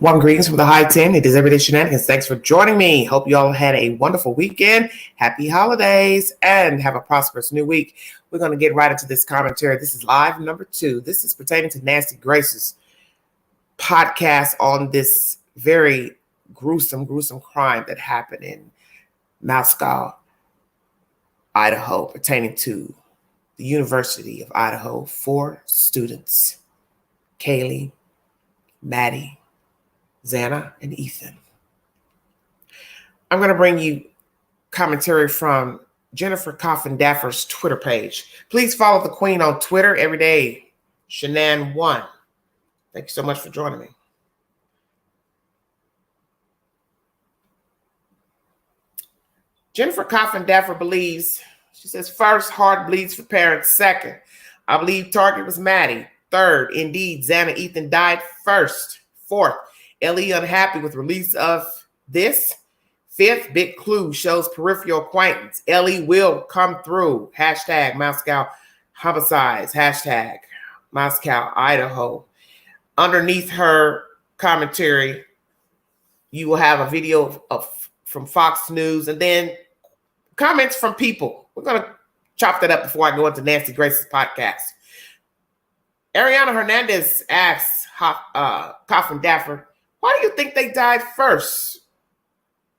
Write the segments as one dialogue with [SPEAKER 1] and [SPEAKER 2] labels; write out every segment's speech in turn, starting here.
[SPEAKER 1] One greetings from the high 10. It is Everyday Shenanigans. Thanks for joining me. Hope you all had a wonderful weekend. Happy holidays and have a prosperous new week. We're going to get right into this commentary. This is live number 2. This is pertaining to Nancy Grace's podcast on this very gruesome crime that happened in Moscow, Idaho, pertaining to the University of Idaho. 4 students, Kaylee, Maddie, Xana, and Ethan. I'm going to bring you commentary from Jennifer Coffin-Daffer's Twitter page. Please follow the Queen on Twitter every day, Shenan1. Thank you so much for joining me. Jennifer Coffin-Daffer believes, she says, first, heart bleeds for parents. Second, I believe target was Maddie. Third, indeed, Xana Ethan died first. Fourth, Ellie unhappy with release of this. Fifth, big clue shows peripheral acquaintance. Ellie will come through. Hashtag Moscow homicides. Hashtag Moscow, Idaho. Underneath her commentary, you will have a video from Fox News and then comments from people. We're going to chop that up before I go into Nancy Grace's podcast. Ariana Hernandez asks Coffin-Daffer, why do you think they died first?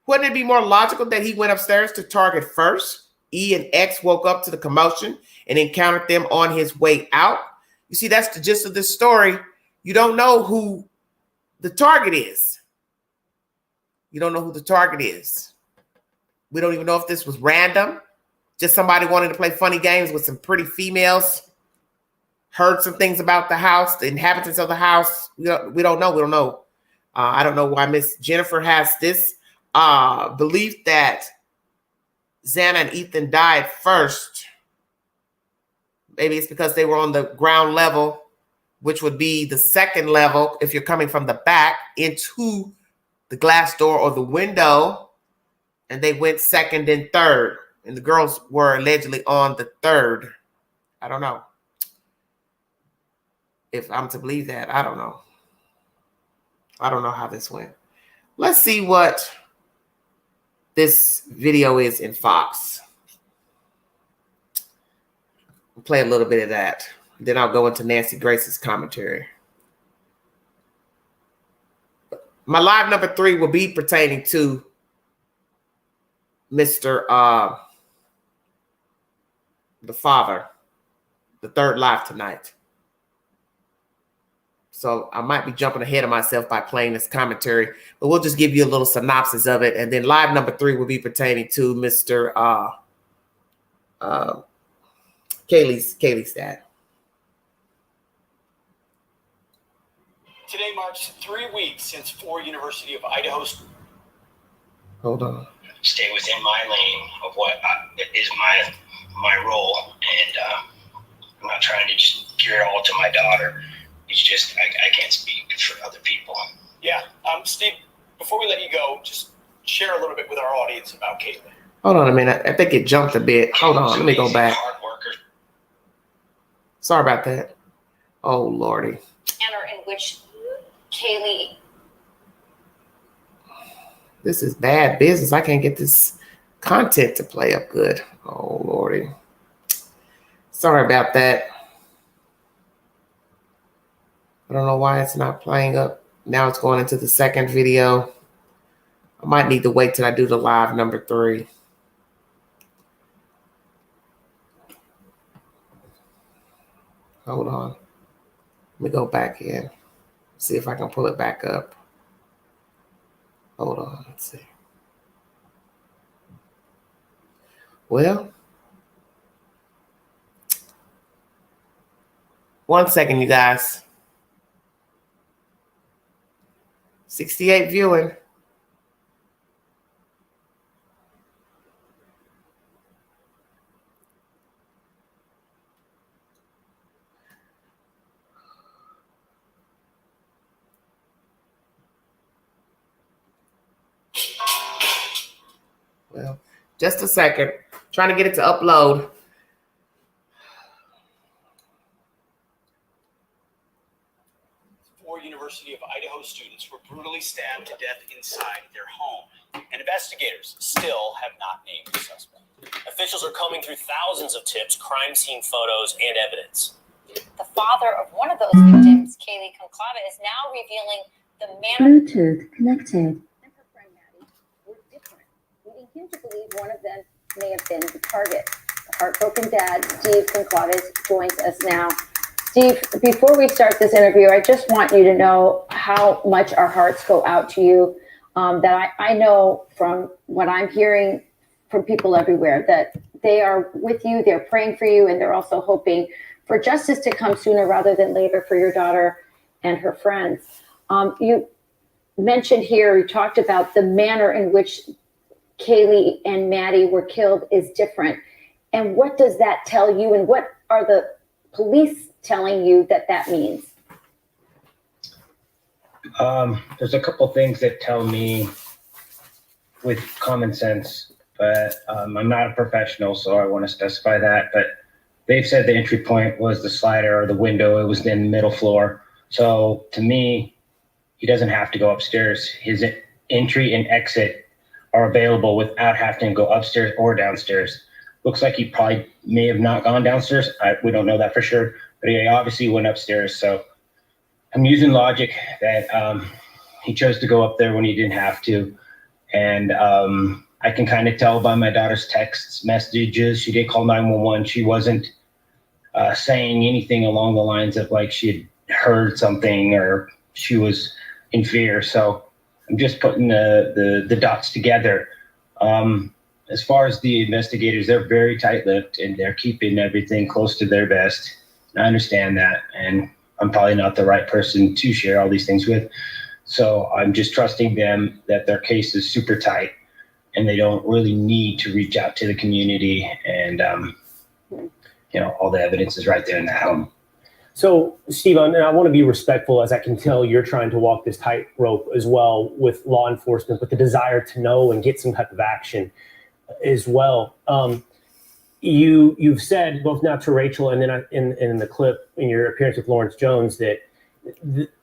[SPEAKER 1] Wouldn't it be more logical that he went upstairs to target first? E and X woke up to the commotion and encountered them on his way out. You see, that's the gist of this story. You don't know who the target is. You don't know who the target is. We don't even know if this was random. Just somebody wanting to play funny games with some pretty females. Heard some things about the house, the inhabitants of the house. We don't know. I don't know why Miss Jennifer has this belief that Xana and Ethan died first. Maybe it's because they were on the ground level, which would be the second level if you're coming from the back into the glass door or the window, and they went second and third, and the girls were allegedly on the third. I don't know. If I'm to believe that, I don't know. I don't know how this went. Let's see what this video is in Fox. I'll play a little bit of that. Then I'll go into Nancy Grace's commentary. My live number 3 will be pertaining to Mr. The father, the third live tonight. So I might be jumping ahead of myself by playing this commentary, but we'll just give you a little synopsis of it. And then live number 3 will be pertaining to Mr. Kaylee's dad.
[SPEAKER 2] Today marks 3 weeks since 4 University of Idaho.
[SPEAKER 1] Hold on.
[SPEAKER 3] Stay within my lane of what is my role, and I'm not trying to just gear it all to my daughter. It's just I can't speak for other people.
[SPEAKER 2] Yeah, Steve. Before we let you go, just share a little bit with our audience about Kaylee.
[SPEAKER 1] Hold on a minute. I think it jumped a bit. Hold on. Let me go back.
[SPEAKER 3] Hard worker.
[SPEAKER 1] Sorry about that. Oh, Lordy.
[SPEAKER 4] Manner in which Kaylee.
[SPEAKER 1] This is bad business. I can't get this content to play up good. Oh, Lordy. Sorry about that. I don't know why it's not playing up. Now it's going into the second video. I might need to wait till I do the live number 3. Hold on. Let me go back in. See if I can pull it back up. Hold on. Let's see. Well, 1 second, you guys. 68 viewing. Well, just a second. Trying to get it to upload.
[SPEAKER 2] 4 University of Idaho students were brutally stabbed to death inside their home, and investigators still have not named the suspect.
[SPEAKER 5] Officials are combing through thousands of tips, crime scene photos, and evidence.
[SPEAKER 4] The father of one of those victims, Kaylee Conclava, is now revealing the manner
[SPEAKER 6] Bluetooth connected.
[SPEAKER 7] And her friend Maddie were different, leading him to believe one of them may have been the target. The heartbroken dad, Steve Conclava, joins us now. Steve, before we start this interview, I just want you to know how much our hearts go out to you. That I know from what I'm hearing from people everywhere that they are with you, they're praying for you, and they're also hoping for justice to come sooner rather than later for your daughter and her friends. You mentioned here, you talked about the manner in which Kaylee and Maddie were killed is different. And what does that tell you? And what are the police telling you that means?
[SPEAKER 3] There's a couple things that tell me with common sense, but I'm not a professional, so I want to specify that. But they've said the entry point was the slider or the window. It was in the middle floor. So to me, he doesn't have to go upstairs. His entry and exit are available without having to go upstairs or downstairs. Looks like he probably may have not gone downstairs. We don't know that for sure, but he obviously went upstairs. So I'm using logic that he chose to go up there when he didn't have to. And I can kind of tell by my daughter's texts, messages. She did call 911. She wasn't saying anything along the lines of like she had heard something or she was in fear. So I'm just putting the dots together. As far as the investigators, they're very tight-lipped and they're keeping everything close to their vest. I understand that, and I'm probably not the right person to share all these things with. So I'm just trusting them that their case is super tight and they don't really need to reach out to the community. And, all the evidence is right there in the home.
[SPEAKER 5] So, Steve, and I want to be respectful, as I can tell you're trying to walk this tightrope as well with law enforcement, but the desire to know and get some type of action as well. You've said both now to Rachel and then in the clip in your appearance with Lawrence Jones that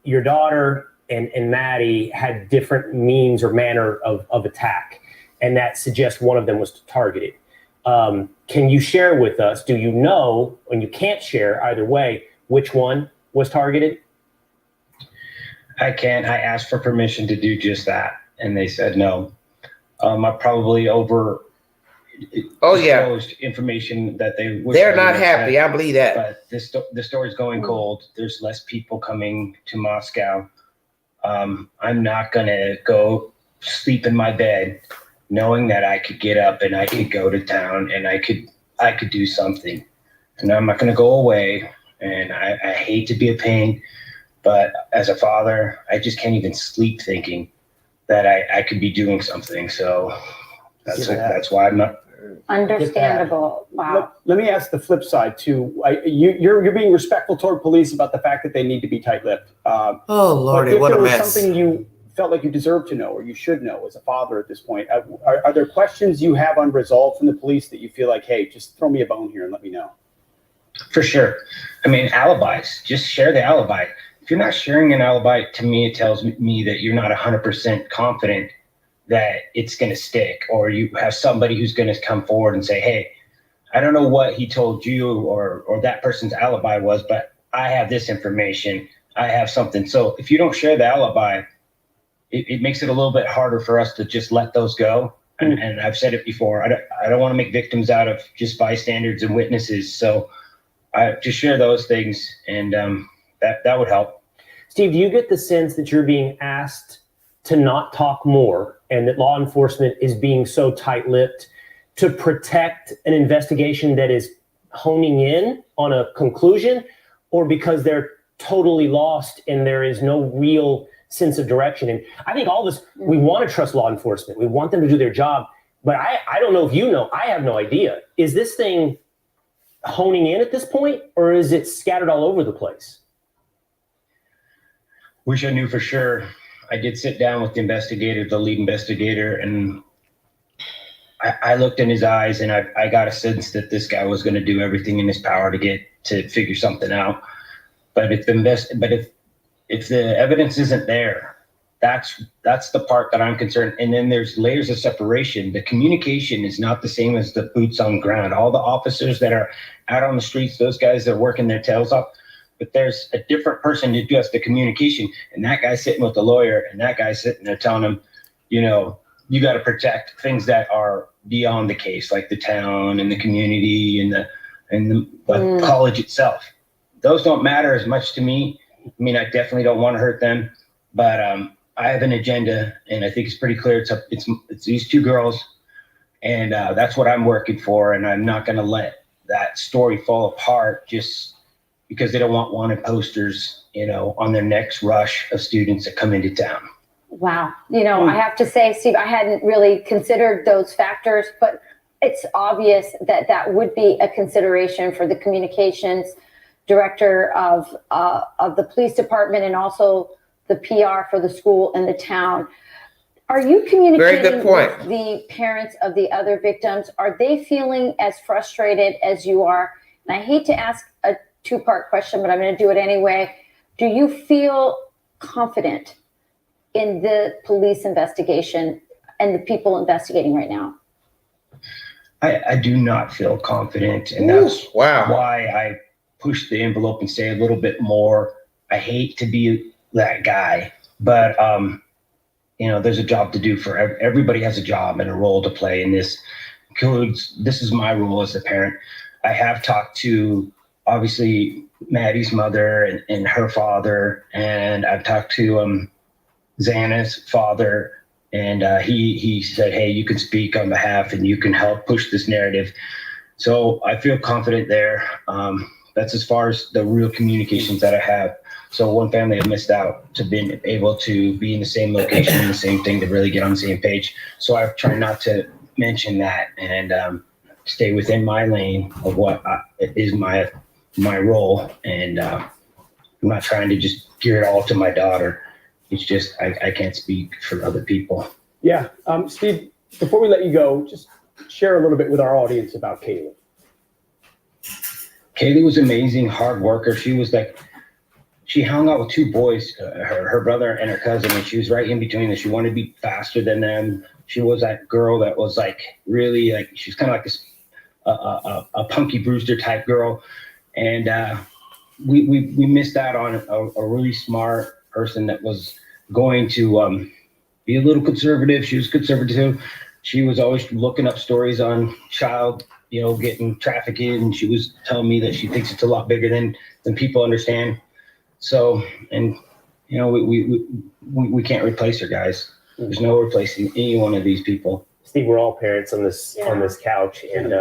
[SPEAKER 5] your daughter and Maddie had different means or manner of attack, and that suggests one of them was targeted. Can you share with us, do you know, and you can't share either way, which one was targeted?
[SPEAKER 3] I can't. I asked for permission to do just that, and they said no. I probably disclosed information that
[SPEAKER 1] they're not happy. I believe that.
[SPEAKER 3] But the story's going cold. There's less people coming to Moscow. I'm not gonna go sleep in my bed knowing that I could get up and I could go to town and I could do something. And I'm not gonna go away. And I hate to be a pain, but as a father, I just can't even sleep thinking that I could be doing something. So that's why I'm not.
[SPEAKER 7] Understandable. Wow.
[SPEAKER 8] Let me ask the flip side too. You're being respectful toward police about the fact that they need to be tight-lipped.
[SPEAKER 1] Oh Lordy,
[SPEAKER 8] what a mess! If there was something you felt like you deserved to know or you should know as a father at this point, are there questions you have unresolved from the police that you feel like, hey, just throw me a bone here and let me know?
[SPEAKER 3] For sure. I mean, alibis. Just share the alibi. If you're not sharing an alibi, to me, it tells me that you're not 100% confident that it's going to stick, or you have somebody who's going to come forward and say, hey, I don't know what he told you or that person's alibi was, but I have this information. I have something. So if you don't share the alibi, it makes it a little bit harder for us to just let those go. And I've said it before. I don't want to make victims out of just bystanders and witnesses. So I just share those things, and that would help.
[SPEAKER 5] Steve, do you get the sense that you're being asked to not talk more and that law enforcement is being so tight-lipped to protect an investigation that is honing in on a conclusion, or because they're totally lost and there is no real sense of direction? And I think all this, we want to trust law enforcement. We want them to do their job, but I don't know if you know, I have no idea. Is this thing honing in at this point, or is it scattered all over the place?
[SPEAKER 3] Wish I knew for sure. I did sit down with the investigator, the lead investigator, and I looked in his eyes and I got a sense that this guy was going to do everything in his power to figure something out. But if if the evidence isn't there, that's the part that I'm concerned. And then there's layers of separation. The communication is not the same as the boots on ground. All the officers that are out on the streets, those guys that are working their tails off, but there's a different person who does the communication. And that guy's sitting with the lawyer, and that guy's sitting there telling him, you know, you got to protect things that are beyond the case, like the town and the community and the college itself. Those don't matter as much to me. I mean, I definitely don't want to hurt them, but I have an agenda, and I think it's pretty clear. It's these two girls, and that's what I'm working for. And I'm not going to let that story fall apart just because they don't want wanted posters, you know, on their next rush of students that come into town.
[SPEAKER 7] Wow. You know, I have to say, Steve, I hadn't really considered those factors, but it's obvious that that would be a consideration for the communications director of the police department and also the PR for the school and the town. Are you communicating with the parents of the other victims? Are they feeling as frustrated as you are? And I hate to ask a two-part question, but I'm going to do it anyway. Do you feel confident in the police investigation and the people investigating right now?
[SPEAKER 3] I do not feel confident, and that's why I push the envelope and say a little bit more. I hate to be that guy, but you know, there's a job to do for everybody. Has a job and a role to play, and this is my role as a parent. I have talked to obviously Maddie's mother and her father, and I've talked to Xana's father, and he said, hey, you can speak on behalf and you can help push this narrative. So I feel confident there. That's as far as the real communications that I have. So one family have missed out to being able to be in the same location and the same thing to really get on the same page. So I try not to mention that and stay within my lane of what is my role. And I'm not trying to just gear it all to my daughter. It's just, I can't speak for other people.
[SPEAKER 8] Yeah. Steve, before we let you go, just share a little bit with our audience about Kaylee.
[SPEAKER 3] Kaylee was amazing, hard worker. She was like, she hung out with two boys, her brother and her cousin, and she was right in between them. She wanted to be faster than them. She was that girl that was like, really like, she was kind of like this, a Punky Brewster type girl. And we missed out on a really smart person that was going to be a little conservative. She was conservative. She was always looking up stories on child, you know, getting trafficked, and she was telling me that she thinks it's a lot bigger than people understand. So, and you know, we can't replace her, guys. There's no replacing any one of these people.
[SPEAKER 5] Steve, we're all parents on this couch, and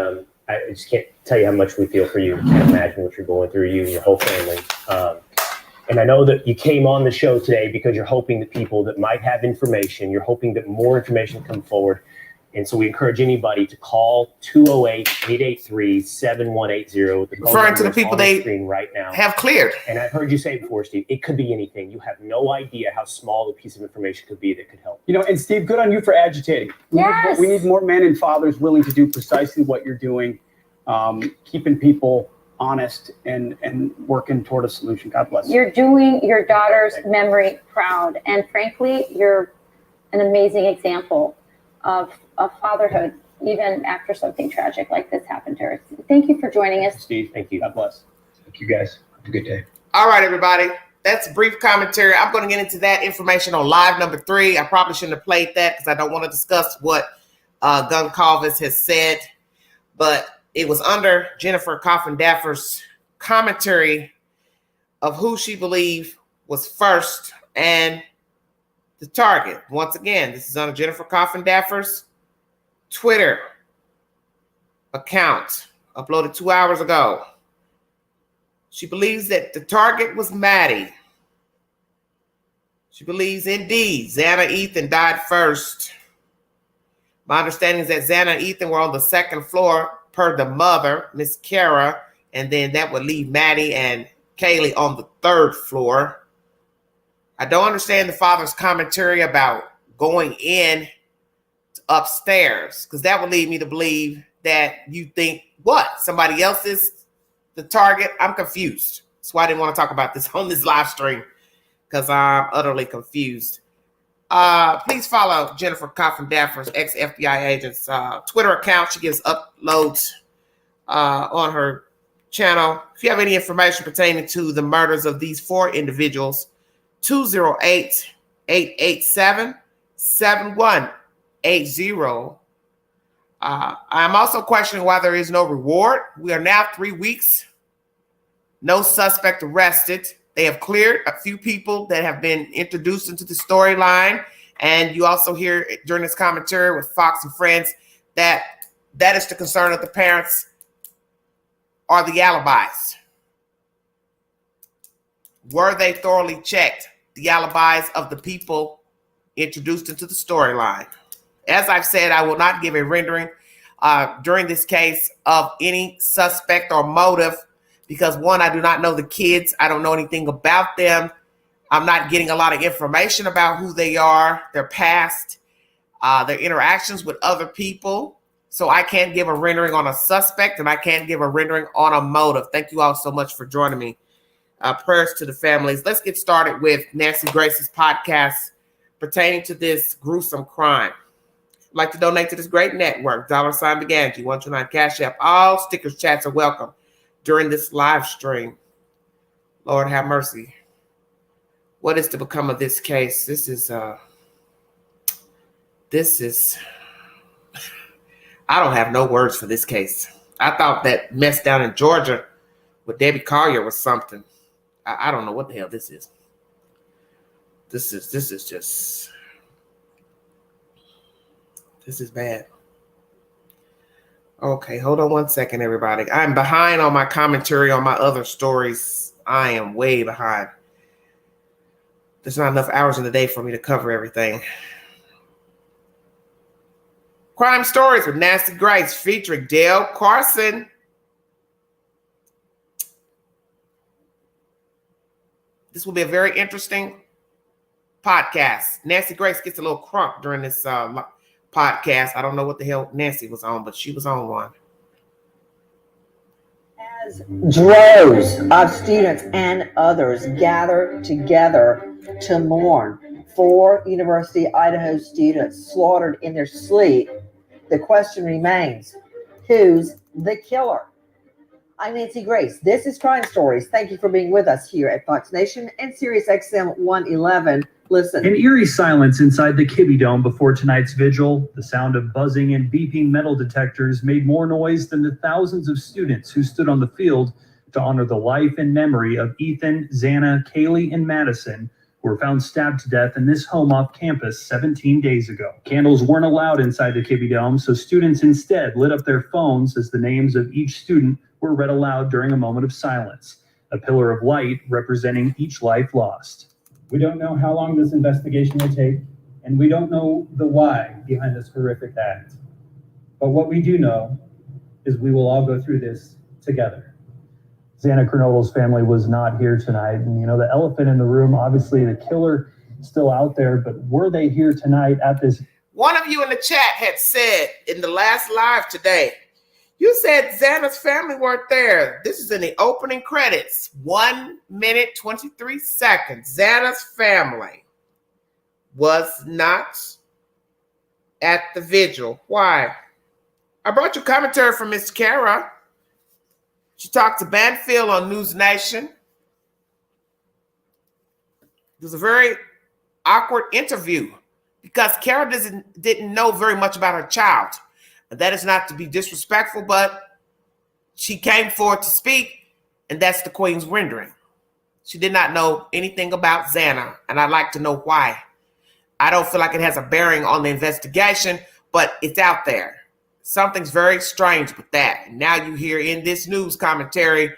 [SPEAKER 5] I just can't tell you how much we feel for you. I can't imagine what you're going through, you and your whole family. And I know that you came on the show today because you're hoping that people that might have information, you're hoping that more information come forward. And so we encourage anybody to call 208-883-7180.
[SPEAKER 1] Referring to the people they
[SPEAKER 5] right now
[SPEAKER 1] have cleared.
[SPEAKER 5] And I've heard you say before, Steve, it could be anything. You have no idea how small a piece of information could be that could help.
[SPEAKER 8] You know, and Steve, good on you for agitating.
[SPEAKER 7] Yes.
[SPEAKER 8] We need more men and fathers willing to do precisely what you're doing, keeping people honest and working toward a solution. God bless you.
[SPEAKER 7] You're doing your daughter's memory proud. And frankly, you're an amazing example of fatherhood, even after something tragic like this happened to her. Thank you for joining us.
[SPEAKER 8] Steve, thank you. God bless.
[SPEAKER 3] Thank you, guys. Have a good day.
[SPEAKER 1] All right, everybody. That's brief commentary. I'm going to get into that information on live number 3. I probably shouldn't have played that because I don't want to discuss what Goncalves has said, but it was under Jennifer Coffin-Daffer's commentary of who she believed was first and the target. Once again, this is under Jennifer Coffin-Daffer's Twitter account, uploaded 2 hours ago. She believes that the target was Maddie. She believes indeed Xana Ethan died first. My understanding is that Xana and Ethan were on the second floor per the mother, Miss Kara, and then that would leave Maddie and Kaylee on the third floor. I don't understand the father's commentary about going in upstairs, because that would lead me to believe that you think, what, somebody else is the target? I'm confused. That's why I didn't want to talk about this on this live stream. because I'm utterly confused. Please follow Jennifer Coffin Daffer's ex-FBI agent's Twitter account. She gives uploads on her channel. If you have any information pertaining to the murders of these 4 individuals, 208-887-7180. I'm also questioning why there is no reward. We are now 3 weeks. No suspect arrested. They have cleared a few people that have been introduced into the storyline. And you also hear during this commentary with Fox and Friends that is the concern of the parents are the alibis. Were they thoroughly checked? The alibis of the people introduced into the storyline. As I've said, I will not give a rendering during this case of any suspect or motive because, one, I do not know the kids. I don't know anything about them. I'm not getting a lot of information about who they are, their past, their interactions with other people. So I can't give a rendering on a suspect and I can't give a rendering on a motive. Thank you all so much for joining me. Prayers to the families. Let's get started with Nancy Grace's podcast pertaining to this gruesome crime. I'd like to donate to this great network, $sign Beganji, 129 Cash App. All stickers, chats are welcome during this live stream. Lord have mercy. What is to become of this case? This is, I don't have no words for this case. I thought that mess down in Georgia with Debbie Collier was something. I don't know what the hell this is. This is bad. Okay, hold on one second, everybody. I'm behind on my commentary on my other stories. I am way behind. There's not enough hours in the day for me to cover everything. Crime Stories with Nancy Grace featuring Dale Carson. This will be a very interesting podcast. Nancy Grace gets a little crunk during this podcast. I don't know what the hell Nancy was on, but she was on one.
[SPEAKER 6] As droves of students and others gather together to mourn 4 University of Idaho students slaughtered in their sleep, the question remains, who's the killer? I'm Nancy Grace. This is Crime Stories. Thank you for being with us here at Fox Nation and Sirius XM 111. Listen.
[SPEAKER 9] An eerie silence inside the Kibbe Dome before tonight's vigil. The sound of buzzing and beeping metal detectors made more noise than the thousands of students who stood on the field to honor the life and memory of Ethan, Xana, Kaylee, and Madison, who were found stabbed to death in this home off campus 17 days ago. Candles weren't allowed inside the Kibbe Dome, so students instead lit up their phones as the names of each student were read aloud during a moment of silence, a pillar of light representing each life lost. We don't know how long this investigation will take, and we don't know the why behind this horrific act. But what we do know is we will all go through this together. Xana Kernodle's family was not here tonight. And, the elephant in the room, obviously the killer is still out there, but were they here tonight at this?
[SPEAKER 1] One of you in the chat had said in the last live today, you said Xana's family weren't there. This is in the opening credits. 1 minute, 23 seconds. Xana's family was not at the vigil. Why? I brought you commentary from Miss Kara. She talked to Banfield on News Nation. It was a very awkward interview because Kara didn't know very much about her child. And that is not to be disrespectful, but she came forward to speak, and that's the Queen's rendering. She did not know anything about Xana, and I'd like to know why. I don't feel like it has a bearing on the investigation, but it's out there. Something's very strange with that. And now you hear in this news commentary,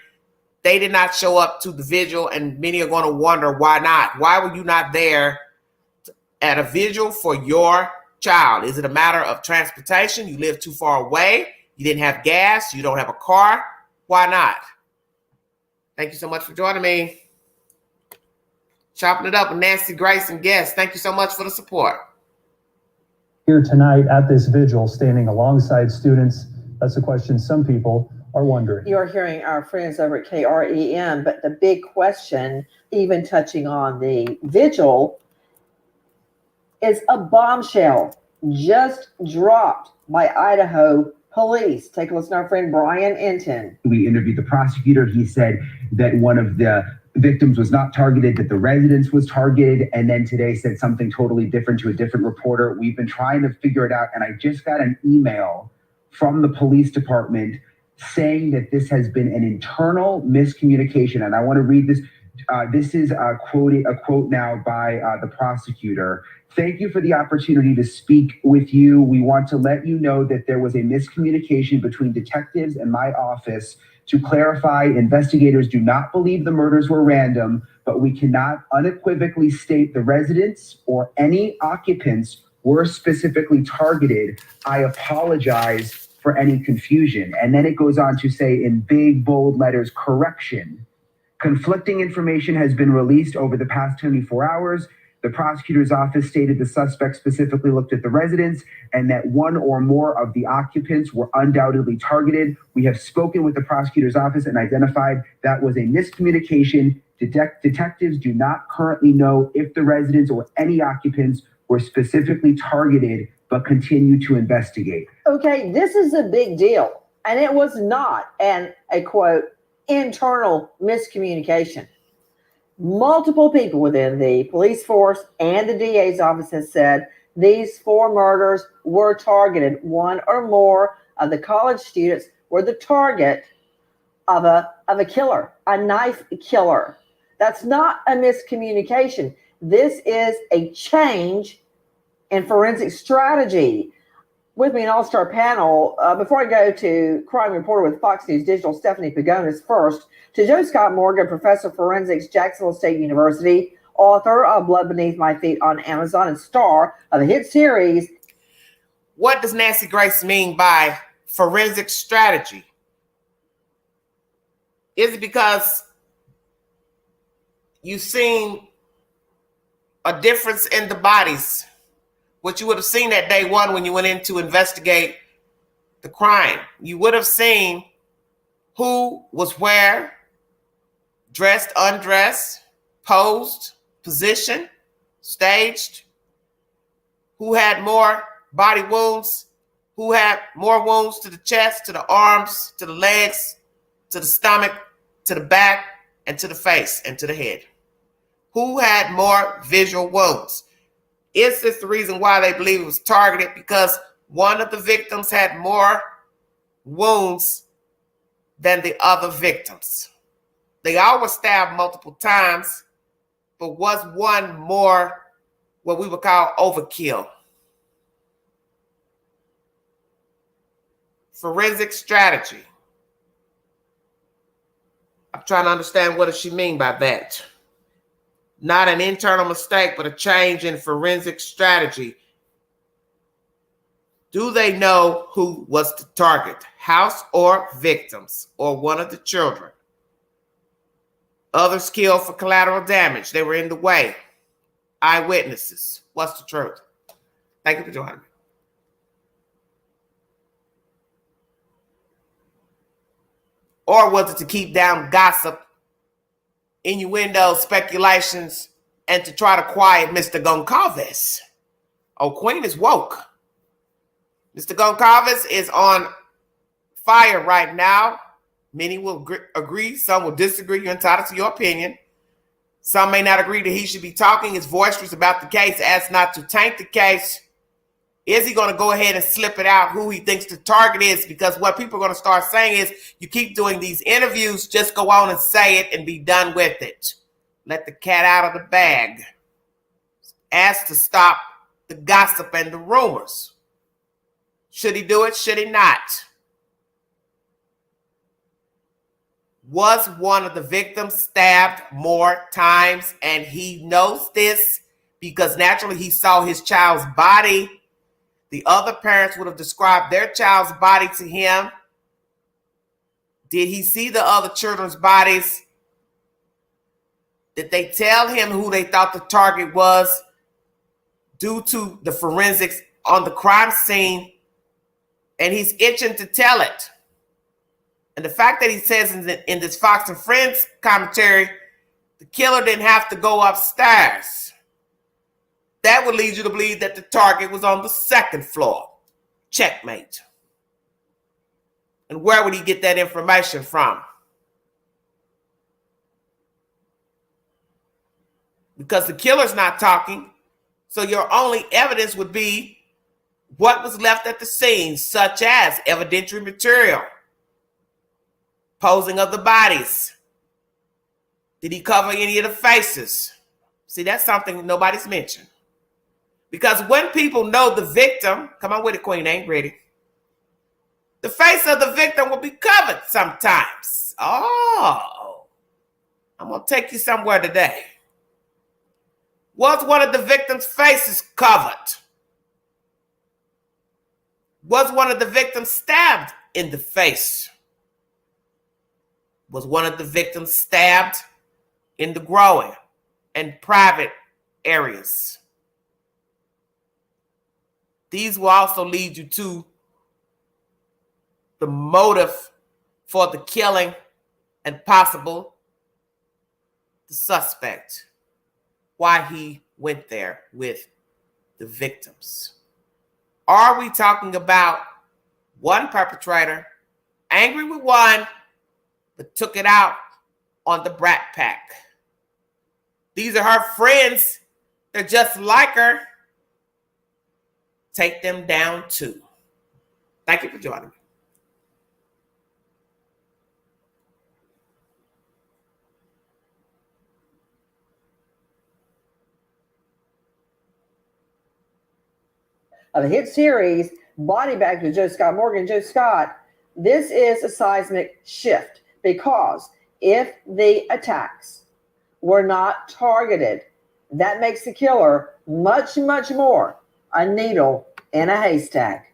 [SPEAKER 1] they did not show up to the vigil, and many are going to wonder why not. Why were you not there at a vigil for your child? Is it a matter of transportation? You live too far away? You didn't have gas? You don't have a car? Why not? Thank you so much for joining me. Chopping it up with Nancy Grace and guests. Thank you so much for the support.
[SPEAKER 9] Here tonight at this vigil, standing alongside students? That's a question some people are wondering.
[SPEAKER 6] You're hearing our friends over at KREM, but the big question even touching on the vigil, is a bombshell just dropped by Idaho police. Take a listen to our friend Brian Enton.
[SPEAKER 10] We interviewed the prosecutor. He said that one of the victims was not targeted, that the residence was targeted, and then today said something totally different to a different reporter. We've been trying to figure it out, and I just got an email from the police department saying that this has been an internal miscommunication, and I want to read this. This is a quote now by the prosecutor. Thank you for the opportunity to speak with you. We want to let you know that there was a miscommunication between detectives and my office. To clarify, investigators do not believe the murders were random, but we cannot unequivocally state the residents or any occupants were specifically targeted. I apologize for any confusion. And then it goes on to say in big, bold letters, correction. Conflicting information has been released over the past 24 hours. The prosecutor's office stated the suspect specifically looked at the residence and that one or more of the occupants were undoubtedly targeted. We have spoken with the prosecutor's office and identified that was a miscommunication. Detectives do not currently know if the residents or any occupants were specifically targeted, but continue to investigate.
[SPEAKER 6] Okay, this is a big deal. And it was not a quote, internal miscommunication. Multiple people within the police force and the DA's office has said these 4 murders were targeted. One or more of the college students were the target of a killer, a knife killer. That's not a miscommunication. This is a change in forensic strategy. With me, an all-star panel. Before I go to crime reporter with Fox News Digital, Stephanie Pagonis first, to Joe Scott Morgan, professor of forensics, Jacksonville State University, author of Blood Beneath My Feet on Amazon, and star of the hit series.
[SPEAKER 1] What does Nancy Grace mean by forensic strategy? Is it because you've seen a difference in the bodies? What you would have seen that day one when you went in to investigate the crime. You would have seen who was where, dressed, undressed, posed, positioned, staged, who had more body wounds, who had more wounds to the chest, to the arms, to the legs, to the stomach, to the back, and to the face, and to the head. Who had more visual wounds? Is this the reason why they believe it was targeted? Because one of the victims had more wounds than the other victims. They all were stabbed multiple times, but was one more what we would call overkill? Forensic strategy. I'm trying to understand what does she mean by that. Not an internal mistake, but a change in forensic strategy. Do they know who was the target? House or victims or one of the children? Others killed for collateral damage. They were in the way. Eyewitnesses. What's the truth? Thank you for joining me. Or was it to keep down gossip, innuendos, speculations, and to try to quiet Mr. Goncalves? Oh, Queen is woke. Mr. Goncalves is on fire right now. Many will agree, some will disagree. You're entitled to your opinion. Some may not agree that he should be talking. His boisterous about the case as not to taint the case. Is he going to go ahead and slip it out who he thinks the target is? Because what people are going to start saying is, you keep doing these interviews, just go on and say it and be done with it. Let the cat out of the bag. Ask to stop the gossip and the rumors. Should he do it? Should he not? Was one of the victims stabbed more times? And he knows this because naturally he saw his child's body. The other parents would have described their child's body to him. Did he see the other children's bodies? Did they tell him who they thought the target was due to the forensics on the crime scene? And he's itching to tell it. And the fact that he says in this Fox and Friends commentary The killer didn't have to go upstairs. That would lead you to believe that the target was on the second floor. Checkmate. And where would he get that information from? Because the killer's not talking, so your only evidence would be what was left at the scene, such as evidentiary material, posing of the bodies. Did he cover any of the faces? See, that's something nobody's mentioned. Because when people know the victim, come on with it, Queen, ain't ready. The face of the victim will be covered sometimes. Oh, I'm going to take you somewhere today. Was one of the victim's faces covered? Was one of the victims stabbed in the face? Was one of the victims stabbed in the groin and private areas? These will also lead you to the motive for the killing and possible the suspect, why he went there with the victims. Are we talking about one perpetrator angry with one, but took it out on the Brat Pack? These are her friends. They're just like her. Take them down too. Thank you for joining me.
[SPEAKER 6] Of the hit series, Body Bag with Joe Scott Morgan. Joe Scott, this is a seismic shift because if the attacks were not targeted, that makes the killer much, much more a needle in a haystack.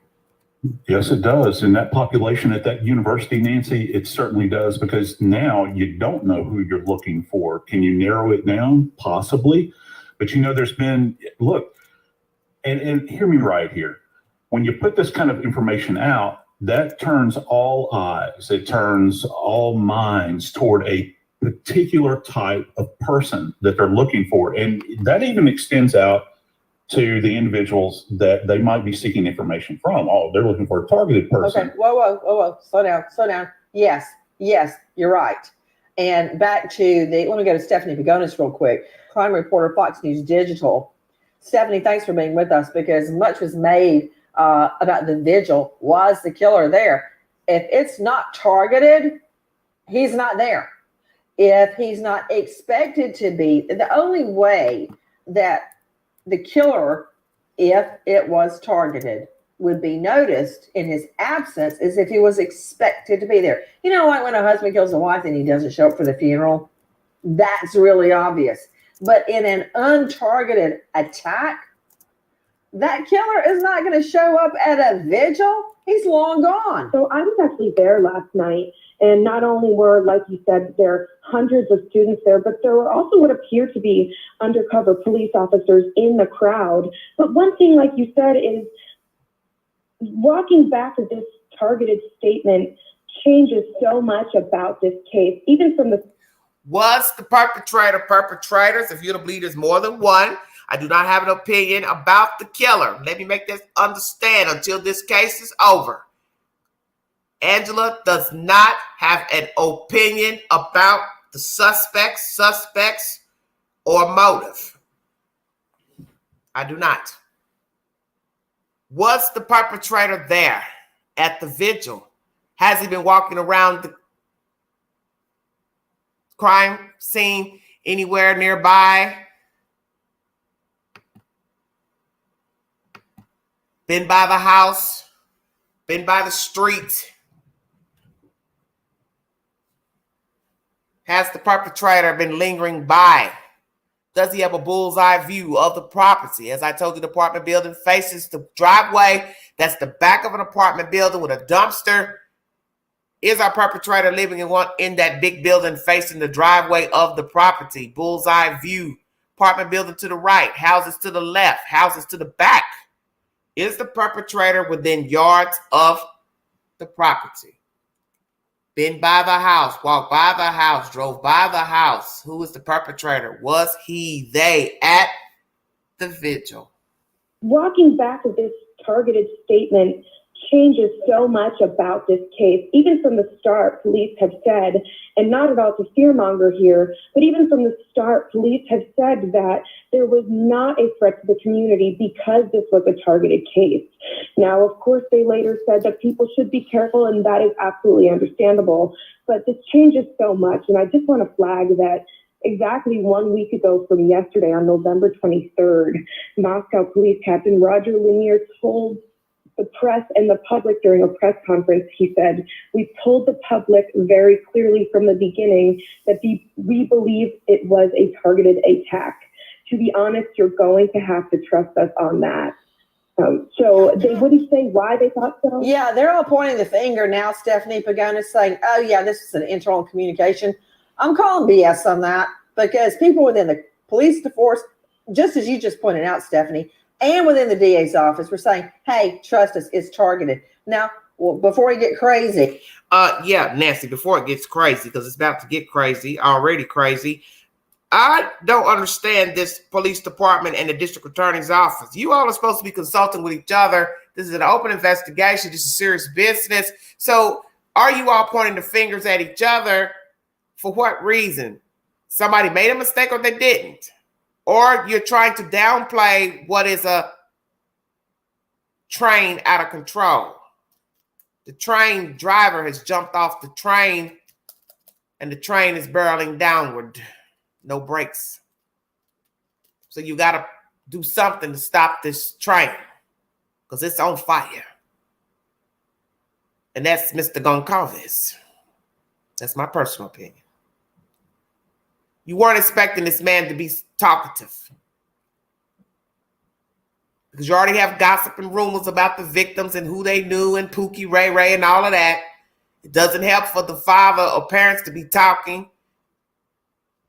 [SPEAKER 11] Yes, it does. And that population at that university, Nancy, it certainly does, because now you don't know who you're looking for. Can you narrow it down? Possibly. But there's been, look, and hear me right here. When you put this kind of information out, that turns all eyes, it turns all minds toward a particular type of person that they're looking for. And that even extends out to the individuals that they might be seeking information from. Oh, they're looking for a targeted person.
[SPEAKER 6] Okay, whoa. Slow down. Yes, you're right. And back to let me go to Stephanie Pagonis real quick. Crime reporter, Fox News Digital. Stephanie, thanks for being with us, because much was made about the vigil. Was the killer there? If it's not targeted, he's not there. If he's not expected to be, the only way that the killer, if it was targeted, would be noticed in his absence is if he was expected to be there. Like when a husband kills a wife and he doesn't show up for the funeral, that's really obvious. But in an untargeted attack, that killer is not going to show up at a vigil. He's long gone.
[SPEAKER 12] So I was actually there last night, and not only were, like you said, there hundreds of students there, but there were also what appeared to be undercover police officers in the crowd. But one thing, like you said, is walking back to this targeted statement changes so much about this case, even from the...
[SPEAKER 1] Was the perpetrators, if you're to believe there's more than one, I do not have an opinion about the killer. Let me make this understand until this case is over. Angela does not have an opinion about the suspects, or motive. I do not. Was the perpetrator there at the vigil? Has he been walking around the crime scene anywhere nearby? Been by the house? Been by the street? Has the perpetrator been lingering by? Does he have a bullseye view of the property? As I told you, the apartment building faces the driveway. That's the back of an apartment building with a dumpster. Is our perpetrator living in that big building facing the driveway of the property? Bullseye view. Apartment building to the right, houses to the left, houses to the back. Is the perpetrator within yards of the property? been by the house, walked by the house, drove by the house. Who was the perpetrator? Was he, they at the vigil?
[SPEAKER 12] Walking back to this targeted statement changes so much about this case. Even from the start, police have said, and not at all to fearmonger here, but even from the start, police have said that there was not a threat to the community because this was a targeted case. Now, of course, they later said that people should be careful, and that is absolutely understandable. But this changes so much, and I just want to flag that exactly 1 week ago from yesterday, on November 23rd, Moscow Police Captain Roger Lanier told the press and the public during a press conference, he said, "We told the public very clearly from the beginning that we believe it was a targeted attack. To be honest, you're going to have to trust us on that." So they wouldn't say why they thought so.
[SPEAKER 6] Yeah, they're all pointing the finger now. Stephanie Pagonis saying, "Oh yeah, this is an internal communication." I'm calling BS on that, because people within the police force, just as you just pointed out, Stephanie, and within the DA's office, were saying, "Hey, trust us, it's targeted." Now, before we get crazy.
[SPEAKER 1] Yeah, Nancy, before it gets crazy, because it's about to get crazy, already crazy. I don't understand this police department and the district attorney's office. You all are supposed to be consulting with each other. This is an open investigation. This is serious business. So are you all pointing the fingers at each other? For what reason? Somebody made a mistake or they didn't? Or you're trying to downplay what is a train out of control. The train driver has jumped off the train and the train is barreling downward. No brakes. So you got to do something to stop this train because it's on fire. And that's Mr. Goncalves. That's my personal opinion. You weren't expecting this man to be talkative because you already have gossip and rumors about the victims and who they knew and Pookie, Ray Ray, and all of that. It doesn't help for the father or parents to be talking,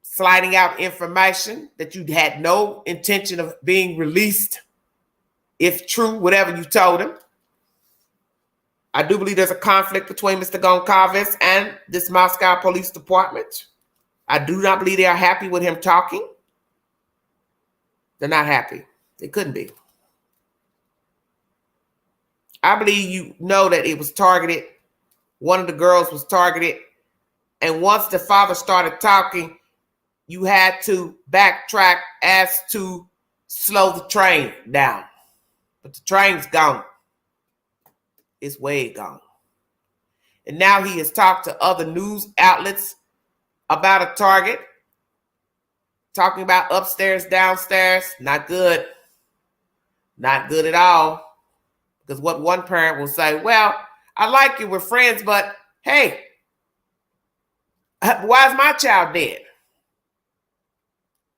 [SPEAKER 1] sliding out information that you had no intention of being released, if true, whatever you told him. I do believe there's a conflict between Mr. Goncalves and this Moscow Police Department. I do not believe they are happy with him talking. They're not happy. They couldn't be. I believe you know that it was targeted. One of the girls was targeted. And once the father started talking, you had to backtrack as to slow the train down. But the train's gone. It's way gone. And now he has talked to other news outlets about a target, talking about upstairs, downstairs. Not good. Not good at all. Because what one parent will say, well, I like you, we're friends, but hey, why is my child dead?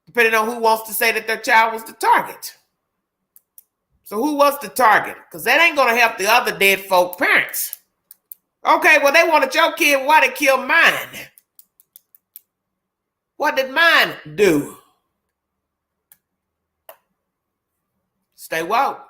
[SPEAKER 1] Depending on who wants to say that their child was the target. So who was the target? Because that ain't going to help the other dead folk parents. Okay, well, they wanted your kid. Why they kill mine? What did mine do? Stay woke.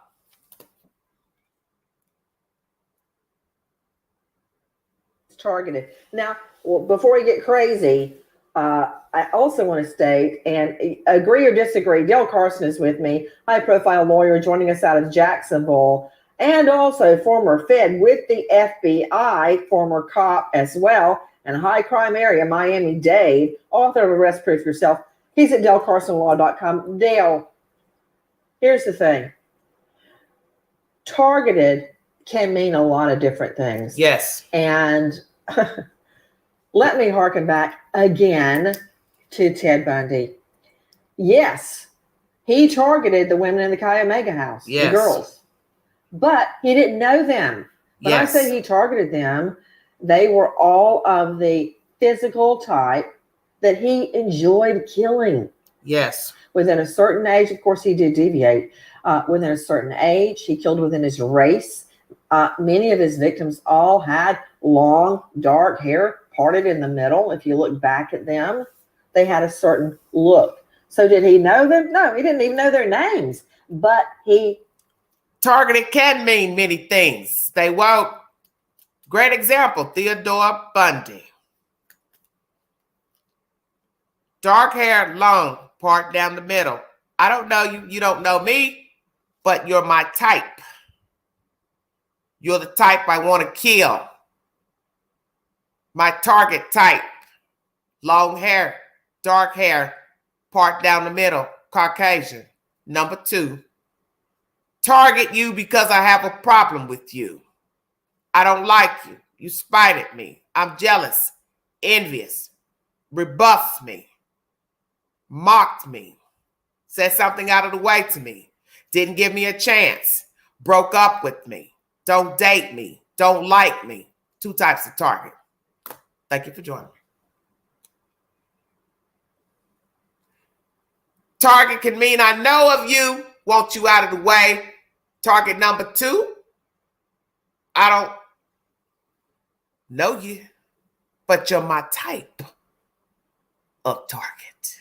[SPEAKER 6] It's targeted. Now, before we get crazy, I also want to state, and agree or disagree, Dale Carson is with me, high-profile lawyer joining us out of Jacksonville, and also former Fed with the FBI, former cop as well, and high-crime area, Miami-Dade, author of Arrest Proof Yourself. He's at DaleCarsonLaw.com. Dale, here's the thing. Targeted can mean a lot of different things.
[SPEAKER 1] Yes.
[SPEAKER 6] And let me harken back again to Ted Bundy. Yes, he targeted the women in the Chi Omega house,
[SPEAKER 1] yes,
[SPEAKER 6] the girls, but he didn't know them. When
[SPEAKER 1] yes,
[SPEAKER 6] I say he targeted them, they were all of the physical type that he enjoyed killing.
[SPEAKER 1] Yes.
[SPEAKER 6] Within a certain age, of course, he did deviate. Within a certain age, he killed within his race. Many of his victims all had long, dark hair, parted in the middle. If you look back at them, they had a certain look. So did he know them? No, he didn't even know their names. But he...
[SPEAKER 1] Targeted can mean many things. They won't. Great example, Theodore Bundy. Dark hair, long, part down the middle. I don't know you, you don't know me, but you're my type. You're the type I want to kill. My target type. Long hair, dark hair, part down the middle, Caucasian. Number 2, target you because I have a problem with you. I don't like you. You spited me. I'm jealous, envious, rebuffed me, mocked me, said something out of the way to me, didn't give me a chance, broke up with me, don't date me, don't like me. 2 types of target. Thank you for joining me. Target can mean I know of you, want you out of the way. Target number 2, I don't know you, but you're my type of target.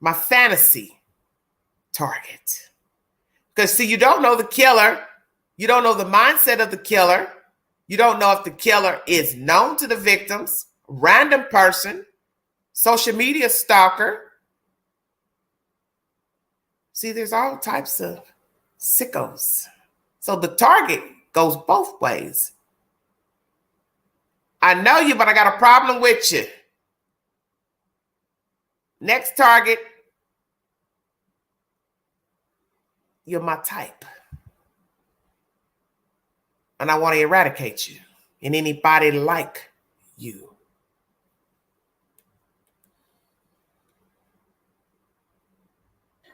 [SPEAKER 1] My fantasy target. Because see, you don't know the killer. You don't know the mindset of the killer. You don't know if the killer is known to the victims, random person, social media stalker. See, there's all types of sickos. So the target goes both ways. I know you, but I got a problem with you. Next target, you're my type. And I want to eradicate you and anybody like you.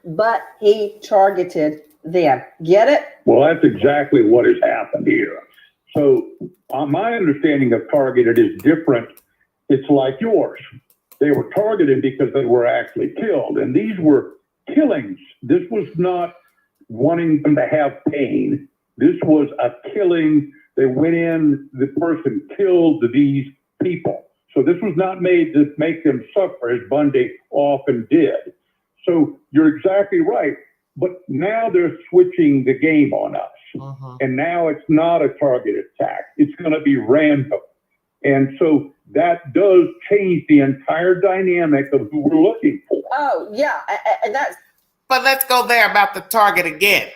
[SPEAKER 6] But he targeted them. Get it?
[SPEAKER 13] Well, that's exactly what has happened here. So my understanding of targeted is different. It's like yours. They were targeted because they were actually killed. And these were killings. This was not wanting them to have pain. This was a killing. They went in, the person killed these people. So this was not made to make them suffer, as Bundy often did. So you're exactly right. But now they're switching the game on us. And now it's not a targeted attack. It's going to be random. And so that does change the entire dynamic of who we're looking for.
[SPEAKER 6] Oh, yeah. And that's.
[SPEAKER 1] But let's go there about the target again.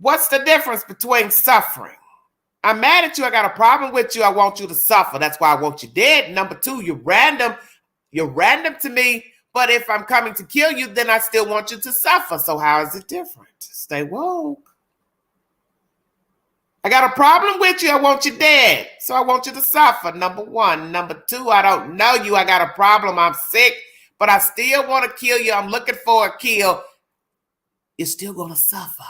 [SPEAKER 1] What's the difference between suffering? I'm mad at you. I got a problem with you. I want you to suffer. That's why I want you dead. Number 2, you're random. You're random to me. But if I'm coming to kill you, then I still want you to suffer. So how is it different? Stay woke. I got a problem with you. I want you dead. So I want you to suffer. Number 1. Number 2, I don't know you. I got a problem. I'm sick, but I still want to kill you. I'm looking for a kill. You're still going to suffer.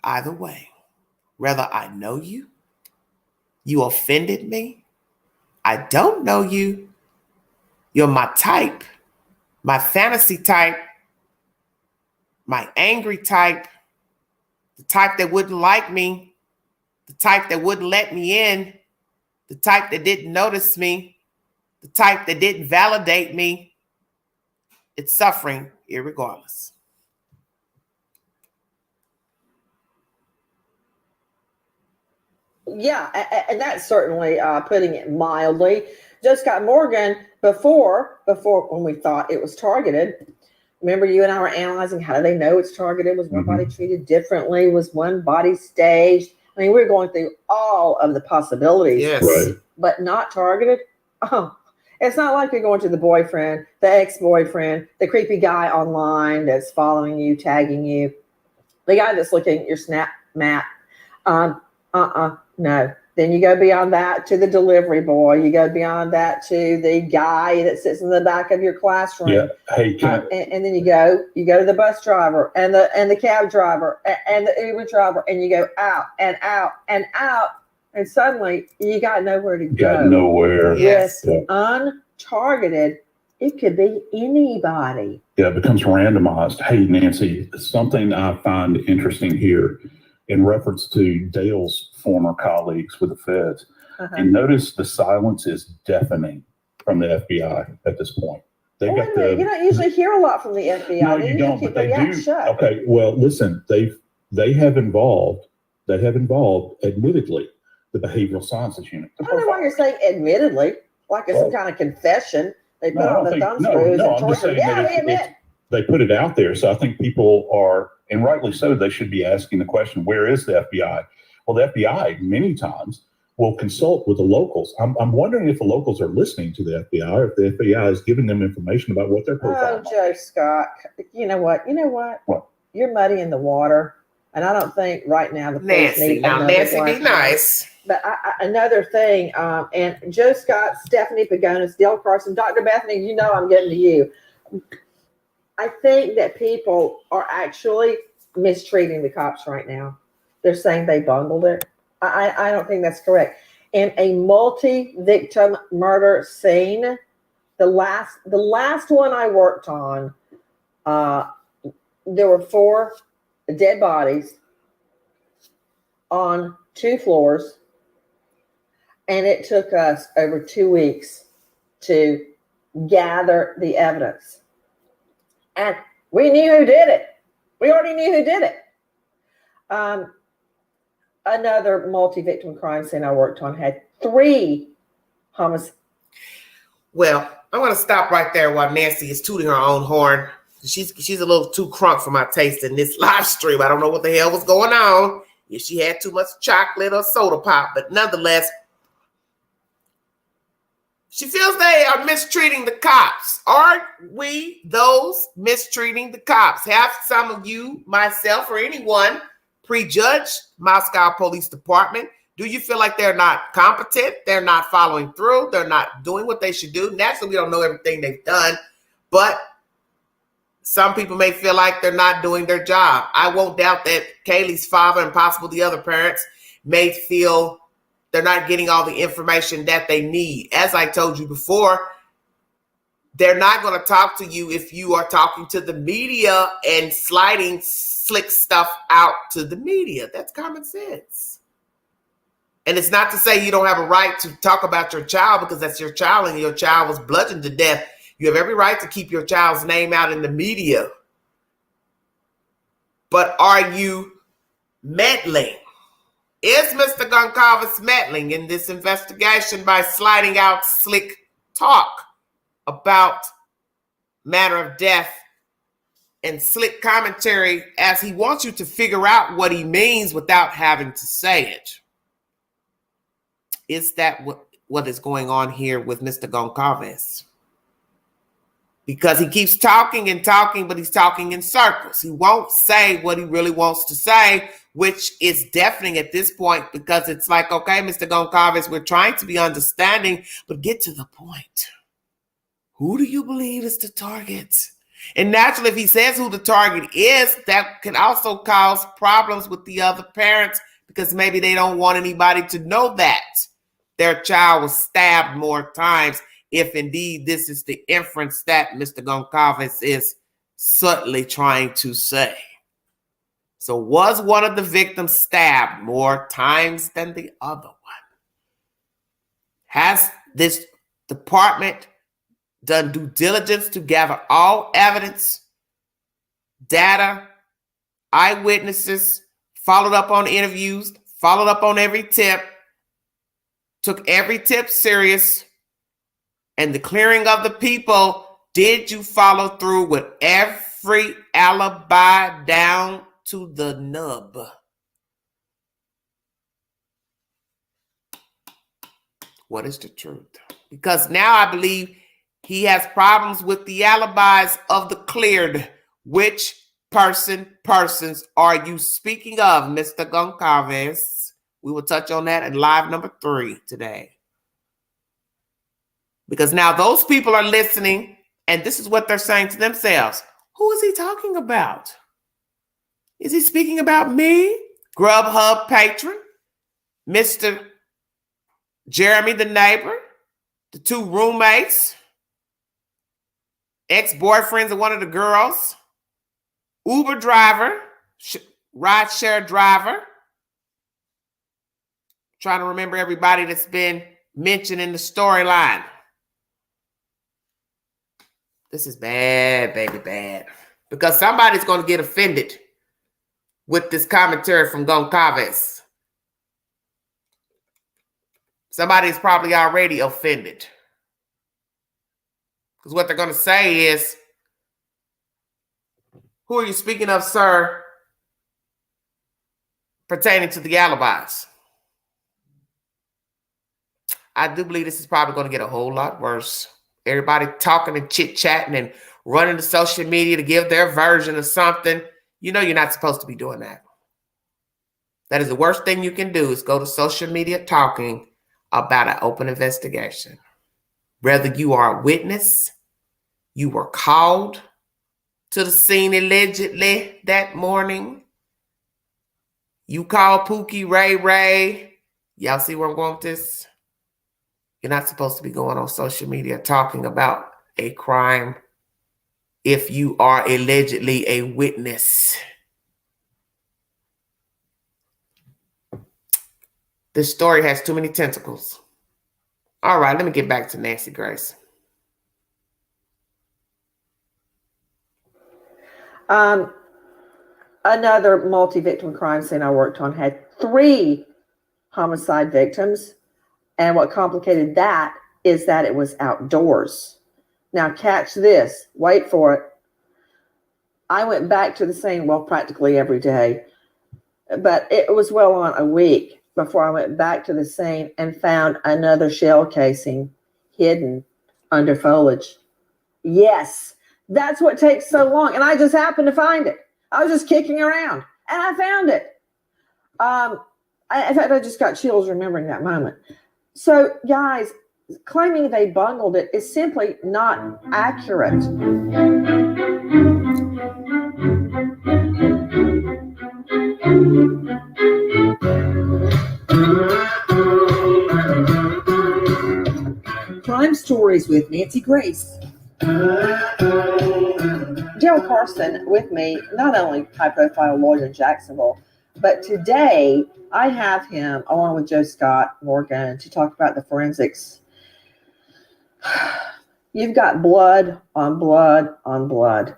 [SPEAKER 1] Either way, whether I know you, you offended me, I don't know you, you're my type, my fantasy type, my angry type, the type that wouldn't like me, the type that wouldn't let me in, the type that didn't notice me, the type that didn't validate me. It's suffering irregardless.
[SPEAKER 6] Yeah, and that's certainly putting it mildly. Joe Scott Morgan, before when we thought it was targeted, remember you and I were analyzing how do they know it's targeted? Was one body treated differently? Was one body staged? I mean, we're going through all of the possibilities.
[SPEAKER 1] Yes.
[SPEAKER 13] Right.
[SPEAKER 6] But not targeted? Oh, it's not like you're going to the boyfriend, the ex-boyfriend, the creepy guy online that's following you, tagging you, the guy that's looking at your snap map. No. Then you go beyond that to the delivery boy. You go beyond that to the guy that sits in the back of your classroom.
[SPEAKER 13] Yeah. Hey,
[SPEAKER 6] and then you go to the bus driver and the cab driver and the Uber driver, and you go out and out and out, and suddenly you got nowhere to go.
[SPEAKER 13] got nowhere.
[SPEAKER 1] Yes.
[SPEAKER 6] With untargeted, it could be anybody.
[SPEAKER 11] Yeah, it becomes randomized. Hey, Nancy, something I find interesting here in reference to Dale's former colleagues with the feds. And notice the silence is deafening from the FBI at this point. They've got the,
[SPEAKER 6] you don't usually hear a lot from the FBI.
[SPEAKER 11] no, you don't, but they do.
[SPEAKER 6] Shut.
[SPEAKER 11] Okay, well, listen, they have involved they have involved, admittedly, the behavioral sciences unit.
[SPEAKER 6] I don't know why you're saying admittedly, like it's some kind of confession. They put on the thumb screws and
[SPEAKER 11] I'm just
[SPEAKER 6] torture.
[SPEAKER 11] saying
[SPEAKER 6] Yeah,
[SPEAKER 11] that
[SPEAKER 6] they admit.
[SPEAKER 11] they put it out there. So I think people are, and rightly so, they should be asking the question, where is the FBI? Well, the FBI many times will consult with the locals. I'm wondering if the locals are listening to the FBI, or if the FBI is giving them information about what their profile.
[SPEAKER 6] Oh, Joe Scott, you know what?
[SPEAKER 11] What?
[SPEAKER 6] You're muddy in the water, and I don't think right now the police
[SPEAKER 1] Nancy,
[SPEAKER 6] need
[SPEAKER 1] now
[SPEAKER 6] another
[SPEAKER 1] Nancy,
[SPEAKER 6] black
[SPEAKER 1] be
[SPEAKER 6] man.
[SPEAKER 1] nice.
[SPEAKER 6] But another thing, and Joe Scott, Stephanie Pagonis, Dale Carson, Dr. Bethany, you know I'm getting to you. I think that people are actually mistreating the cops right now. They're saying they bungled it. I don't think that's correct. In a multi-victim murder scene, the last one I worked on, there were 4 dead bodies on 2 floors, and it took us over 2 weeks to gather the evidence. And we knew who did it. We already knew who did it. Another multi-victim crime scene I worked on had 3 homicides.
[SPEAKER 1] Well, I'm going to stop right there while Nancy is tooting her own horn. She's a little too crunk for my taste in this live stream. I don't know what the hell was going on. If she had too much chocolate or soda pop, but nonetheless, she feels they are mistreating the cops. Aren't we those mistreating the cops? Have some of you, myself, or anyone prejudged Moscow Police Department? Do you feel like they're not competent? They're not following through? They're not doing what they should do? Naturally, we don't know everything they've done, but some people may feel like they're not doing their job. I won't doubt that Kaylee's father and possibly the other parents may feel they're not getting all the information that they need. As I told you before, they're not going to talk to you if you are talking to the media and sliding slick stuff out to the media. That's common sense. And it's not to say you don't have a right to talk about your child, because that's your child and your child was bludgeoned to death. You have every right to keep your child's name out in the media. But are you meddling? Is Mr. Goncalves meddling in this investigation by sliding out slick talk about manner of death and slick commentary as he wants you to figure out what he means without having to say it? Is that what is going on here with Mr. Goncalves? Because he keeps talking and talking, but he's talking in circles. He won't say what he really wants to say, which is deafening at this point, because it's like, okay, Mr. Goncalves, we're trying to be understanding, but get to the point. Who do you believe is the target? And naturally, if he says who the target is, that can also cause problems with the other parents, because maybe they don't want anybody to know that their child was stabbed more times, if indeed this is the inference that Mr. Goncalves is subtly trying to say. So was one of the victims stabbed more times than the other one? Has this department done due diligence to gather all evidence, data, eyewitnesses, followed up on interviews, followed up on every tip, took every tip serious, and the clearing of the people? Did you follow through with every alibi down to the nub? What is the truth? Because now I believe he has problems with the alibis of the cleared. Which persons are you speaking of, Mr. Goncalves? We will touch on that in live number 3 today. Because now those people are listening, and this is what they're saying to themselves. Who is he talking about? Is he speaking about me, Grubhub patron, Mr. Jeremy the neighbor, the 2 roommates, ex-boyfriends of one of the girls, Uber driver, rideshare driver? Trying to remember everybody that's been mentioned in the storyline. This is bad, baby, bad. Because somebody's going to get offended with this commentary from Goncalves. somebody's probably already offended. Because what they're going to say is, who are you speaking of, sir, pertaining to the alibis? I do believe this is probably going to get a whole lot worse. Everybody talking and chit-chatting and running to social media to give their version of something. You know you're not supposed to be doing that. That is the worst thing you can do, is go to social media talking about an open investigation. Whether you are a witness, you were called to the scene allegedly that morning, you called Pookie, Ray. Y'all see where I'm going with this? You're not supposed to be going on social media talking about a crime if you are allegedly a witness. This story has too many tentacles. All right, let me get back to Nancy Grace.
[SPEAKER 6] Another multi-victim crime scene I worked on had 3 homicide victims. And what complicated that is that it was outdoors. Now catch this, wait for it. I went back to the scene, well, practically every day, but it was well on a week before I went back to the scene and found another shell casing hidden under foliage. Yes, that's what takes so long. And I just happened to find it. I was just kicking around and I found it. In fact, I just got chills remembering that moment. So, guys, claiming they bungled it is simply not accurate. Crime Stories with Nancy Grace. Dale Carson with me, not only high-profile lawyer in Jacksonville, but today I have him, along with Joe Scott Morgan, to talk about the forensics. You've got blood on blood on blood.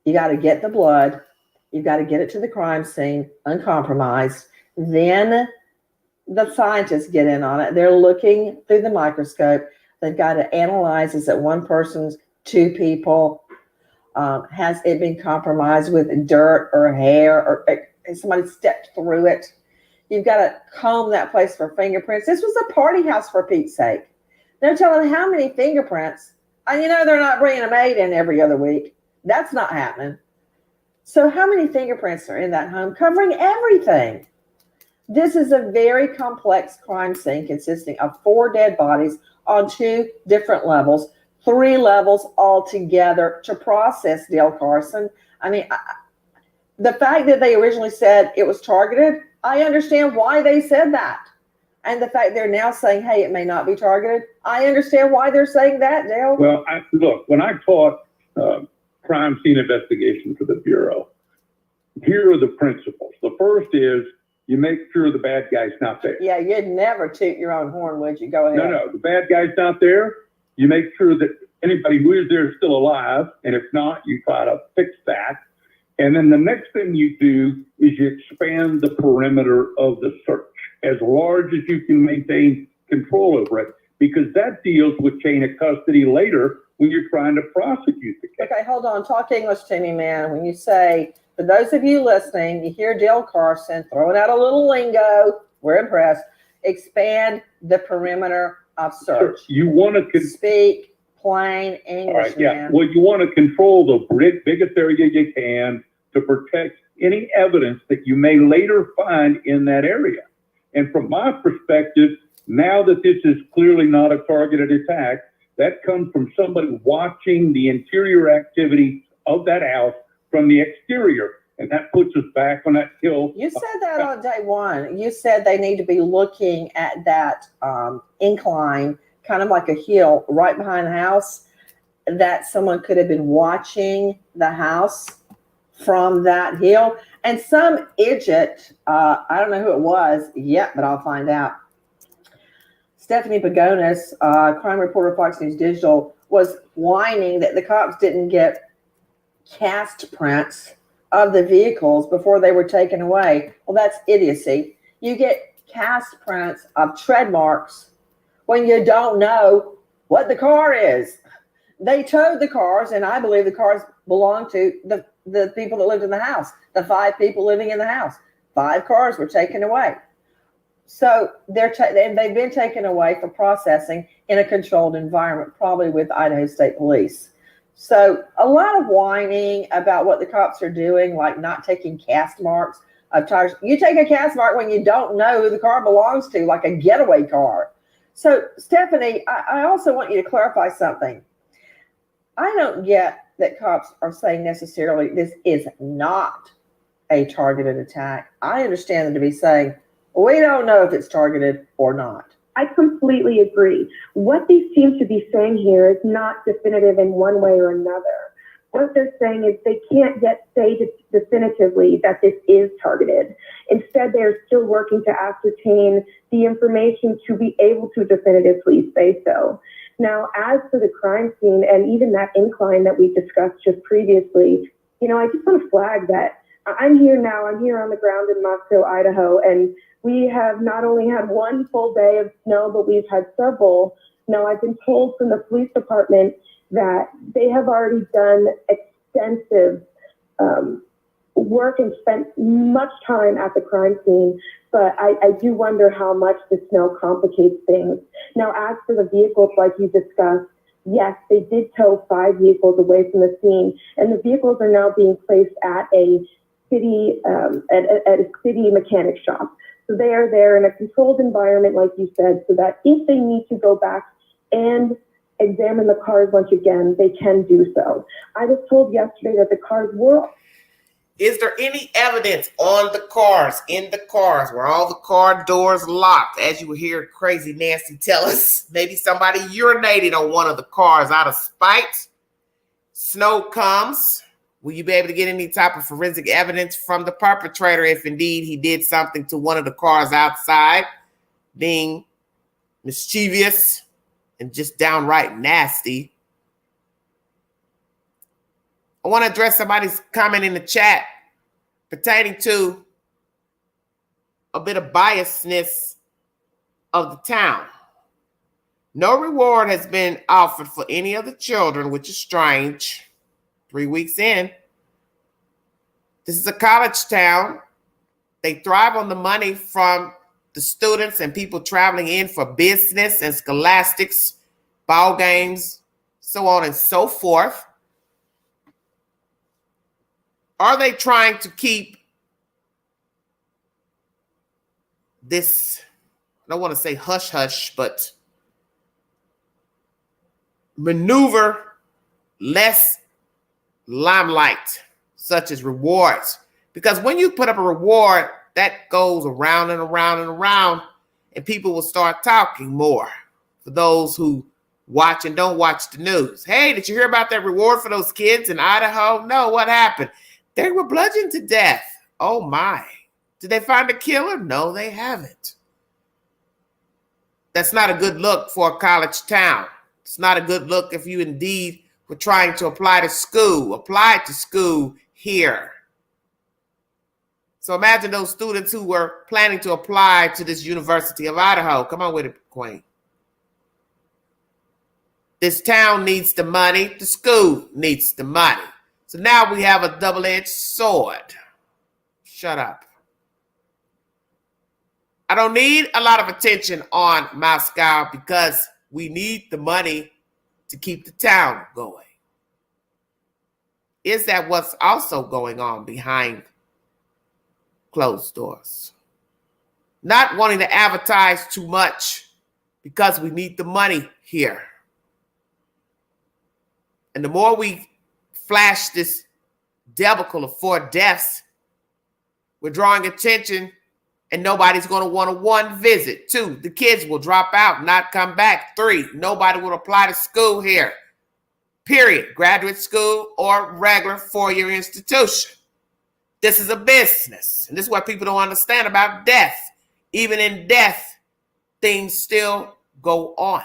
[SPEAKER 6] You got to get the blood. You've got to get it to the crime scene uncompromised. Then the scientists get in on it. They're looking through the microscope. They've got to analyze, is it one person's, 2 people? Has it been compromised with dirt or hair, or somebody stepped through it? You've got to comb that place for fingerprints. This was a party house, for Pete's sake. They're telling how many fingerprints. And they're not bringing a maid in every other week. That's not happening. So how many fingerprints are in that home covering everything? This is a very complex crime scene consisting of 4 dead bodies on 2 different levels, 3 levels altogether to process, Dale Carson. The fact that they originally said it was targeted, I understand why they said that. And the fact they're now saying, hey, it may not be targeted, I understand why they're saying that, Dale.
[SPEAKER 13] Well, look, when I taught crime scene investigation for the Bureau, here are the principles. The first is you make sure the bad guy's not there.
[SPEAKER 6] Yeah, you'd never toot your own horn, would you? Go ahead.
[SPEAKER 13] No, the bad guy's not there. You make sure that anybody who is there is still alive, and if not, you try to fix that. And then the next thing you do is you expand the perimeter of the search as large as you can maintain control over it, because that deals with chain of custody later when you're trying to prosecute the case.
[SPEAKER 6] Okay, hold on. Talk English to me, man. When you say, for those of you listening, you hear Dale Carson throwing out a little lingo, we're impressed, expand the perimeter of search.
[SPEAKER 13] You want to
[SPEAKER 6] speak plain English,
[SPEAKER 13] all right, yeah.
[SPEAKER 6] man.
[SPEAKER 13] Well, you want to control the biggest area you can to protect any evidence that you may later find in that area. And from my perspective, now that this is clearly not a targeted attack, that comes from somebody watching the interior activity of that house from the exterior. And that puts us back on that hill.
[SPEAKER 6] You said that on day one. You said they need to be looking at that incline, kind of like a hill right behind the house, that someone could have been watching the house from that hill. And some idiot, I don't know who it was yet, but I'll find out. Stephanie Pagonis, crime reporter, Fox News Digital, was whining that the cops didn't get cast prints of the vehicles before they were taken away. Well, that's idiocy. You get cast prints of tread marks when you don't know what the car is. They towed the cars, and I believe the cars belonged to the people that lived in the house, the 5 people living in the house. 5 cars were taken away. So they've been taken away for processing in a controlled environment, probably with Idaho State Police. So a lot of whining about what the cops are doing, like not taking cast marks of tires. You take a cast mark when you don't know who the car belongs to, like a getaway car. So Stephanie, I also want you to clarify something. I don't get that cops are saying necessarily this is not a targeted attack. I understand them to be saying, we don't know if it's targeted or not.
[SPEAKER 12] I completely agree. What they seem to be saying here is not definitive in one way or another. What they're saying is they can't yet say definitively that this is targeted. Instead, they're still working to ascertain the information to be able to definitively say so. Now, as for the crime scene and even that incline that we discussed just previously, I just want to flag that I'm here now. I'm here on the ground in Moscow, Idaho, and we have not only had one full day of snow, but we've had several. Now, I've been told from the police department that they have already done extensive work and spent much time at the crime scene, but I do wonder how much the snow complicates things. Now, as for the vehicles, like you discussed, yes, they did tow 5 vehicles away from the scene, and the vehicles are now being placed at a city mechanic shop. So they are there in a controlled environment, like you said, so that if they need to go back and examine the cars once again, they can do so. I was told yesterday that the cars were.
[SPEAKER 1] Is there any evidence on the cars, in the cars, where all the car doors locked? As you will hear Crazy Nancy tell us, maybe somebody urinated on one of the cars out of spite. Snow comes. Will you be able to get any type of forensic evidence from the perpetrator if indeed he did something to one of the cars outside, being mischievous and just downright nasty? I want to address somebody's comment in the chat pertaining to a bit of biasness of the town. No reward has been offered for any of the children, which is strange. 3 weeks in. This is a college town. They thrive on the money from the students and people traveling in for business and scholastics, ball games, so on and so forth. Are they trying to keep this, I don't want to say hush-hush, but maneuver less limelight, such as rewards? Because when you put up a reward, that goes around and around and around, and people will start talking more. For those who watch and don't watch the news. Hey, did you hear about that reward for those kids in Idaho? No, what happened? They were bludgeoned to death. Oh my. Did they find a killer? No, they haven't. That's not a good look for a college town. It's not a good look if you indeed were trying to apply to school here. So imagine those students who were planning to apply to this University of Idaho. Come on with it, Queen. This town needs the money. The school needs the money. So now we have a double-edged sword. Shut up. I don't need a lot of attention on Moscow because we need the money to keep the town going. Is that what's also going on behind closed doors? Not wanting to advertise too much because we need the money here. And the more we flash this debacle of 4 deaths, we're drawing attention, and nobody's going to want a 1 visit. 2, the kids will drop out, not come back. 3, nobody will apply to school here. Period. Graduate school or regular 4-year institution. This is a business. And this is what people don't understand about death. Even in death, things still go on.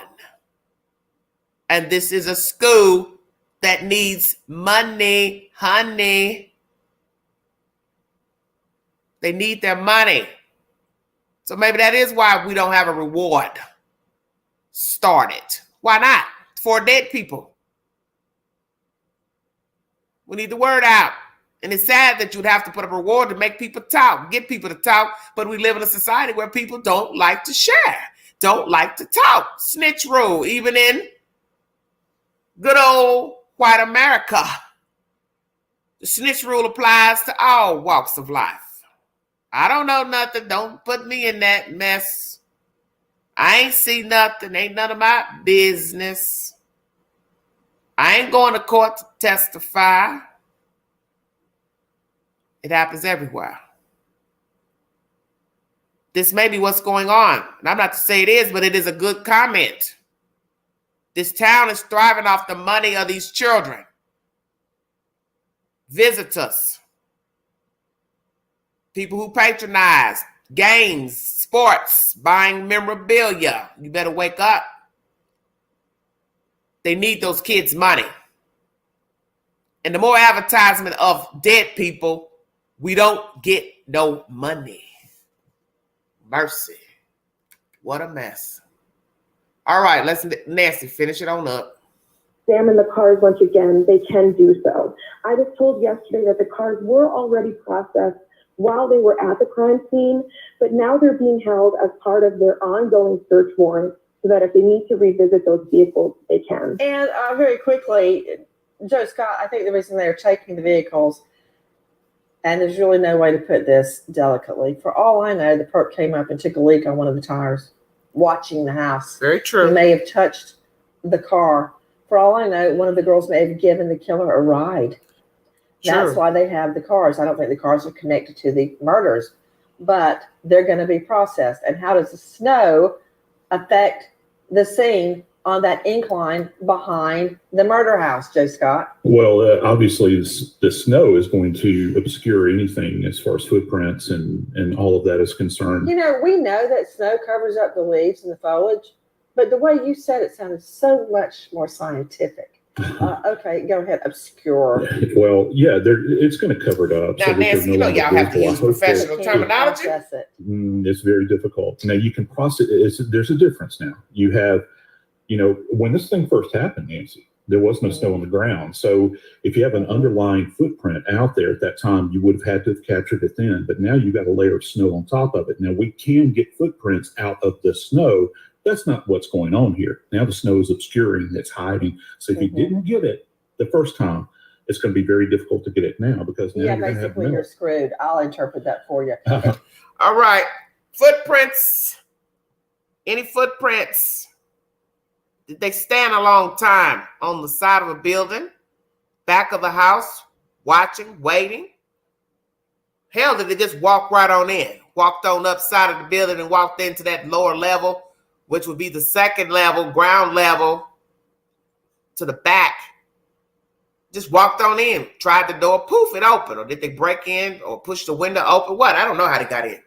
[SPEAKER 1] And this is a school that needs money, honey. They need their money. So maybe that is why we don't have a reward. started. Why not? For dead people. We need the word out. And it's sad that you'd have to put a reward to make people talk, get people to talk, but we live in a society where people don't like to share, don't like to talk. Snitch rule, even in good old white America. The snitch rule applies to all walks of life. I don't know nothing. Don't put me in that mess. I ain't see nothing. Ain't none of my business. I ain't going to court to testify. It happens everywhere. This may be what's going on. And I'm not to say it is, but it is a good comment. This town is thriving off the money of these children. Visitors. People who patronize games, sports, buying memorabilia. You better wake up. They need those kids' money. And the more advertisement of dead people, we don't get no money. Mercy. What a mess. All right, let's Nancy finish it on up.
[SPEAKER 12] Examine the cars once again, they can do so. I was told yesterday that the cars were already processed while they were at the crime scene, but now they're being held as part of their ongoing search warrant so that if they need to revisit those vehicles, they can.
[SPEAKER 6] And very quickly, Joe Scott, I think the reason they're taking the vehicles, and there's really no way to put this delicately, for all I know, the perp came up and took a leak on one of the tires, watching the house.
[SPEAKER 1] Very true.
[SPEAKER 6] He may have touched the car. For all I know, one of the girls may have given the killer a ride. That's
[SPEAKER 1] Sure.
[SPEAKER 6] why they have the cars. I don't think the cars are connected to the murders, but they're going to be processed. And how does the snow affect the scene on that incline behind the murder house, Joe Scott?
[SPEAKER 11] Well, obviously, the snow is going to obscure anything as far as footprints and all of that is concerned.
[SPEAKER 6] You know, we know that snow covers up the leaves and the foliage, but the way you said it sounded so much more scientific. Okay, go ahead. Obscure.
[SPEAKER 11] Well, yeah, it's going to cover it up.
[SPEAKER 1] Now, Nancy, you know y'all have to use professional terminology.
[SPEAKER 11] It's very difficult. Now, you can process it. There's a difference now. You have, when this thing first happened, Nancy, there was no snow on the ground. So if you have an underlying footprint out there at that time, you would have had to have captured it then. But now you've got a layer of snow on top of it. Now, we can get footprints out of the snow. That's not what's going on here. Now the snow is obscuring, it's hiding. So if you didn't get it the first time, it's going to be very difficult to get it now because now you're going to have
[SPEAKER 6] basically you're screwed. I'll interpret that for you.
[SPEAKER 1] All right. Footprints. Any footprints? Did they stand a long time on the side of a building, back of the house, watching, waiting? Hell, did they just walk right on in? Walked on up side of the building and walked into that lower level, which would be the second level, ground level, to the back. Just walked on in, tried the door, poof, it opened. Or did they break in or push the window open? What? I don't know how they got in.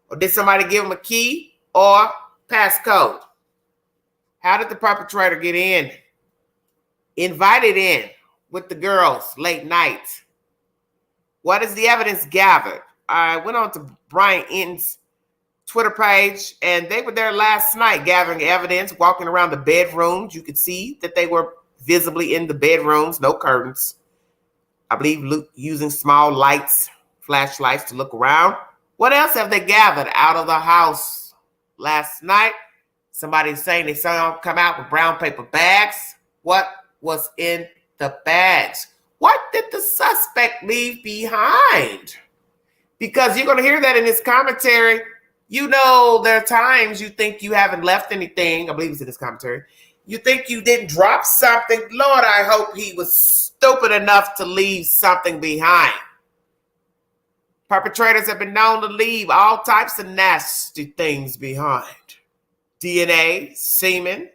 [SPEAKER 1] Or did somebody give them a key or passcode? How did the perpetrator get in? Invited in with the girls late night. What is the evidence gathered? I went on to Brian Enton's Twitter page, and they were there last night gathering evidence, walking around the bedrooms. You could see that they were visibly in the bedrooms, no curtains. I believe using small lights, flashlights to look around. What else have they gathered out of the house last night? Somebody's saying they saw them come out with brown paper bags. What was in the bags? What did the suspect leave behind? Because you're going to hear that in his commentary. There are times you think you haven't left anything. I believe it's in his commentary. You think you didn't drop something. Lord, I hope he was stupid enough to leave something behind. Perpetrators have been known to leave all types of nasty things behind. DNA, semen,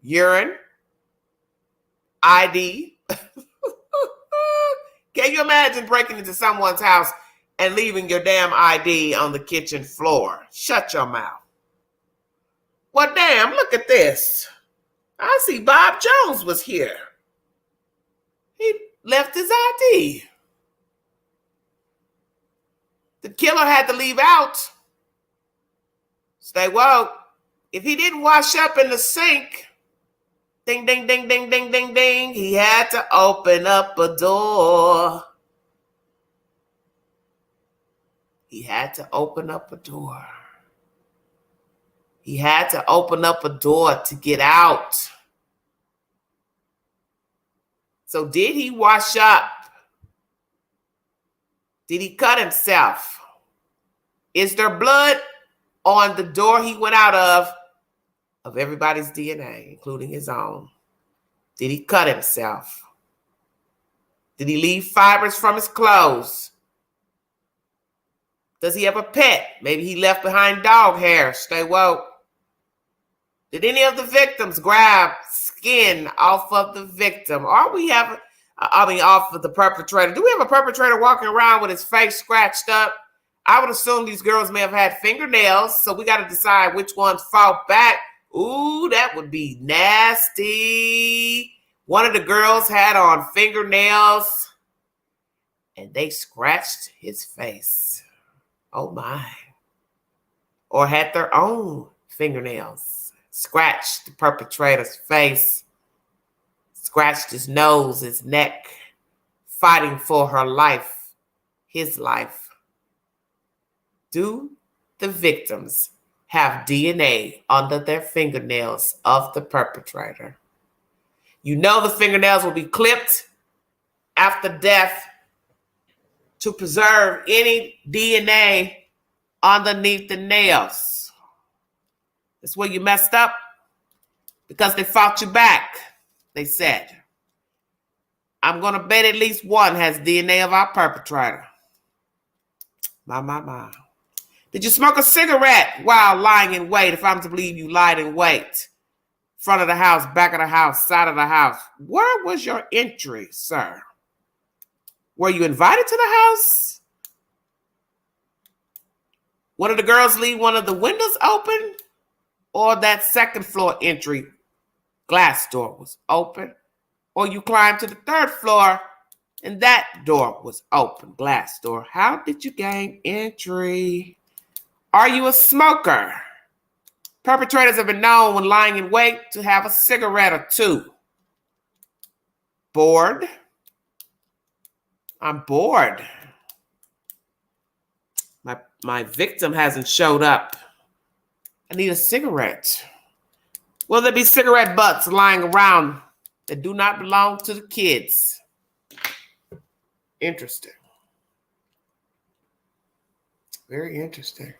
[SPEAKER 1] urine, ID. Can you imagine breaking into someone's house and leaving your damn ID on the kitchen floor? Shut your mouth. Well, damn, look at this. I see Bob Jones was here. He left his ID. The killer had to leave out. Stay woke. If he didn't wash up in the sink, ding, ding, ding, ding, ding, ding, ding, he had to open up a door. He had to open up a door. He had to open up a door to get out. So did he wash up? Did he cut himself? Is there blood on the door he went out of everybody's DNA, including his own? Did he cut himself? Did he leave fibers from his clothes? Does he have a pet? Maybe he left behind dog hair. Stay woke. Did any of the victims grab skin off of the victim? Or off of the perpetrator? Do we have a perpetrator walking around with his face scratched up? I would assume these girls may have had fingernails, so we got to decide which ones fought back. Ooh, that would be nasty. One of the girls had on fingernails, and they scratched his face. Oh, my. Or had their own fingernails. Scratched the perpetrator's face. Scratched his nose, his neck. Fighting for her life. His life. Do the victims have DNA under their fingernails of the perpetrator? You know the fingernails will be clipped after death to preserve any DNA underneath the nails. That's where you messed up because they fought you back, they said. I'm going to bet at least one has DNA of our perpetrator. My. Did you smoke a cigarette while lying in wait? If I'm to believe you lied in wait. Front of the house, back of the house, side of the house. Where was your entry, sir? Were you invited to the house? One of the girls leave one of the windows open? Or that second floor entry glass door was open? Or you climbed to the third floor and that door was open, glass door. How did you gain entry? Are you a smoker? Perpetrators have been known when lying in wait to have a cigarette or two. Bored? I'm bored. My victim hasn't showed up. I need a cigarette. Will there be cigarette butts lying around that do not belong to the kids? Interesting. Very interesting.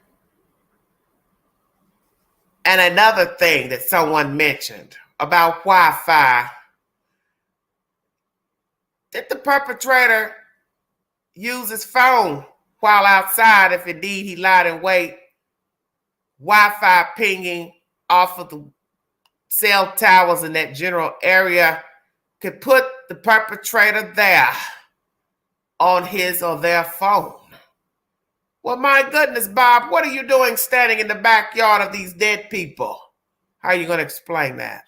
[SPEAKER 1] And another thing that someone mentioned about Wi-Fi. Did the perpetrator use his phone while outside if indeed he lied in wait? Wi-Fi pinging off of the cell towers in that general area could put the perpetrator there on his or their phone. Well, my goodness, Bob, what are you doing standing in the backyard of these dead people? How are you going to explain that?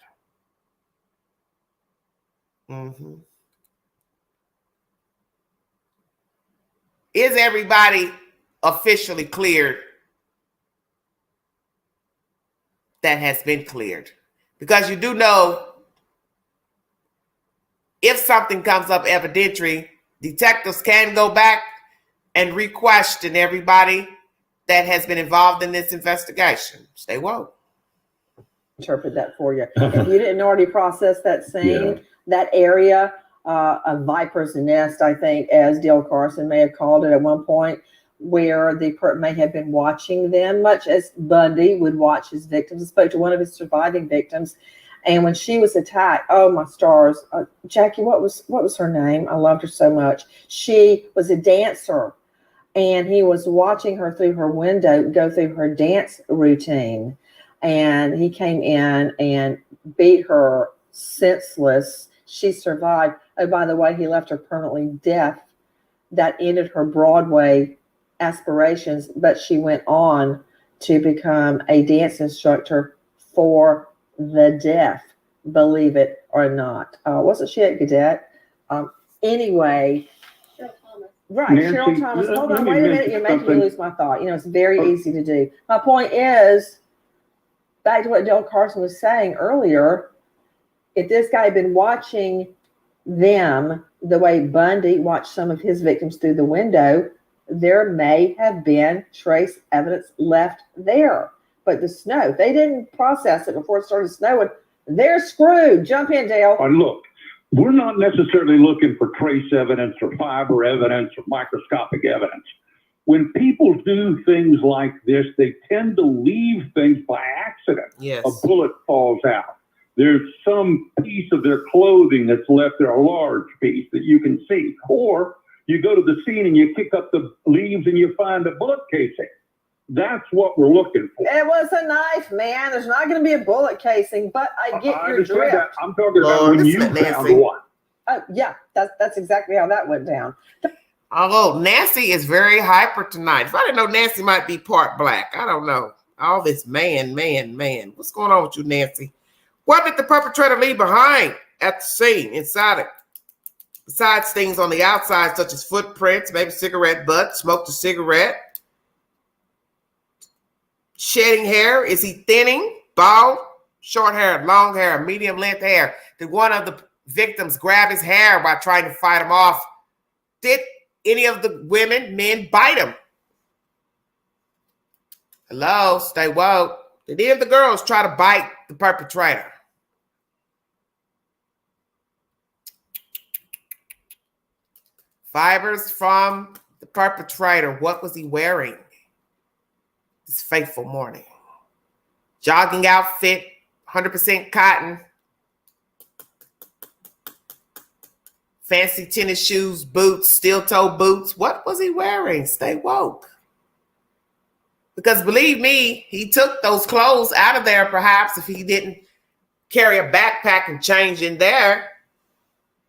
[SPEAKER 1] Is everybody officially cleared that has been cleared? Because you do know if something comes up evidentiary, detectives can go back and re-question everybody that has been involved in this investigation. Stay woke.
[SPEAKER 6] Interpret that for you. If you didn't already process that scene, that area, a viper's nest, I think, as Dale Carson may have called it at one point, where the person may have been watching them, much as Bundy would watch his victims. I spoke to one of his surviving victims, and when she was attacked, oh my stars, Jackie, what was her name? I loved her so much. She was a dancer, and he was watching her through her window go through her dance routine, and he came in and beat her senseless. She survived. Oh, by the way, he left her permanently deaf. That ended her Broadway aspirations, but she went on to become a dance instructor for the deaf, believe it or not. Wasn't she at Cadet? Anyway, Cheryl Thomas. Right,
[SPEAKER 13] Nancy,
[SPEAKER 6] Cheryl Thomas. Hold on, wait a minute. You're making me
[SPEAKER 13] something.
[SPEAKER 6] lose my thought. It's very easy to do. My point is, back to what Dale Carson was saying earlier, if this guy had been watching them the way Bundy watched some of his victims through the window, there may have been trace evidence left there. But the snow, they didn't process it before it started snowing. They're screwed. Jump in, Dale.
[SPEAKER 13] Look, we're not necessarily looking for trace evidence or fiber evidence or microscopic evidence. When people do things like this, they tend to leave things by accident.
[SPEAKER 1] Yes.
[SPEAKER 13] A bullet falls out. There's some piece of their clothing that's left there, a large piece that you can see. Or you go to the scene and you kick up the leaves and you find a bullet casing. That's what we're looking for.
[SPEAKER 6] It was a knife, man. There's not going to be a bullet casing, but I get your
[SPEAKER 13] understand
[SPEAKER 6] drift.
[SPEAKER 13] that. I'm talking about when you found one.
[SPEAKER 6] Oh, yeah, that's exactly how that went down.
[SPEAKER 1] Although Nancy is very hyper tonight. If I didn't know Nancy might be part black, I don't know. All this man. What's going on with you, Nancy? What did the perpetrator leave behind at the scene inside it? Besides things on the outside, such as footprints, maybe cigarette butt, smoked a cigarette. Shedding hair. Is he thinning? Bald? Short hair? Long hair? Medium length hair? Did one of the victims grab his hair by trying to fight him off? Did any of the men bite him? Hello? Stay woke. Did any of the girls try to bite the perpetrator? Fibers from the perpetrator. What was he wearing this fateful morning? Jogging outfit, 100% cotton. Fancy tennis shoes, boots, steel-toe boots. What was he wearing? Stay woke. Because believe me, he took those clothes out of there perhaps if he didn't carry a backpack and change in there.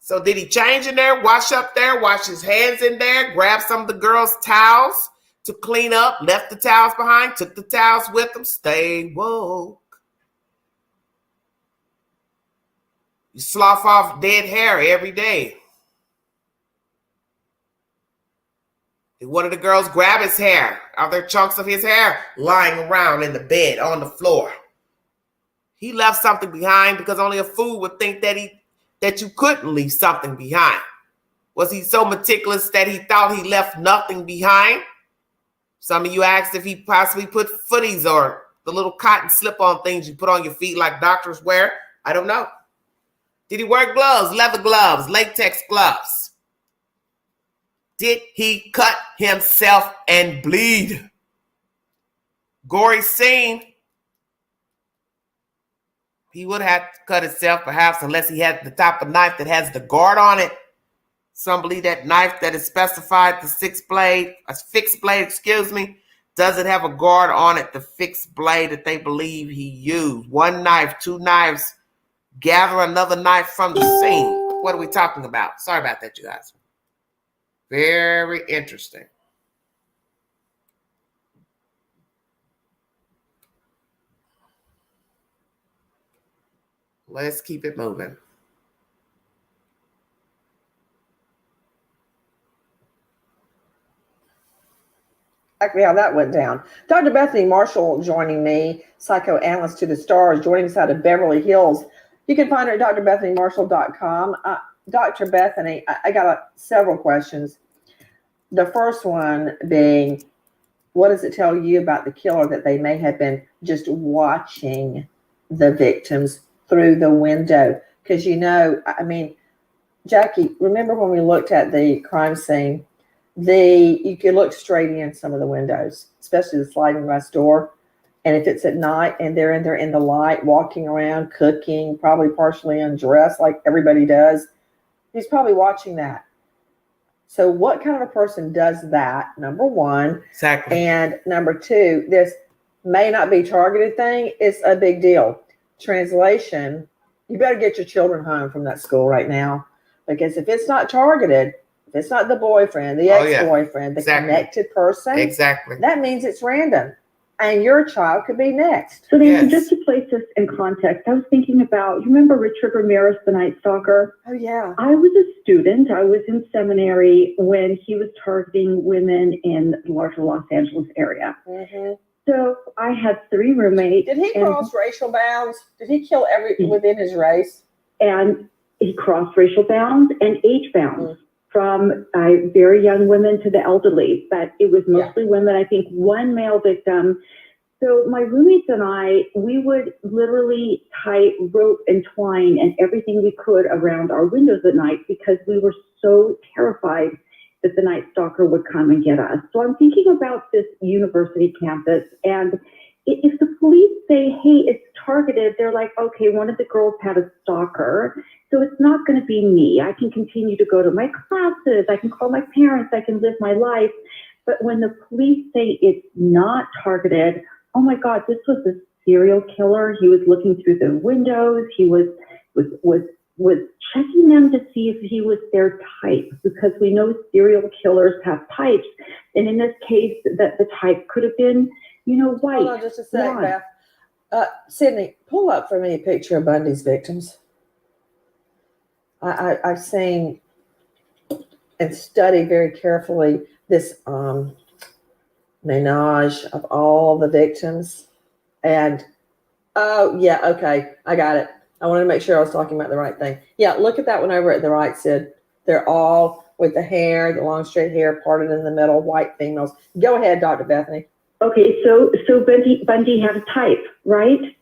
[SPEAKER 1] So did he change in there, wash up there, wash his hands in there, grab some of the girls' towels to clean up, left the towels behind, took the towels with him? Stay woke. You slough off dead hair every day. Did one of the girls grab his hair? Are there chunks of his hair lying around in the bed on the floor? He left something behind because only a fool would think that you couldn't leave something behind. Was he so meticulous that he thought he left nothing behind? Some of you asked if he possibly put footies or the little cotton slip-on things you put on your feet like doctors wear. I don't know. Did he wear gloves, leather gloves, latex gloves? Did he cut himself and bleed? Gory scene. He would have to cut himself perhaps unless he had the type of knife that has the guard on it. Some believe that knife that is specified, the fixed blade, doesn't have a guard on it, the fixed blade that they believe he used. One knife, two knives, gather another knife from the scene. What are we talking about? Sorry about that, you guys. Very interesting. Let's keep it moving.
[SPEAKER 6] Exactly how that went down. Dr. Bethany Marshall joining me, psychoanalyst to the stars, joining us out of Beverly Hills. You can find her at drbethanymarshall.com. Dr. Bethany, I got several questions. The first one being, what does it tell you about the killer that they may have been just watching the victims through the window? Because, Jackie, remember when we looked at the crime scene, you could look straight in some of the windows, especially the sliding glass door. And if it's at night and they're in there in the light, walking around, cooking, probably partially undressed like everybody does, he's probably watching that. So what kind of a person does that, number one?
[SPEAKER 1] Exactly.
[SPEAKER 6] And number two, this may not be targeted thing is a big deal. Translation, you better get your children home from that school right now. Because if it's not targeted, if it's not the boyfriend, the ex-boyfriend, the connected person, that means it's random. And your child could be next.
[SPEAKER 12] So then, just to place this in context, I was thinking about, you remember Richard Ramirez, the Night Stalker?
[SPEAKER 6] Oh, yeah.
[SPEAKER 12] I was a student. I was in seminary when he was targeting women in the larger Los Angeles area.
[SPEAKER 6] Mm-hmm.
[SPEAKER 12] So I had 3 roommates.
[SPEAKER 6] Did he cross racial bounds? Did he kill every within his race?
[SPEAKER 12] And he crossed racial bounds and age bounds from very young women to the elderly, but it was mostly women. I think 1 male victim. So my roommates and I, we would literally tie rope and twine and everything we could around our windows at night because we were so terrified that the Night Stalker would come and get us. So I'm thinking about this university campus, and if the police say, hey, it's targeted, they're like, okay, one of the girls had a stalker, so it's not going to be me. I can continue to go to my classes, I can call my parents, I can live my life. But when the police say it's not targeted, oh my God, this was a serial killer. He was looking through the windows. He was checking them to see if he was their type, because we know serial killers have types. And in this case, that the type could have been, white.
[SPEAKER 6] Hold on just a sec, Beth. Sydney, pull up for me a picture of Bundy's victims. I've seen and studied very carefully this menage of all the victims. And, oh, yeah, okay, I got it. I wanted to make sure I was talking about the right thing. Yeah, look at that one over at the right, Sid. They're all with the hair, the long straight hair parted in the middle, white females. Go ahead, Dr. Bethany.
[SPEAKER 12] Okay, so Bundy had a type, right?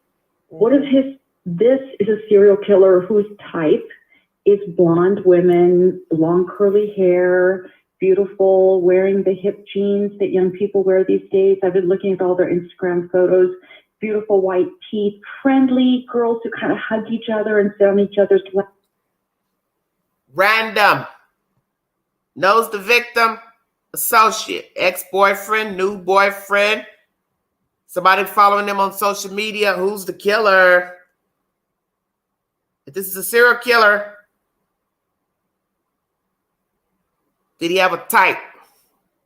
[SPEAKER 12] What if this is a serial killer whose type is blonde women, long curly hair, beautiful, wearing the hip jeans that young people wear these days. I've been looking at all their Instagram photos. Beautiful white teeth, friendly girls who kind of hug each other and sit on each other's lap.
[SPEAKER 1] Random. Knows the victim, associate, ex-boyfriend, new boyfriend, somebody following them on social media. Who's the killer? If this is a serial killer, did he have a type?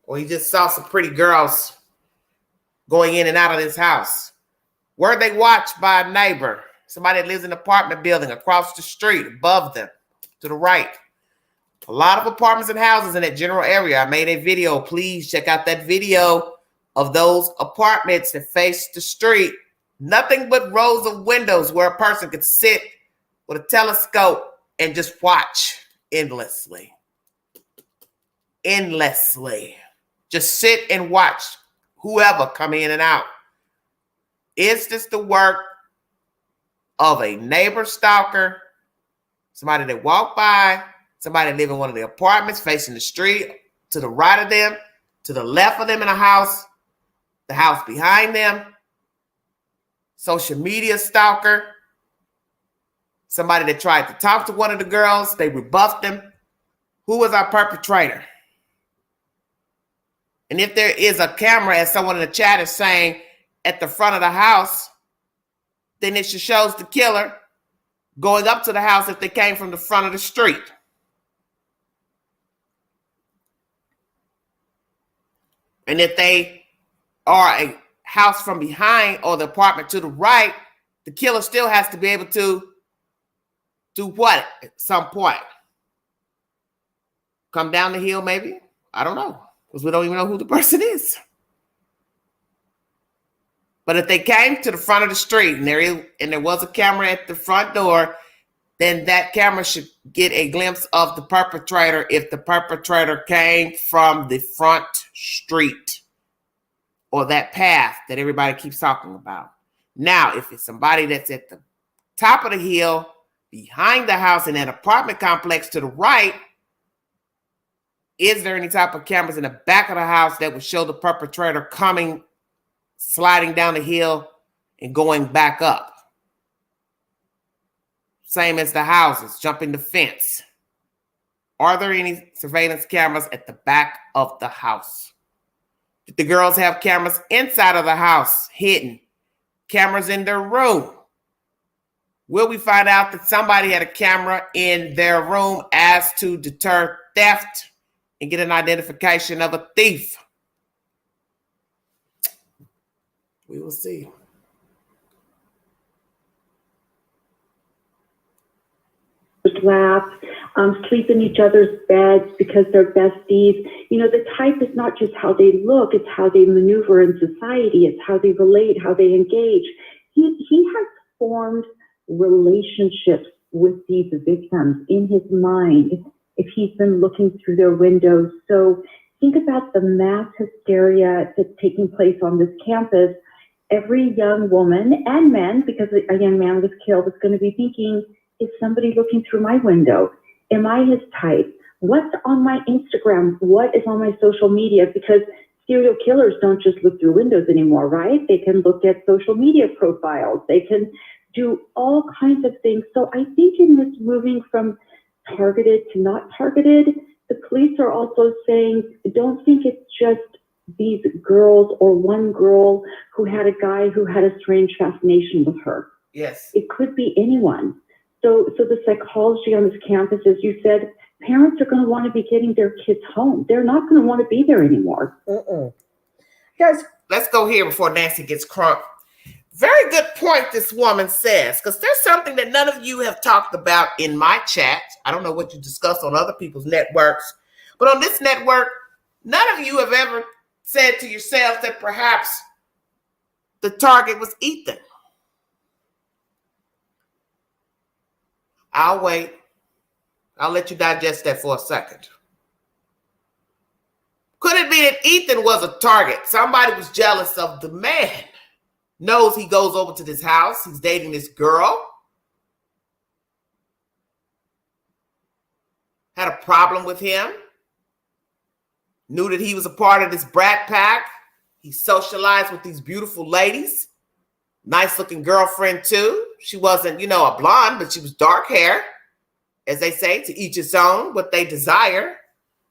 [SPEAKER 1] Or he just saw some pretty girls going in and out of this house? Were they watched by a neighbor? Somebody that lives in an apartment building across the street, above them, to the right. A lot of apartments and houses in that general area. I made a video. Please check out that video of those apartments that face the street. Nothing but rows of windows where a person could sit with a telescope and just watch endlessly. Endlessly. Just sit and watch whoever come in and out. Is this the work of a neighbor stalker? Somebody that walked by, somebody that live in one of the apartments facing the street, to the right of them, to the left of them in a house, the house behind them, social media stalker, somebody that tried to talk to one of the girls, they rebuffed them. Who was our perpetrator? And if there is a camera, as someone in the chat is saying, at the front of the house, then it shows the killer going up to the house if they came from the front of the street. And if they are a house from behind or the apartment to the right, the killer still has to be able to do what at some point? Come down the hill maybe? I don't know, because we don't even know who the person is. But if they came to the front of the street and there was a camera at the front door, then that camera should get a glimpse of the perpetrator if the perpetrator came from the front street or that path that everybody keeps talking about. Now, if it's somebody that's at the top of the hill, behind the house in that apartment complex to the right, is there any type of cameras in the back of the house that would show the perpetrator coming, sliding down the hill and going back up? Same as the houses, jumping the fence. Are there any surveillance cameras at the back of the house? Did the girls have cameras inside of the house hidden? Cameras in their room? Will we find out that somebody had a camera in their room as to deter theft and get an identification of a thief? We will see.
[SPEAKER 12] Laugh. sleep in each other's beds because they're besties. You know, the type is not just how they look, it's how they maneuver in society, it's how they relate, how they engage. He has formed relationships with these victims in his mind if he's been looking through their windows. So think about the mass hysteria that's taking place on this campus. Every young woman and man, because a young man was killed, is going to be thinking, is somebody looking through my window? Am I his type? What's on my Instagram? What is on my social media? Because serial killers don't just look through windows anymore, right? They can look at social media profiles. They can do all kinds of things. So I think in this moving from targeted to not targeted, the police are also saying, don't think it's just these girls or one girl who had a guy who had a strange fascination with her.
[SPEAKER 1] Yes.
[SPEAKER 12] It could be anyone. So the psychology on this campus, as you said, parents are going to want to be getting their kids home. They're not going to want to be there anymore.
[SPEAKER 6] Guys,
[SPEAKER 1] let's go here before Nancy gets crunk. Very good point this woman says, because there's something that none of you have talked about in my chat. I don't know what you discuss on other people's networks, but on this network, none of you have ever said to yourselves that perhaps the target was Ethan. I'll wait. I'll let you digest that for a second. Could it be that Ethan was a target? Somebody was jealous of the man. Knows he goes over to this house. He's dating this girl. Had a problem with him. Knew that he was a part of this brat pack. He socialized with these beautiful ladies. Nice looking girlfriend too. She wasn't, a blonde, but she was dark hair. As they say, to each his own, what they desire.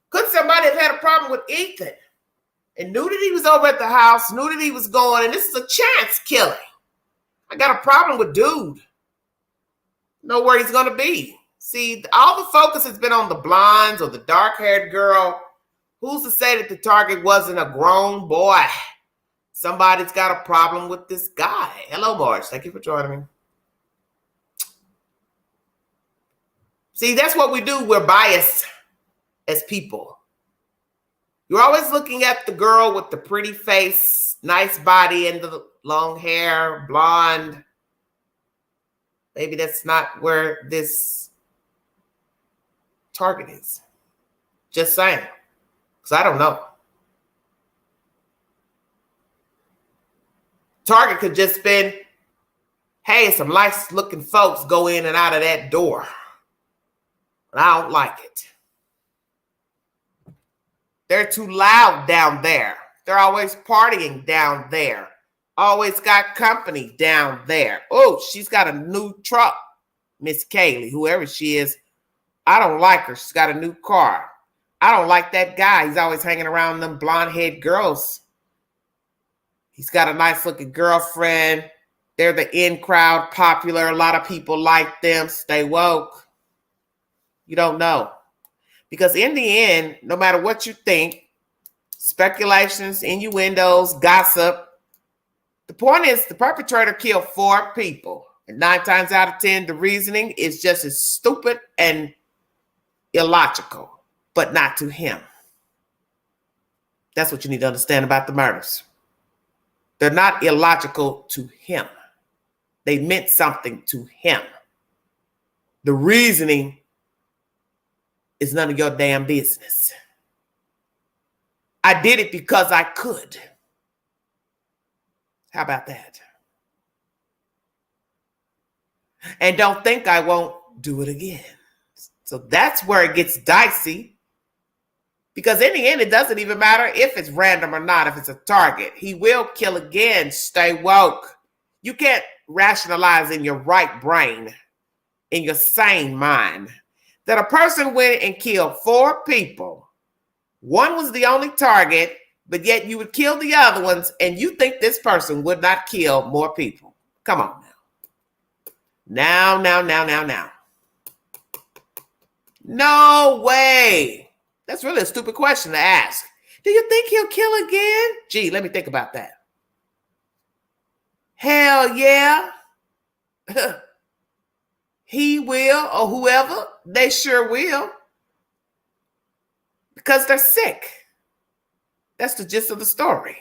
[SPEAKER 1] Could somebody have had a problem with Ethan and knew that he was over at the house, knew that he was going, and this is a chance killing? I got a problem with dude. Know where he's going to be. See, all the focus has been on the blondes or the dark-haired girl. Who's to say that the target wasn't a grown boy? Somebody's got a problem with this guy. Hello, Marge. Thank you for joining me. See, that's what we do. We're biased as people. You're always looking at the girl with the pretty face, nice body, and the long hair, blonde. Maybe that's not where this target is. Just saying. Because I don't know. Target could just been, hey, some nice looking folks go in and out of that door. But I don't like it. They're too loud down there. They're always partying down there. Always got company down there. Oh, she's got a new truck, Miss Kaylee, whoever she is. I don't like her. She's got a new car. I don't like that guy. He's always hanging around them blonde-haired girls. He's got a nice-looking girlfriend. They're the in crowd, popular. A lot of people like them. Stay woke. You don't know. Because in the end, no matter what you think, speculations, innuendos, gossip, the point is the perpetrator killed 4 people. And 9 times out of 10, the reasoning is just as stupid and illogical, but not to him. That's what you need to understand about the murders. They're not illogical to him. They meant something to him. The reasoning is none of your damn business. I did it because I could. How about that? And don't think I won't do it again. So that's where it gets dicey. Because in the end, it doesn't even matter if it's random or not, if it's a target. He will kill again. Stay woke. You can't rationalize in your right brain, in your sane mind, that a person went and killed 4 people. 1 was the only target, but yet you would kill the other ones, and you think this person would not kill more people. Come on now. Now. No way. That's really a stupid question to ask. Do you think he'll kill again? Gee, let me think about that. Hell yeah. he will, or whoever, they sure will, because they're sick. That's the gist of the story.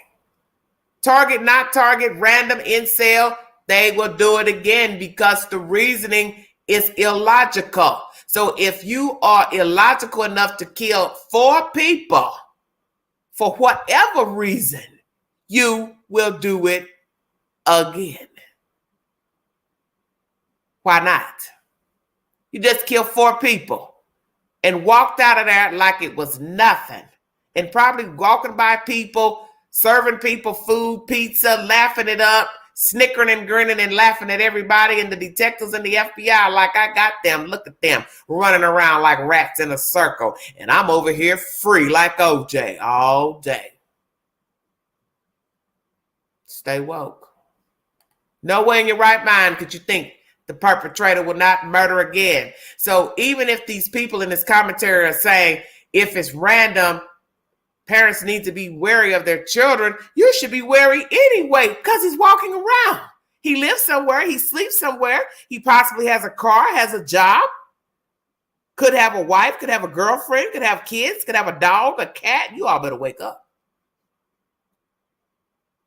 [SPEAKER 1] Target, not target, random, incel, they will do it again because the reasoning is illogical. So if you are illogical enough to kill 4 people for whatever reason, you will do it again. Why not? You just killed 4 people and walked out of there like it was nothing, and probably walking by people, serving people food, pizza, laughing it up, snickering and grinning and laughing at everybody, and the detectives and the FBI like, I got them. Look at them running around like rats in a circle, and I'm over here free like OJ all day. Stay woke. No way in your right mind could you think the perpetrator will not murder again. So even if these people in this commentary are saying, if it's random, parents need to be wary of their children, you should be wary anyway, because he's walking around. He lives somewhere. He sleeps somewhere. He possibly has a car, has a job, could have a wife, could have a girlfriend, could have kids, could have a dog, a cat. You all better wake up.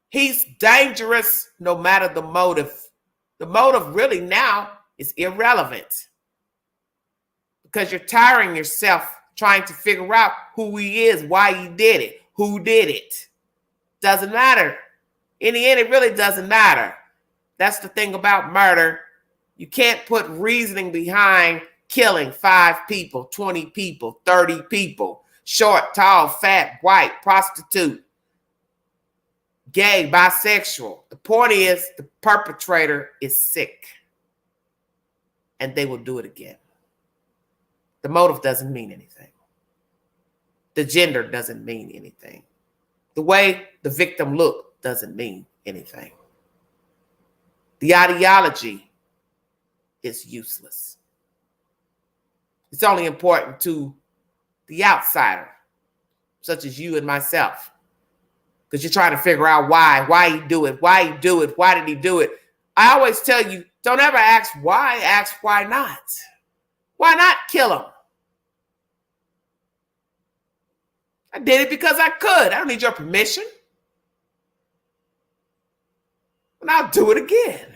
[SPEAKER 1] He's dangerous no matter the motive. The motive really now is irrelevant because you're tiring yourself trying to figure out who he is, why he did it, who did it. Doesn't matter. In the end, it really doesn't matter. That's the thing about murder. You can't put reasoning behind killing 5 people, 20 people, 30 people, short, tall, fat, white, prostitute, gay, bisexual. The point is the perpetrator is sick and they will do it again. The motive doesn't mean anything. The gender doesn't mean anything. The way the victim looked doesn't mean anything. The ideology is useless. It's only important to the outsider, such as you and myself, because you're trying to figure out why he do it, why did he do it? I always tell you, don't ever ask why, ask why not. Why not kill him? I did it because I could. I don't need your permission. And I'll do it again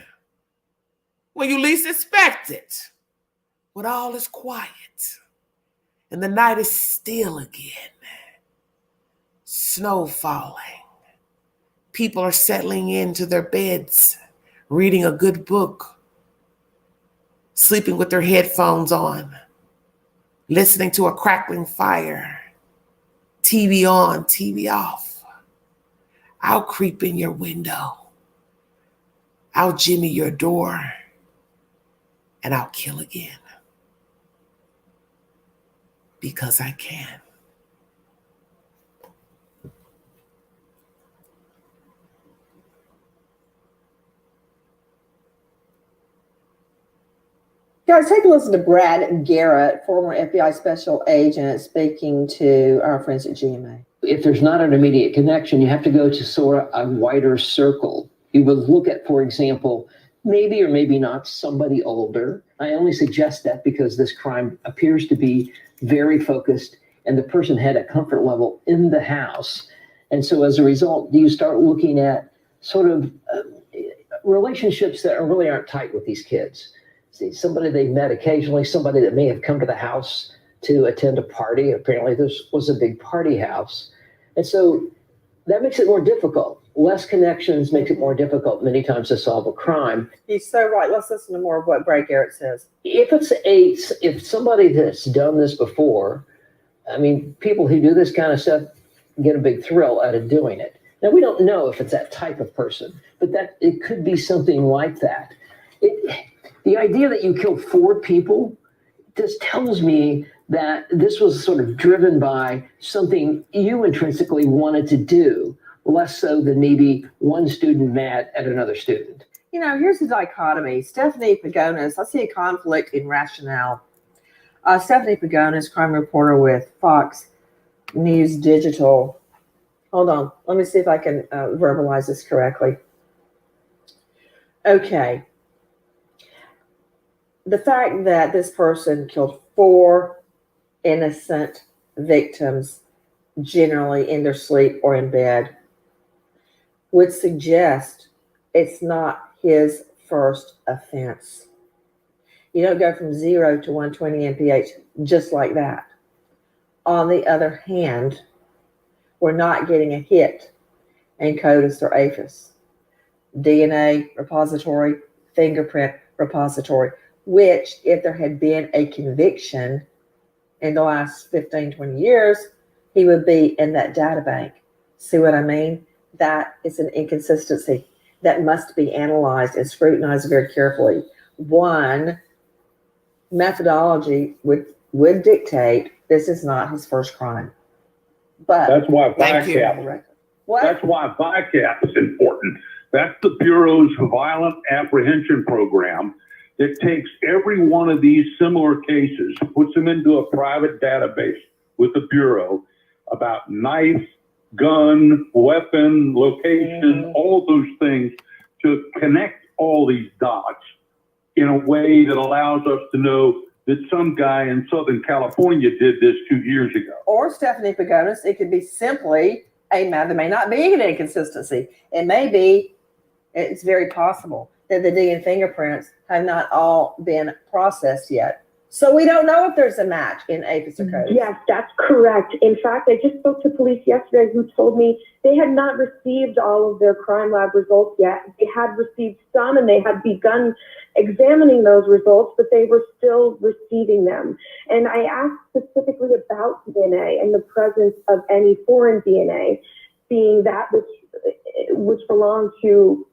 [SPEAKER 1] when you least expect it, when all is quiet and the night is still again. Snow falling. People are settling into their beds, reading a good book, sleeping with their headphones on, listening to a crackling fire, TV on, TV off. I'll creep in your window. I'll jimmy your door, and I'll kill again. Because I can.
[SPEAKER 6] Guys, take a listen to Brad Garrett, former FBI special agent, speaking to our friends at GMA.
[SPEAKER 14] If there's not an immediate connection, you have to go to sort of a wider circle. You would look at, for example, maybe or maybe not somebody older. I only suggest that because this crime appears to be very focused and the person had a comfort level in the house. And so as a result, you start looking at sort of relationships that really aren't tight with these kids. See, somebody they met occasionally, somebody that may have come to the house to attend a party. Apparently this was a big party house. And so that makes it more difficult. Less connections makes it more difficult many times to solve a crime.
[SPEAKER 6] He's so right. Let's listen to more of what Brad Garrett says.
[SPEAKER 14] If somebody that's done this before, I mean, people who do this kind of stuff get a big thrill out of doing it. Now, we don't know if it's that type of person, but that it could be something like that. The idea that you killed 4 people just tells me that this was sort of driven by something you intrinsically wanted to do, less so than maybe one student mad at another student.
[SPEAKER 6] You know, here's the dichotomy. Stephanie Pagonis, I see a conflict in rationale. Stephanie Pagonis, crime reporter with Fox News Digital. Hold on. Let me see if I can verbalize this correctly. Okay. the fact that this person killed 4 innocent victims, generally in their sleep or in bed, would suggest it's not his first offense. You don't go from 0 to 120 NPH just like that. On the other hand, we're not getting a hit in CODIS or APHIS. DNA repository, fingerprint repository, which if there had been a conviction in the last 15, 20 years, he would be in that data bank. See what I mean? That is an inconsistency that must be analyzed and scrutinized very carefully. One, methodology would dictate this is not his first crime. But
[SPEAKER 13] that's why
[SPEAKER 1] Thank you.
[SPEAKER 13] VICAP.
[SPEAKER 6] What?
[SPEAKER 13] That's why VICAP is important. That's the Bureau's Violent Apprehension Program that takes every one of these similar cases, puts them into a private database with the Bureau about knife, gun, weapon, location, all those things to connect all these dots in a way that allows us to know that some guy in Southern California did this 2 years ago.
[SPEAKER 6] Or Stephanie Pagonis, it could be simply a matter. There may not be an inconsistency. It may be, it's very possible that the DNA fingerprints have not all been processed yet. So we don't know if there's a match in APHIS or CODIS.
[SPEAKER 12] Yes, that's correct. In fact, I just spoke to police yesterday who told me they had not received all of their crime lab results yet. They had received some and they had begun examining those results, but they were still receiving them. And I asked specifically about DNA and the presence of any foreign DNA, being that which belonged to,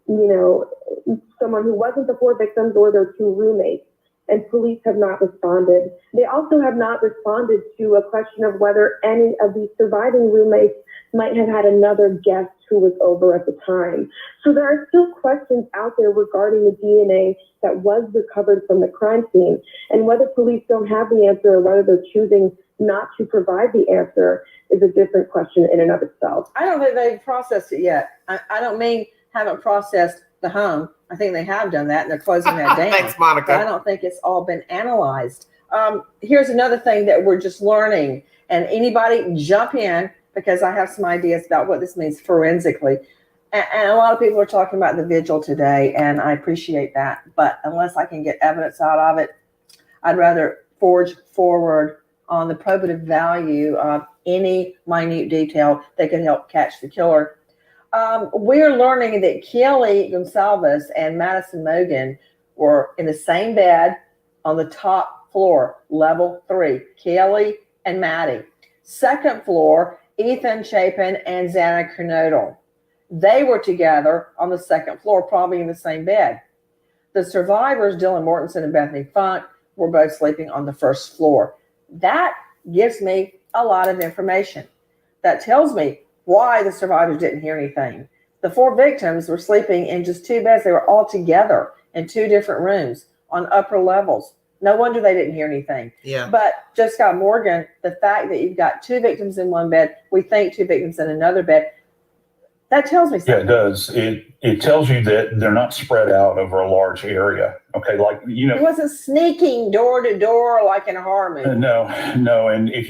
[SPEAKER 12] someone who wasn't the 4 victims or their 2 roommates. And police have not responded. They also have not responded to a question of whether any of these surviving roommates might have had another guest who was over at the time. So there are still questions out there regarding the DNA that was recovered from the crime scene, and whether police don't have the answer or whether they're choosing not to provide the answer is a different question in and of itself.
[SPEAKER 6] I don't think they've processed it yet. I don't mean haven't processed the home. I think they have done that and they're closing that down.
[SPEAKER 1] Thanks, Monica.
[SPEAKER 6] But I don't think it's all been analyzed. Here's another thing that we're just learning, and anybody jump in because I have some ideas about what this means forensically. And a lot of people are talking about the vigil today, and I appreciate that. But unless I can get evidence out of it, I'd rather forge forward on the probative value of any minute detail that can help catch the killer. We're learning that Kelly Gonsalves and Madison Mogan were in the same bed on the top floor, level 3, Kelly and Maddie. Second floor, Ethan Chapin and Xana Kernodle. They were together on the second floor, probably in the same bed. The survivors, Dylan Mortensen and Bethany Funk, were both sleeping on the first floor. That gives me a lot of information. That tells me why the survivors didn't hear anything. The 4 victims were sleeping in just 2 beds. They were all together in 2 different rooms on upper levels. No wonder they didn't hear anything.
[SPEAKER 1] Yeah.
[SPEAKER 6] But Joe Scott Morgan, the fact that you've got 2 victims in one bed, we think 2 victims in another bed, that tells me something.
[SPEAKER 11] Yeah, it does. It tells you that they're not spread out over a large area. Okay,
[SPEAKER 6] He wasn't sneaking door to door like in a horror movie.
[SPEAKER 11] No. And if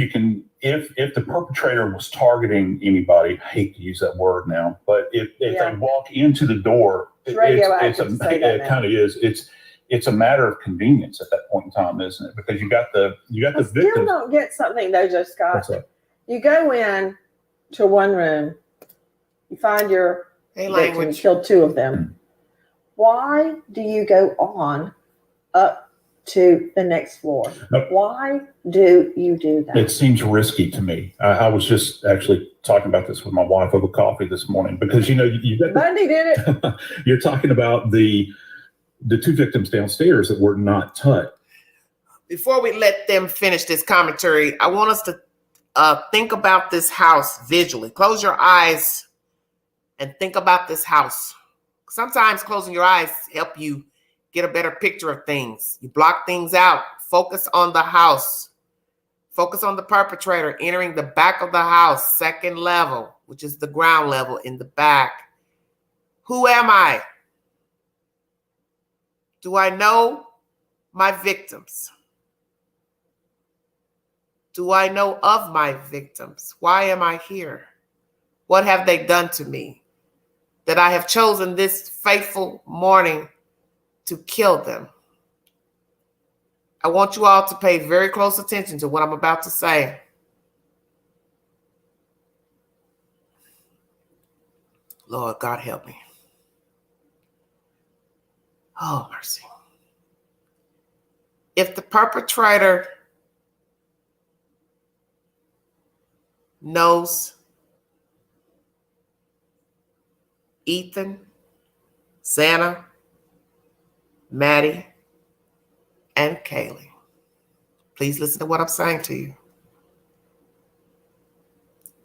[SPEAKER 11] the perpetrator was targeting anybody, I hate to use that word now, but if they walk into the door, it kind of is. It's a matter of convenience at that point in time, isn't it? Because you got the victim.
[SPEAKER 6] Still don't get something though, Joe Scott.
[SPEAKER 11] What's that?
[SPEAKER 6] You go in to one room, you find your victim, you killed 2 of them. Why do you go on up to the next floor?
[SPEAKER 11] Nope.
[SPEAKER 6] Why do you do that?
[SPEAKER 11] It seems risky to me. I was just actually talking about this with my wife over coffee this morning because you got
[SPEAKER 6] Bundy did it.
[SPEAKER 11] You're talking about the 2 victims downstairs that were not touched.
[SPEAKER 1] Before we let them finish this commentary, I want us to think about this house visually. Close your eyes and think about this house. Sometimes closing your eyes help you get a better picture of things. You block things out. Focus on the house. Focus on the perpetrator entering the back of the house, second level, which is the ground level in the back. Who am I? Do I know my victims? Do I know of my victims? Why am I here? What have they done to me that I have chosen this fateful morning to kill them? I want you all to pay very close attention to what I'm about to say. Lord God, help me. Oh, mercy. If the perpetrator knows Ethan, Xana, Maddie, and Kaylee, please listen to what I'm saying to you.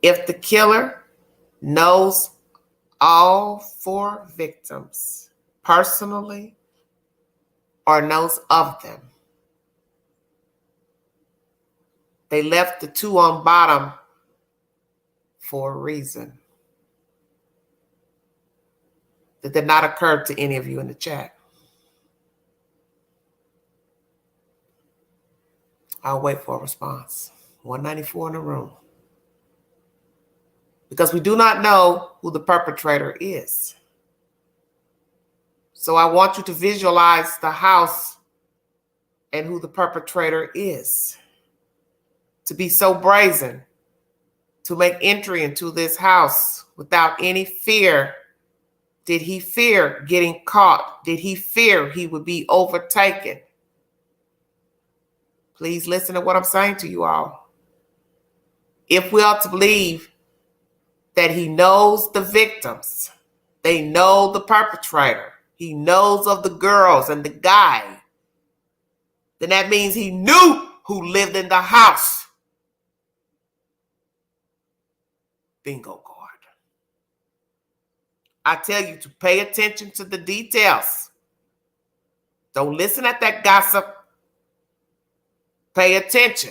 [SPEAKER 1] If the killer knows all 4 victims personally or knows of them, they left the 2 on bottom for a reason that did not occur to any of you in the chat. I'll wait for a response. 194 in the room. Because we do not know who the perpetrator is. So I want you to visualize the house and who the perpetrator is. To be so brazen, to make entry into this house without any fear. Did he fear getting caught? Did he fear he would be overtaken? Please listen to what I'm saying to you all. If we are to believe that he knows the victims, they know the perpetrator, he knows of the girls and the guy, then that means he knew who lived in the house. Bingo card. I tell you to pay attention to the details. Don't listen at that gossip. Pay attention.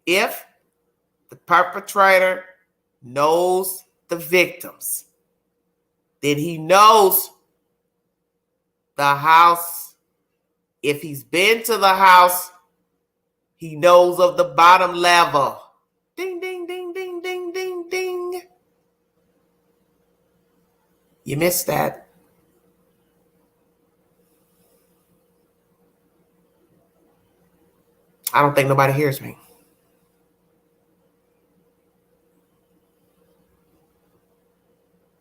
[SPEAKER 1] If the perpetrator knows the victims, then he knows the house. If he's been to the house, he knows of the bottom level. Ding, ding, ding, ding, ding, ding, ding. You missed that. I don't think nobody hears me.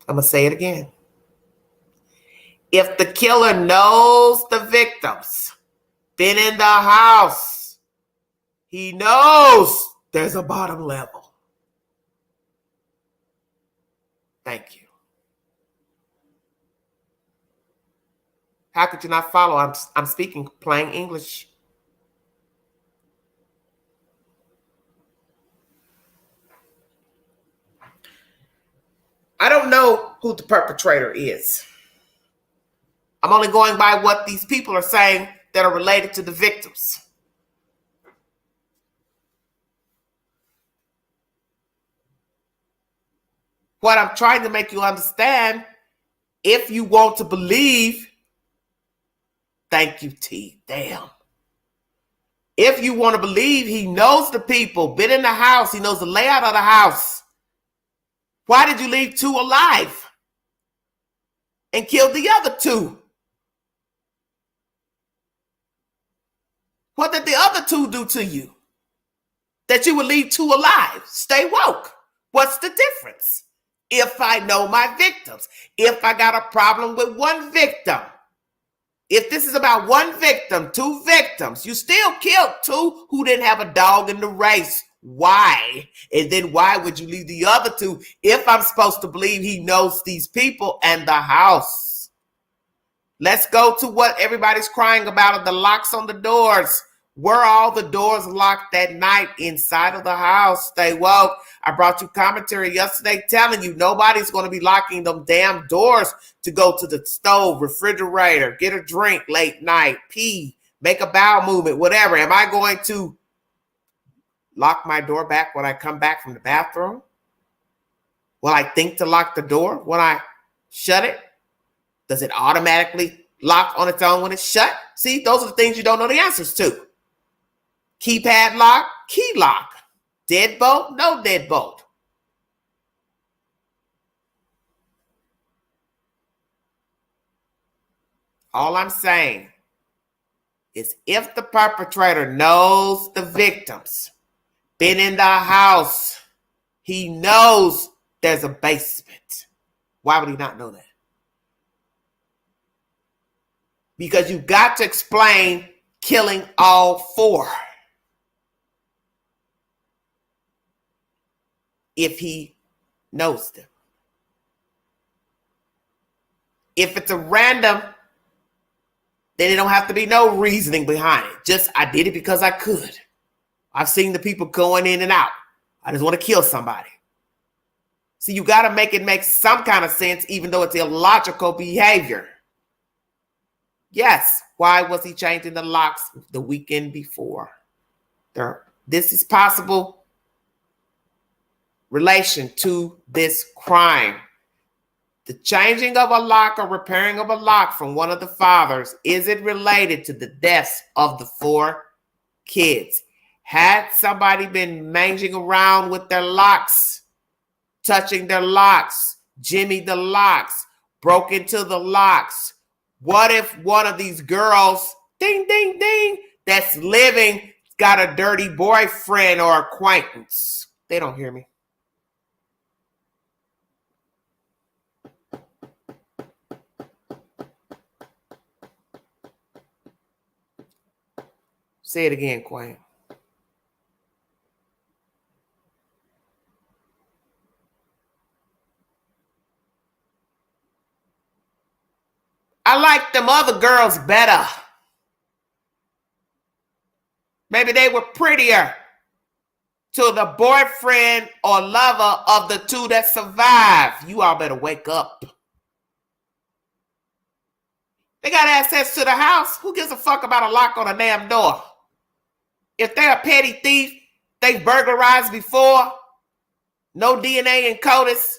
[SPEAKER 1] I'm going to say it again. If the killer knows the victims, been in the house, he knows there's a bottom level. Thank you. How could you not follow? I'm speaking plain English. I don't know who the perpetrator is. I'm only going by what these people are saying that are related to the victims. What I'm trying to make you understand, if you want to believe, thank you, T. Damn. If you want to believe he knows the people, been in the house, he knows the layout of the house, why did you leave 2 alive and kill the other 2? What did the other 2 do to you that you would leave 2 alive? Stay woke. What's the difference? If I know my victims, if I got a problem with 1 victim, if this is about 1 victim, 2 victims, you still killed 2 who didn't have a dog in the race. Why? And then why would you leave the other 2 if I'm supposed to believe he knows these people and the house? Let's go to what everybody's crying about of the locks on the doors. Were all the doors locked that night inside of the house? Stay woke. I brought you commentary yesterday telling you nobody's going to be locking them damn doors to go to the stove, refrigerator, get a drink late night, pee, make a bowel movement, whatever. Am I going to lock my door back when I come back from the bathroom? Will I think to lock the door when I shut it? Does it automatically lock on its own when it's shut? See, those are the things you don't know the answers to. Keypad lock, key lock. Deadbolt, no deadbolt. All I'm saying is if the perpetrator knows the victims, been in the house, he knows there's a basement. Why would he not know that? Because you got to explain killing all four. If he knows them. If it's a random, then it don't have to be no reasoning behind it. Just, I did it because I could. I've seen the people going in and out. I just want to kill somebody. See, you got to make it make some kind of sense, even though it's illogical behavior. Yes, why was he changing the locks the weekend before? This is possible relation to this crime. The changing of a lock or repairing of a lock from one of the fathers, is it related to the deaths of the four kids? Had somebody been manging around with their locks, touching their locks, jimmied the locks, broke into the locks? What if one of these girls, ding, ding, ding, that's living, got a dirty boyfriend or acquaintance? They don't hear me. Say it again, Quinn. I like them other girls better. Maybe they were prettier to the boyfriend or lover of the two that survived. You all better wake up. They got access to the house. Who gives a fuck about a lock on a damn door? If they're a petty thief, they've burglarized before, no DNA in CODIS,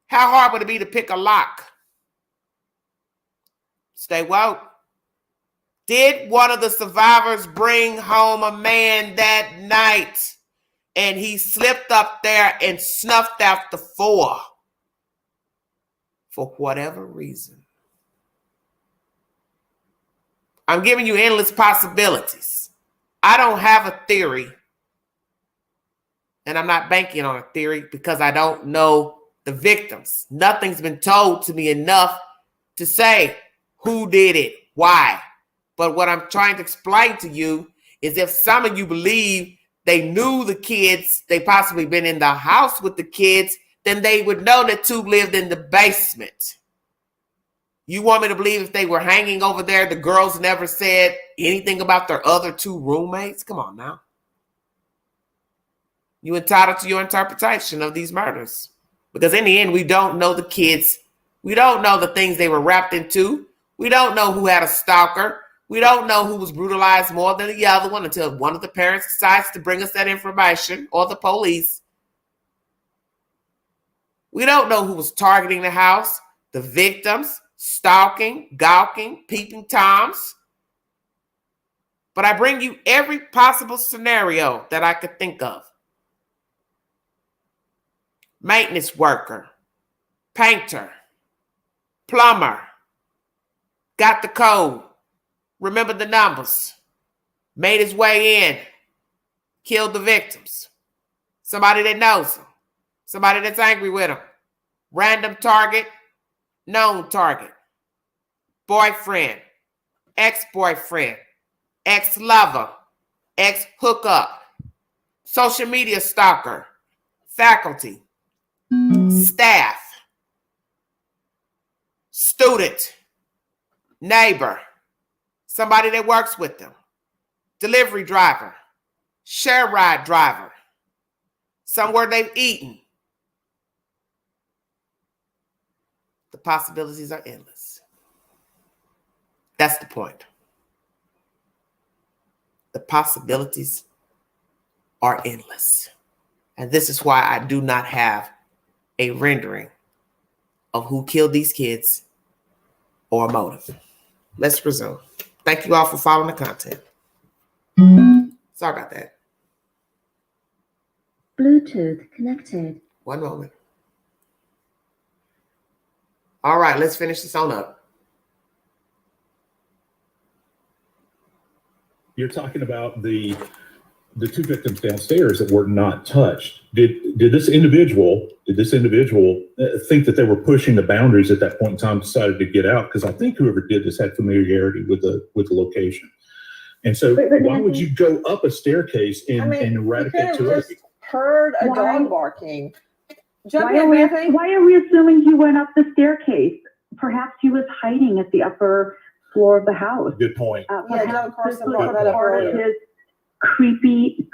[SPEAKER 1] how hard would it be to pick a lock? Stay woke. Did one of the survivors bring home a man that night and he slipped up there and snuffed out the four? For whatever reason. I'm giving you endless possibilities. I don't have a theory. And I'm not banking on a theory because I don't know the victims. Nothing's been told to me enough to say who did it, why. But what I'm trying to explain to you is if some of you believe they knew the kids, they possibly been in the house with the kids, then they would know that two lived in the basement. You want me to believe if they were hanging over there, the girls never said anything about their other two roommates? Come on now. You entitled to your interpretation of these murders. Because in the end, we don't know the kids. We don't know the things they were wrapped into. We don't know who had a stalker. We don't know who was brutalized more than the other one until one of the parents decides to bring us that information, or the police. We don't know who was targeting the house, the victims, stalking, gawking, peeping Toms. But I bring you every possible scenario that I could think of. Maintenance worker, painter, plumber, got the code, remember the numbers, made his way in, killed the victims. Somebody that knows him, somebody that's angry with him, random target, known target, boyfriend, ex-boyfriend, ex-lover, ex-hookup, social media stalker, faculty, staff, student, neighbor, somebody that works with them, delivery driver, share ride driver, somewhere they've eaten. The possibilities are endless. That's the point. The possibilities are endless. And this is why I do not have a rendering of who killed these kids or a motive. Let's resume. Thank you all for following the content. Sorry about that.
[SPEAKER 15] Bluetooth connected.
[SPEAKER 1] One moment. All right, let's finish this on up.
[SPEAKER 11] You're talking about the two victims downstairs that were not touched. Did this individual think that they were pushing the boundaries at that point in time, decided to get out? Because I think whoever did this had familiarity with the location. And so why would you go up a staircase and eradicate two other people?
[SPEAKER 6] Heard a dog barking.
[SPEAKER 16] Why are we assuming he went up the staircase? Perhaps he was hiding at the upper floor of the house.
[SPEAKER 11] Good point.
[SPEAKER 6] John Carson brought
[SPEAKER 16] This
[SPEAKER 6] that up
[SPEAKER 16] part of
[SPEAKER 6] earlier.
[SPEAKER 16] his creepy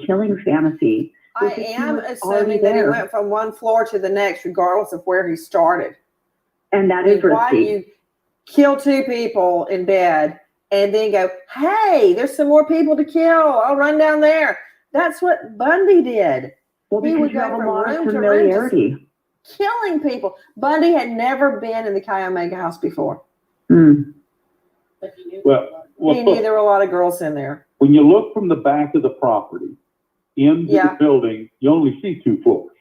[SPEAKER 16] killing fantasy.
[SPEAKER 6] I am assuming that he went from one floor to the next, regardless of where he started.
[SPEAKER 16] And that is
[SPEAKER 6] why do
[SPEAKER 16] risky.
[SPEAKER 6] you kill two people in bed and then go, hey, there's some more people to kill. I'll run down there. That's what Bundy did.
[SPEAKER 16] Well,
[SPEAKER 6] He
[SPEAKER 16] because
[SPEAKER 6] would
[SPEAKER 16] you have
[SPEAKER 6] go
[SPEAKER 16] a
[SPEAKER 6] from
[SPEAKER 16] lot of
[SPEAKER 6] room to room,
[SPEAKER 16] familiarity.
[SPEAKER 6] just killing people. Bundy had never been in the Chi Omega house before.
[SPEAKER 13] Well,
[SPEAKER 6] He knew there were a lot of girls in there.
[SPEAKER 13] when you look from the back of the property into the building, you only see 2 floors.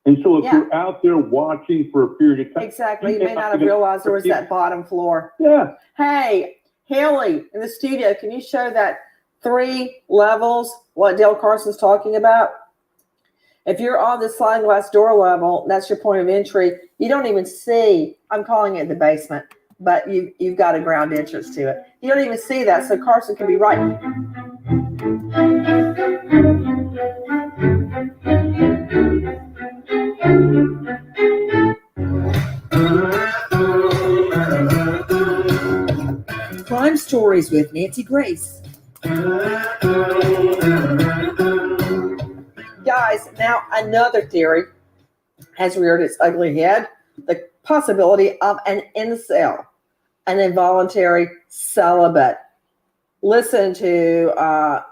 [SPEAKER 13] And so if you're out there watching for a period of time.
[SPEAKER 6] Exactly. You may not have realized there was that bottom floor.
[SPEAKER 13] Yeah.
[SPEAKER 6] Hey, Haley, in the studio, can you show that 3 levels, what Dale Carson's talking about? If you're on the sliding glass door level, that's your point of entry. You don't even see, I'm calling it the basement, but you've got a ground entrance to it. You don't even see that, so Carson can be right. Crime Stories with Nancy Grace. Guys, now another theory has reared its ugly head. The possibility of an incel, an involuntary celibate. Listen to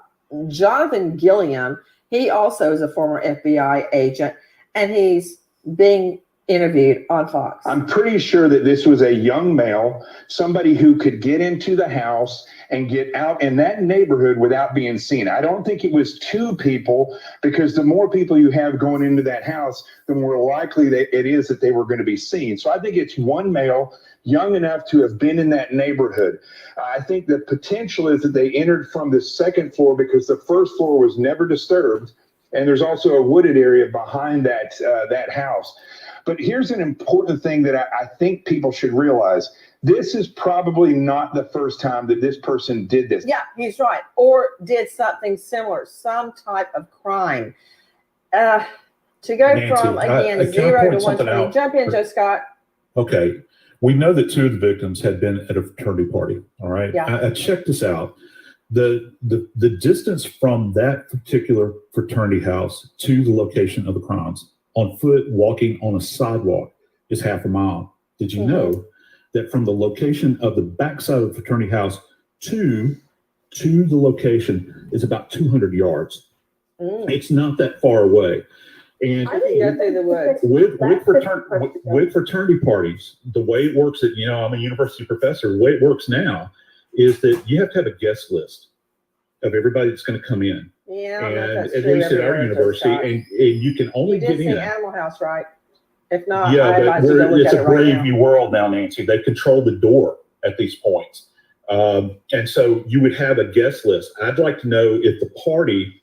[SPEAKER 6] Jonathan Gilliam. He also is a former FBI agent, and he's being interviewed on Fox.
[SPEAKER 17] I'm pretty sure that this was a young male, somebody who could get into the house and get out in that neighborhood without being seen. I don't think it was 2 people, because the more people you have going into that house, the more likely that it is that they were going to be seen. So I think it's one male, young enough to have been in that neighborhood. I think the potential is that they entered from the 2nd floor because the 1st floor was never disturbed. And there's also a wooded area behind that house. But here's an important thing that I think people should realize. This is probably not the first time that this person did this.
[SPEAKER 6] Yeah, he's right. Or did something similar, some type of crime. To go
[SPEAKER 11] Nancy,
[SPEAKER 6] from, again,
[SPEAKER 11] can I
[SPEAKER 6] 0
[SPEAKER 11] point
[SPEAKER 6] to
[SPEAKER 11] something
[SPEAKER 6] 120.
[SPEAKER 11] out?
[SPEAKER 6] Jump in, Joe Scott.
[SPEAKER 11] Okay. We know that 2 of the victims had been at a fraternity party. All right.
[SPEAKER 6] Yeah.
[SPEAKER 11] I checked this out. The distance from that particular fraternity house to the location of the crimes on foot, walking on a sidewalk, is half a mile. Did you know that from the location of the backside of the fraternity house to the location is about 200 yards? It's not that far away. And
[SPEAKER 6] I didn't go through the woods.
[SPEAKER 11] with fraternity parties, the way it works, that I'm a university professor. The way it works now is that you have to have a guest list of everybody that's going to come in.
[SPEAKER 6] Yeah,
[SPEAKER 11] and
[SPEAKER 6] that's
[SPEAKER 11] at
[SPEAKER 6] true
[SPEAKER 11] least at our
[SPEAKER 6] everywhere,
[SPEAKER 11] university,
[SPEAKER 6] Joe Scott.
[SPEAKER 11] and you can only
[SPEAKER 6] You did
[SPEAKER 11] get
[SPEAKER 6] see
[SPEAKER 11] in.
[SPEAKER 6] Animal House, right? If not, I
[SPEAKER 11] Yeah,
[SPEAKER 6] advise
[SPEAKER 11] but
[SPEAKER 6] you to look
[SPEAKER 11] it's
[SPEAKER 6] at
[SPEAKER 11] a
[SPEAKER 6] it right
[SPEAKER 11] brave
[SPEAKER 6] now.
[SPEAKER 11] new world now, Nancy. They control the door at these points. And so you would have a guest list. I'd like to know if the party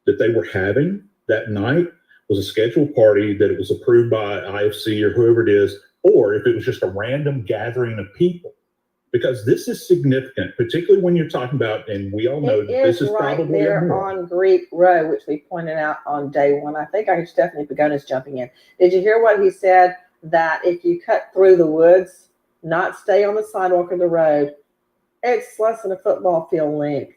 [SPEAKER 11] that they were having that night was a scheduled party, that it was approved by IFC or whoever it is, or if it was just a random gathering of people. Because this is significant, particularly when you're talking about, and we all know that this is
[SPEAKER 6] right
[SPEAKER 11] probably
[SPEAKER 6] there
[SPEAKER 11] immoral.
[SPEAKER 6] on Greek Row, which we pointed out on day 1. I think I heard Stephanie Pagonis jumping in. Did you hear what he said? That if you cut through the woods, not stay on the sidewalk or the road, it's less than a football field length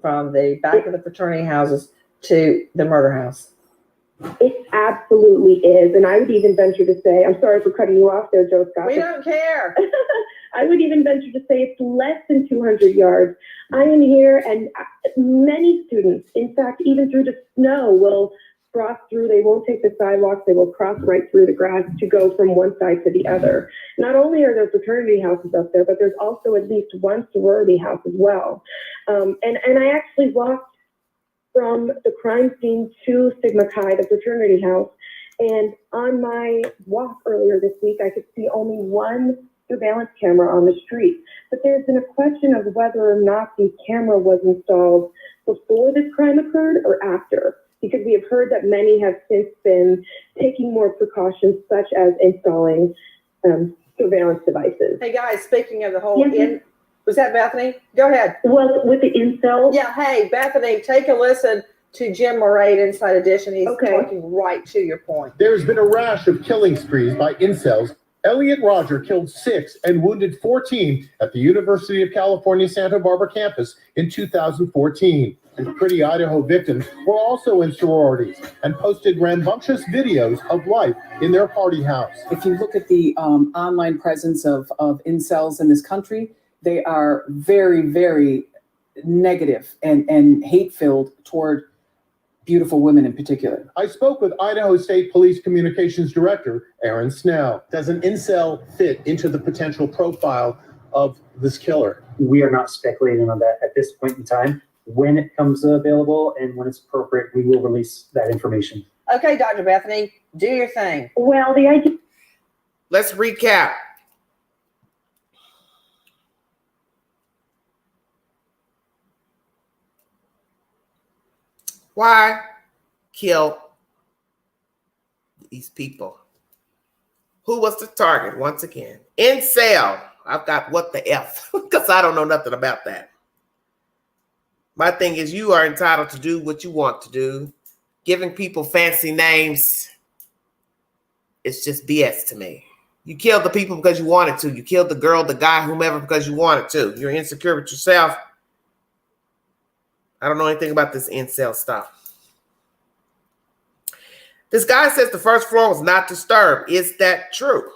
[SPEAKER 6] from the back of the fraternity houses to the murder house.
[SPEAKER 12] It absolutely is. And I would even venture to say, I'm sorry for cutting you off there, Joe Scott.
[SPEAKER 6] We don't care.
[SPEAKER 12] I would even venture to say it's less than 200 yards. I am here, and many students, in fact, even through the snow, will cross through. They won't take the sidewalks. They will cross right through the grass to go from one side to the other. Not only are there fraternity houses up there, but there's also at least one sorority house as well. And I actually walked from the crime scene to Sigma Chi, the fraternity house. And on my walk earlier this week, I could see only one surveillance camera on the street. But there's been a question of whether or not the camera was installed before this crime occurred or after, because we have heard that many have since been taking more precautions, such as installing surveillance devices.
[SPEAKER 6] Hey guys, speaking of the whole
[SPEAKER 12] Yes,
[SPEAKER 6] was that Bethany? Go ahead.
[SPEAKER 12] Well, with the incel.
[SPEAKER 6] Yeah, hey, Bethany, take a listen to Jim Murray at Inside Edition. He's talking right to your point.
[SPEAKER 18] There's been a rash of killing sprees by incels. Elliot Rodger killed 6 and wounded 14 at the University of California, Santa Barbara campus in 2014. And pretty Idaho victims were also in sororities and posted rambunctious videos of life in their party house.
[SPEAKER 19] If you look at the online presence of incels in this country, they are very, very negative and hate-filled toward beautiful women in particular.
[SPEAKER 18] I spoke with Idaho State Police Communications Director Aaron Snell. Does an incel fit into the potential profile of this killer?
[SPEAKER 20] We are not speculating on that at this point in time. When it comes available and when it's appropriate, we will release that information.
[SPEAKER 6] Okay, Dr. Bethany, do your thing.
[SPEAKER 12] Well, the idea.
[SPEAKER 1] Let's recap. Why kill these people? Who was the target? Once again, Incel. I've got what the F, because I don't know nothing about that. My thing is, you are entitled to do what you want to do. Giving people fancy names, it's just BS to me. You killed the people because you wanted to. You killed the girl, the guy, whomever, because you wanted to. You're insecure with yourself. I don't know anything about this incel stuff. This guy says the first floor was not disturbed. Is that true?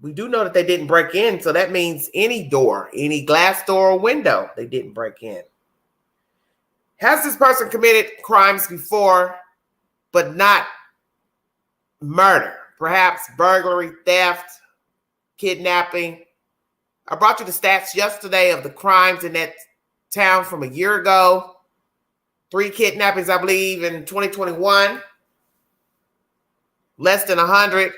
[SPEAKER 1] We do know that they didn't break in, so that means any door, any glass door or window, they didn't break in. Has this person committed crimes before, but not murder? Perhaps burglary, theft, kidnapping. I brought you the stats yesterday of the crimes in that town from a year ago. 3 kidnappings, I believe, in 2021. Less than 100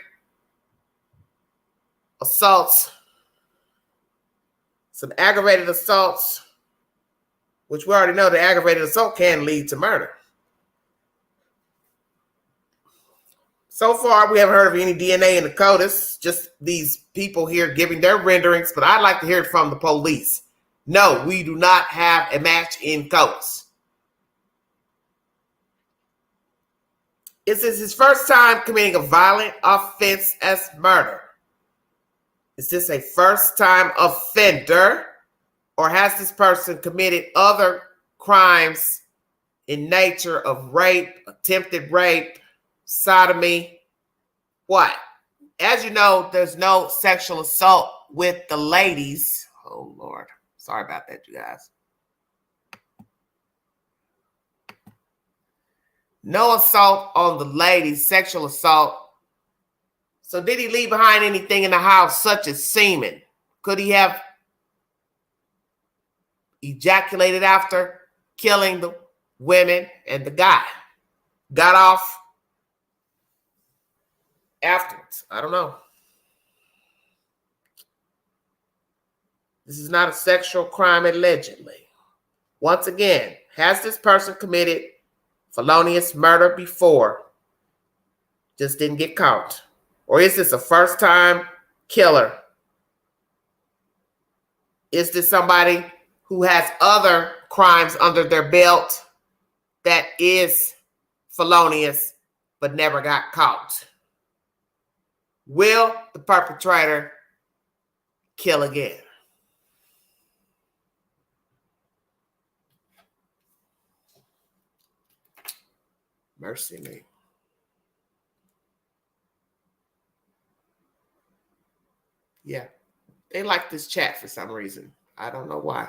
[SPEAKER 1] assaults. Some aggravated assaults, which we already know the aggravated assault can lead to murder. So far, we haven't heard of any DNA in the CODIS, just these people here giving their renderings, but I'd like to hear it from the police. No, we do not have a match in CODIS. Is this his first time committing a violent offense as murder? Is this a first-time offender, or has this person committed other crimes in nature of rape, attempted rape, sodomy? What? As you know, there's no sexual assault with the ladies. Oh, Lord. Sorry about that, you guys. No assault on the ladies, sexual assault. So did he leave behind anything in the house, such as semen? Could he have ejaculated after killing the women and the guy? Got off afterwards? I don't know. This is not a sexual crime, allegedly. Once again, has this person committed felonious murder before? Just didn't get caught. Or is this a first-time killer? Is this somebody who has other crimes under their belt that is felonious but never got caught? Will the perpetrator kill again? Mercy me. Yeah. They like this chat for some reason. I don't know why.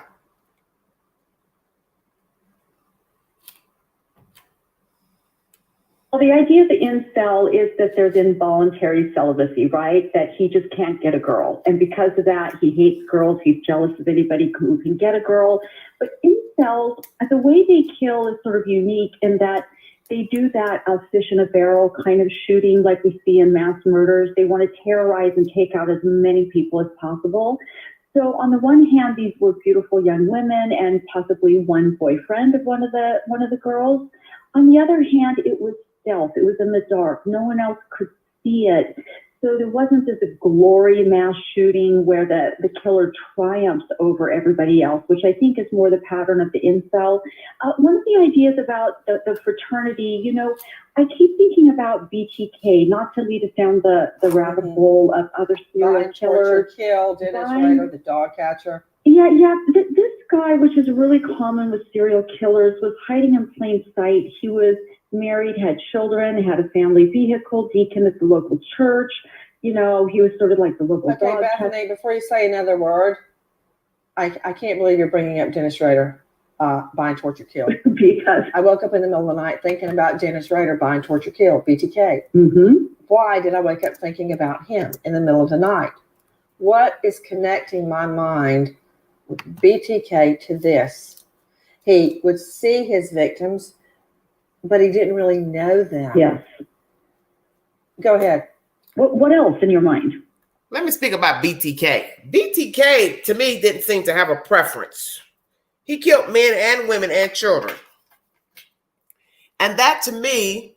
[SPEAKER 16] Well, the idea of the incel is that there's involuntary celibacy, right? That he just can't get a girl. And because of that, he hates girls. He's jealous of anybody who can get a girl. But incels, the way they kill is sort of unique in that they do that fish in a barrel kind of shooting like we see in mass murders. They want to terrorize and take out as many people as possible. So on the one hand, these were beautiful young women and possibly one boyfriend of one of the girls. On the other hand, it was stealth. It was in the dark. No one else could see it. So there wasn't this glory mass shooting where the killer triumphs over everybody else, which I think is more the pattern of the incel. One of the ideas about the fraternity, you know, I keep thinking about BTK, not to lead us down the rabbit hole of other serial killers.
[SPEAKER 6] Kill, Dennis Rader, the dog catcher.
[SPEAKER 16] Yeah. This guy, which is really common with serial killers, was hiding in plain sight. He was married, had children, had a family vehicle, deacon at the local church. You know, he was sort of like the local
[SPEAKER 6] Okay,
[SPEAKER 16] dog catcher.
[SPEAKER 6] Bethany, before you say another word, I can't believe you're bringing up Dennis Rader, Bind, Torture, Kill.
[SPEAKER 16] Because
[SPEAKER 6] I woke up in the middle of the night thinking about Dennis Rader, Bind, Torture, Kill, BTK.
[SPEAKER 16] Mm-hmm.
[SPEAKER 6] Why did I wake up thinking about him in the middle of the night? What is connecting my mind with BTK to this? He would see his victims, but he didn't really know them.
[SPEAKER 16] Yes.
[SPEAKER 6] Go ahead.
[SPEAKER 16] What else in your mind?
[SPEAKER 1] Let me speak about BTK. BTK, to me, didn't seem to have a preference. He killed men and women and children. And that, to me,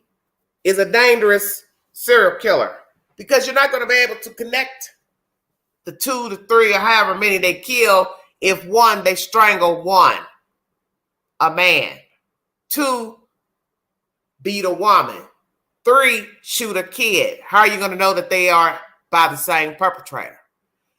[SPEAKER 1] is a dangerous serial killer because you're not going to be able to connect the 2 to 3 or however many they kill if 1, they strangle 1, a man, 2, beat a woman, 3, shoot a kid. How are you going to know that they are by the same perpetrator?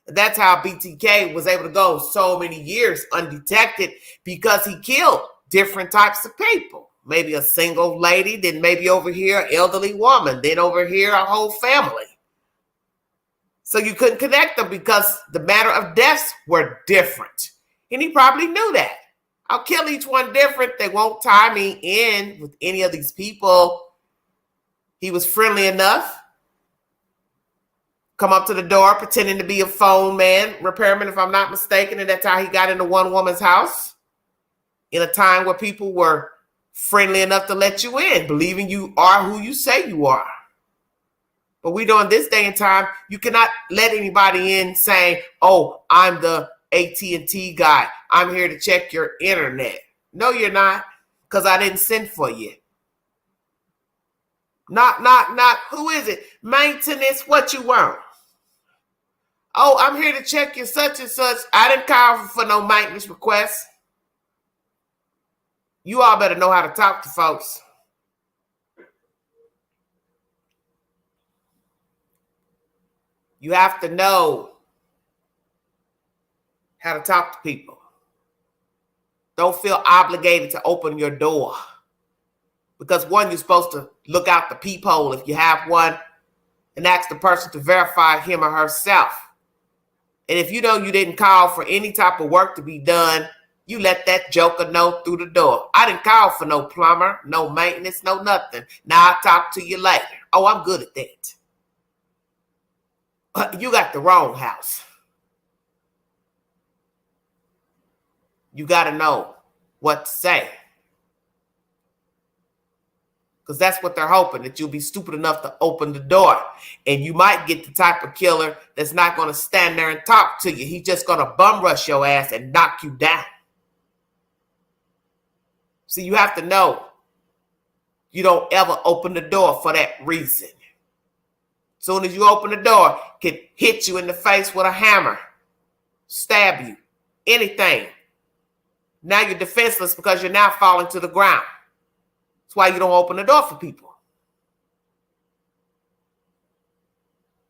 [SPEAKER 1] That's how BTK was able to go so many years undetected because he killed different types of people. Maybe a single lady, then maybe over here, an elderly woman, then over here, a whole family. So you couldn't connect them because the manner of deaths were different. And he probably knew that. I'll kill each one different. They won't tie me in with any of these people. He was friendly enough. Come up to the door pretending to be a phone man, repairman, if I'm not mistaken. And that's how he got into one woman's house in a time where people were friendly enough to let you in, believing you are who you say you are. But we know in this day and time, you cannot let anybody in saying, oh, I'm the AT&T guy. I'm here to check your internet. No, you're not, because I didn't send for you. Not, who is it? Maintenance, what you want? Oh, I'm here to check your such and such. I didn't call for no maintenance request. You all better know how to talk to folks. You have to know how to talk to people. Don't feel obligated to open your door. Because 1, you're supposed to look out the peephole if you have one and ask the person to verify him or herself. And if you know you didn't call for any type of work to be done, you let that joker know through the door. I didn't call for no plumber, no maintenance, no nothing. Now I'll talk to you later. Oh, I'm good at that. You got the wrong house. You got to know what to say. Because that's what they're hoping, that you'll be stupid enough to open the door. And you might get the type of killer that's not going to stand there and talk to you. He's just going to bum rush your ass and knock you down. So you have to know you don't ever open the door for that reason. Soon as you open the door, can hit you in the face with a hammer, stab you, anything. Now you're defenseless because you're now falling to the ground. That's why you don't open the door for people.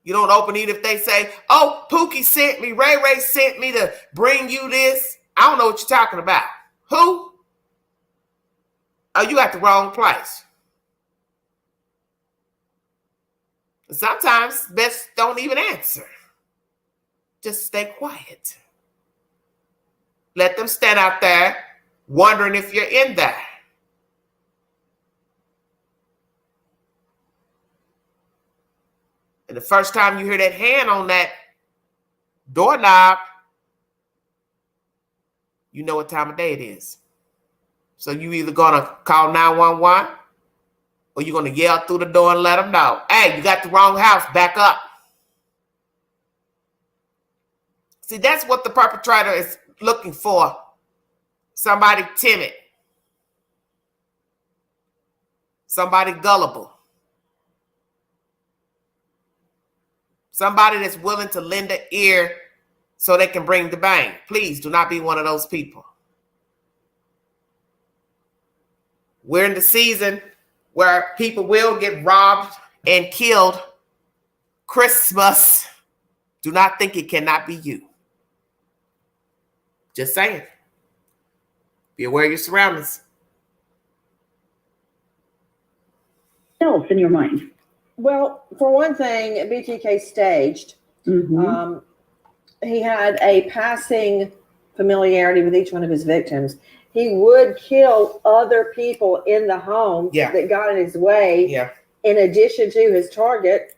[SPEAKER 1] You don't open it if they say, oh, Pookie sent me, Ray sent me to bring you this. I don't know what you're talking about. Who? Oh, you got the wrong place. Sometimes best don't even answer. just stay quiet. Let them stand out there wondering if you're in there. And the first time you hear that hand on that doorknob, you know what time of day it is. So you either gonna call 911 or you're gonna yell through the door and let them know, hey, you got the wrong house, back up. See, that's what the perpetrator is looking for. Somebody timid. Somebody gullible. Somebody that's willing to lend an ear so they can bring the bang. Please do not be one of those people. We're in the season where people will get robbed and killed. Christmas. Do not think it cannot be you. Just saying. Be aware of your surroundings.
[SPEAKER 16] Else in your mind?
[SPEAKER 6] Well, for one thing, BTK staged. He had a passing familiarity with each one of his victims. He would kill other people in the home that got in his way. In addition to his target,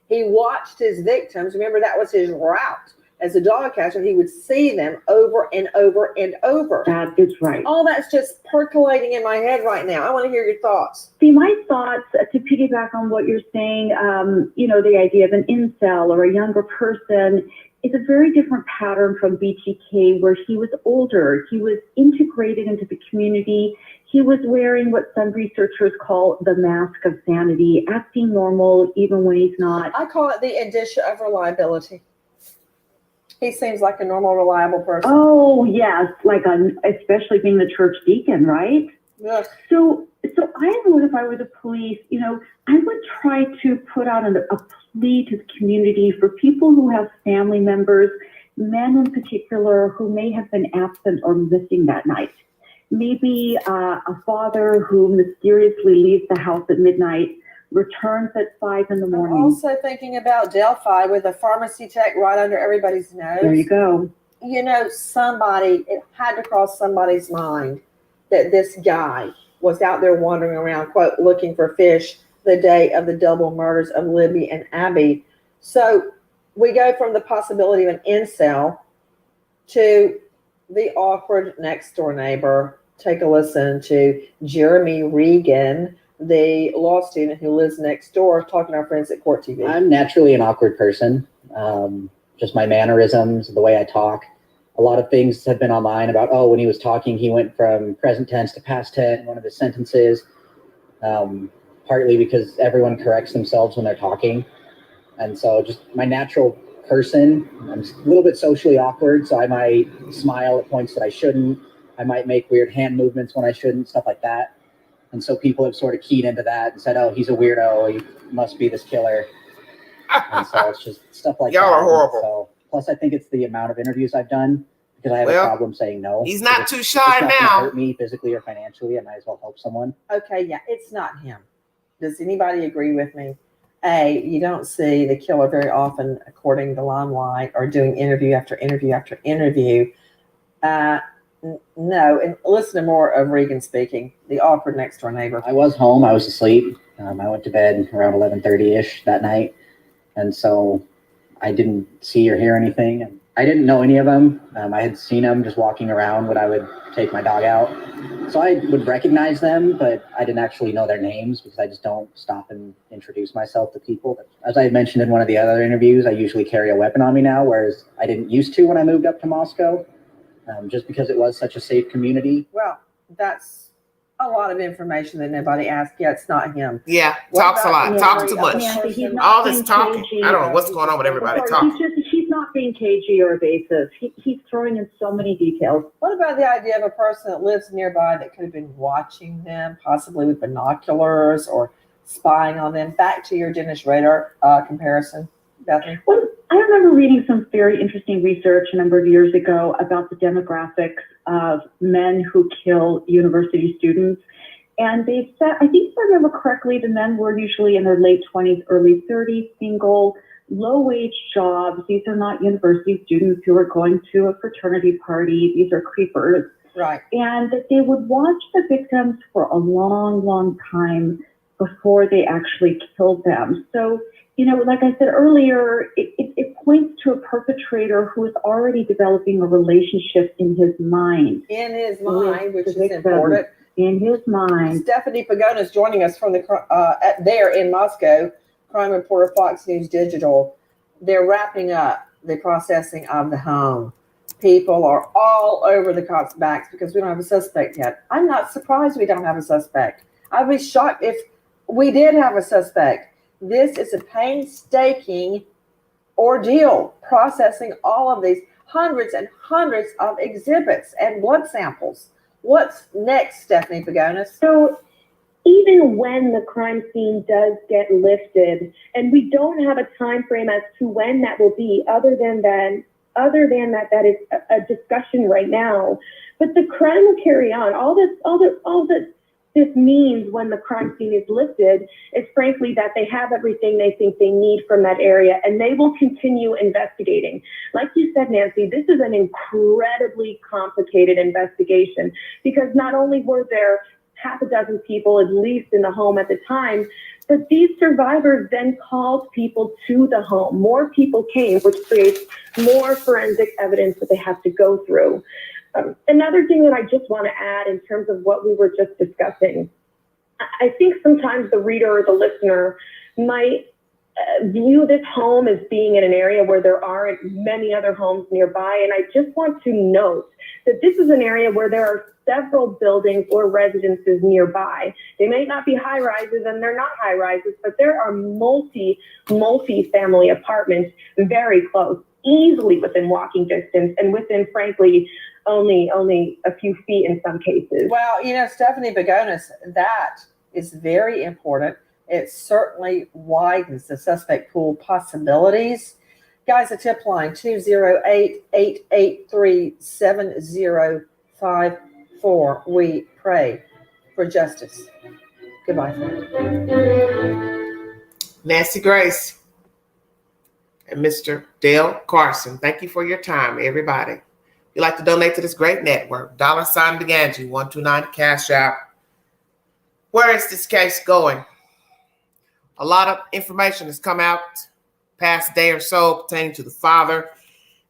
[SPEAKER 6] he watched his victims. Remember, that was his route. As a dog catcher, he would see them over and over and over.
[SPEAKER 16] That is right.
[SPEAKER 6] All that's just percolating in my head right now. I want to hear your thoughts.
[SPEAKER 16] See, my thoughts, to piggyback on what you're saying, the idea of an incel or a younger person is a very different pattern from BTK, where he was older. He was integrated into the community. He was wearing what some researchers call the mask of sanity, acting normal even when he's not.
[SPEAKER 6] I call it the indicia of reliability. He seems like a normal, reliable person.
[SPEAKER 16] Oh, yes, especially being the church deacon, right?
[SPEAKER 6] Yeah.
[SPEAKER 16] So I would, if I were the police, I would try to put out a plea to the community for people who have family members, men in particular, who may have been absent or missing that night. Maybe a father who mysteriously leaves the house at midnight, returns at 5 in the morning.
[SPEAKER 6] I'm also thinking about Delphi with a pharmacy tech right under everybody's nose.
[SPEAKER 16] There you go.
[SPEAKER 6] It had to cross somebody's mind that this guy was out there wandering around, quote, looking for fish the day of the double murders of Libby and Abby. So we go from the possibility of an incel to the awkward next door neighbor. Take a listen to Jeremy Regan, the law student who lives next door, talking to our friends at Court TV.
[SPEAKER 21] I'm naturally an awkward person. Just my mannerisms, the way I talk. A lot of things have been online about, when he was talking, he went from present tense to past tense in one of his sentences, partly because everyone corrects themselves when they're talking. And so just my natural person, I'm a little bit socially awkward, so I might smile at points that I shouldn't. I might make weird hand movements when I shouldn't, stuff like that. And so people have sort of keyed into that and said, he's a weirdo. He must be this killer. And so it's just stuff like that.
[SPEAKER 1] Y'all are horrible.
[SPEAKER 21] So, plus, I think it's the amount of interviews I've done because I have a problem saying no.
[SPEAKER 1] He's not too shy
[SPEAKER 21] it's not
[SPEAKER 1] now.
[SPEAKER 21] gonna hurt me physically or financially. I might as well help someone.
[SPEAKER 6] Okay, yeah, it's not him. Does anybody agree with me? You don't see the killer very often, according to Limelight, or doing interview after interview after interview. No, and listen to more of Regan speaking, the awkward next door neighbor.
[SPEAKER 21] I was home. I was asleep. I went to bed around 11:30-ish that night. And so I didn't see or hear anything. I didn't know any of them. I had seen them just walking around when I would take my dog out. So I would recognize them, but I didn't actually know their names because I just don't stop and introduce myself to people. As I mentioned in one of the other interviews, I usually carry a weapon on me now, whereas I didn't used to when I moved up to Moscow. Just because it was such a safe community.
[SPEAKER 6] Well, that's a lot of information that nobody asked. Yeah, it's not him.
[SPEAKER 1] Yeah, talks a lot. Talks too much. All this talking. I don't know what's going on with everybody talking.
[SPEAKER 16] He's not being cagey or evasive. He's throwing in so many details.
[SPEAKER 6] What about the idea of a person that lives nearby that could have been watching them, possibly with binoculars or spying on them? Back to your Dennis Rader comparison, Bethany.
[SPEAKER 16] Well, I remember reading some very interesting research a number of years ago about the demographics of men who kill university students. And they said, I think if I remember correctly, the men were usually in their late 20s, early 30s, single, low-wage jobs. These are not university students who are going to a fraternity party. These are creepers.
[SPEAKER 6] Right.
[SPEAKER 16] And that they would watch the victims for a long, long time before they actually killed them. So, you know, like I said earlier, it points to a perpetrator who is already developing a relationship in his mind.
[SPEAKER 6] In his mind, which is
[SPEAKER 16] victim.
[SPEAKER 6] important.
[SPEAKER 16] In his mind.
[SPEAKER 6] Stephanie Pagona is joining us from there in Moscow, crime reporter, Fox News Digital. They're wrapping up the processing of the home. People are all over the cops' backs because we don't have a suspect yet. I'm not surprised we don't have a suspect. I'd be shocked if we did have a suspect. This is a painstaking ordeal, processing all of these hundreds and hundreds of exhibits and blood samples. What's next, Stephanie Pagona?
[SPEAKER 12] So even when the crime scene does get lifted, and we don't have a time frame as to when that will be, other than that is a discussion right now. But the crime will carry on. All this means when the crime scene is lifted is frankly that they have everything they think they need from that area, and they will continue investigating. Like you said, Nancy, this is an incredibly complicated investigation because not only were there half a dozen people at least in the home at the time, but these survivors then called people to the home. More people came, which creates more forensic evidence that they have to go through. Another thing that I just want to add in terms of what we were just discussing, I think sometimes the reader or the listener might view this home as being in an area where there aren't many other homes nearby. And I just want to note that this is an area where there are several buildings or residences nearby. They may not be high rises and they're not high rises, but there are multi-family apartments very close, easily within walking distance and within, frankly, only a few feet in some cases.
[SPEAKER 6] Well, you know, Stephanie Pagonis, that is very important. It certainly widens the suspect pool possibilities. Guys, the tip line 208-883-7054. We pray for justice. Goodbye.
[SPEAKER 1] Nancy Grace and Mr. Dale Carson, thank you for your time, everybody. If you'd like to donate to this great network, $sign Beganji, 129 Cash App. Where is this case going? A lot of information has come out past day or so pertaining to the father.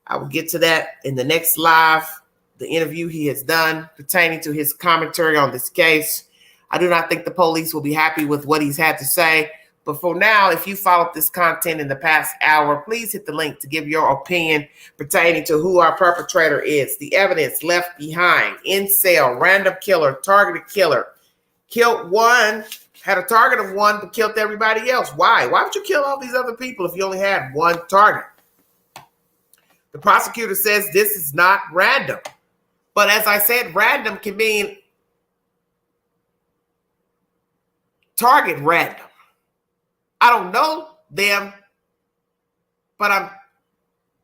[SPEAKER 1] I will get to that in the next live, the interview he has done pertaining to his commentary on this case. I do not think the police will be happy with what he's had to say. But for now, if you followed this content in the past hour, please hit the link to give your opinion pertaining to who our perpetrator is. The evidence left behind, incel, random killer, targeted killer, killed one, had a target of one, but killed everybody else. Why? Why would you kill all these other people if you only had one target? The prosecutor says this is not random. But as I said, random can mean target random. I don't know them, but I'm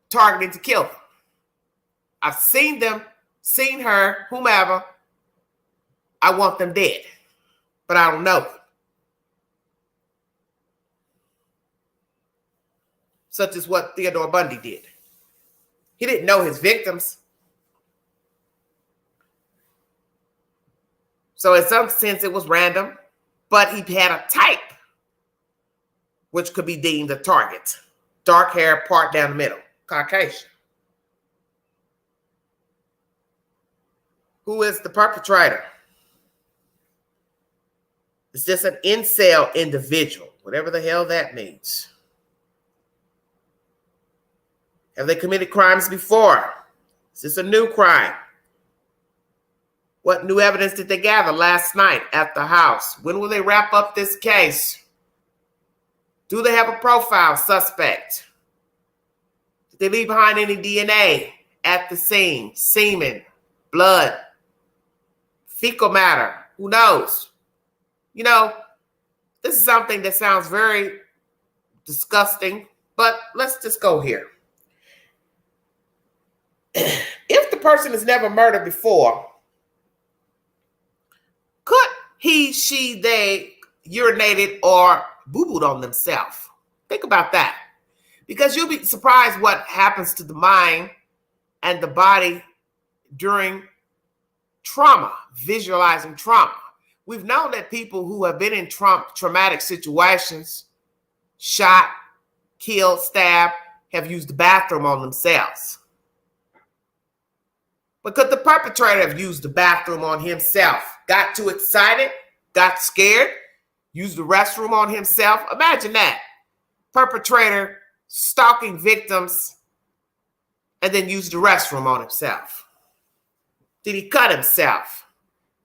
[SPEAKER 1] targeting to kill them. I've seen them, seen her, whomever. I want them dead, but I don't know them. Such as what Theodore Bundy did. He didn't know his victims. So in some sense, it was random, but he had a type, which could be deemed a target. Dark hair, part down the middle, Caucasian. Who is the perpetrator? Is this an incel individual? Whatever the hell that means. Have they committed crimes before? Is this a new crime? What new evidence did they gather last night at the house? When will they wrap up this case? Do they have a profile suspect? Did they leave behind any DNA at the scene? Semen, blood, fecal matter? Who knows? You know, this is something that sounds very disgusting, but let's just go here. If the person has never murdered before, could he, she, they urinated or boo-booed on themselves? Think about that. Because you'll be surprised what happens to the mind and the body during trauma, visualizing trauma. We've known that people who have been in traumatic situations, shot, killed, stabbed, have used the bathroom on themselves. But could the perpetrator have used the bathroom on himself? Got too excited, got scared, used the restroom on himself? Imagine that. Perpetrator stalking victims and then used the restroom on himself. Did he cut himself?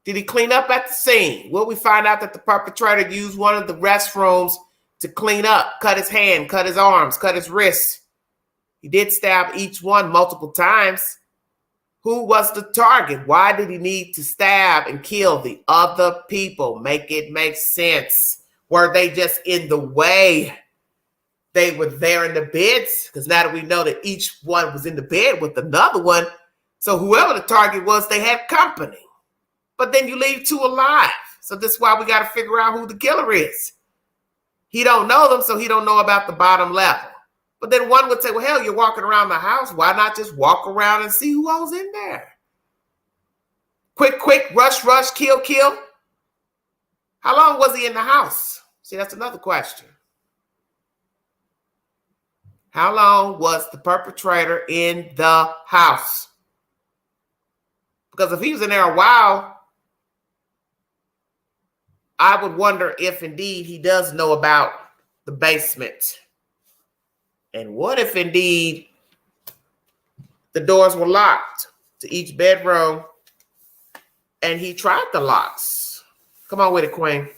[SPEAKER 1] Did he clean up at the scene? Will we find out that the perpetrator used one of the restrooms to clean up, cut his hand, cut his arms, cut his wrists? He did stab each one multiple times. Who was the target? Why did he need to stab and kill the other people? Make it make sense. Were they just in the way? They were there in the beds? Because now that we know that each one was in the bed with another one, so whoever the target was, they had company. But then you leave two alive. So this is why we got to figure out who the killer is. He don't know them, so he don't know about the bottom level. But then one would say, well, hell, you're walking around the house. Why not just walk around and see who all's in there? Quick, rush, kill. How long was he in the house? See, that's another question. How long was the perpetrator in the house? Because if he was in there a while, I would wonder if indeed he does know about the basement. And what if indeed the doors were locked to each bedroom and he tried the locks? Come on with it, Queen.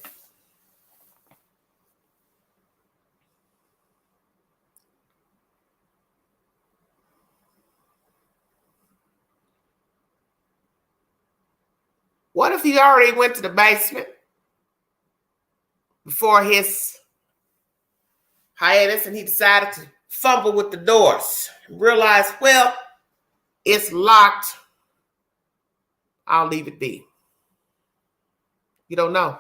[SPEAKER 1] What if he already went to the basement before his hiatus and he decided to fumble with the doors and realize, well, it's locked. I'll leave it be. You don't know.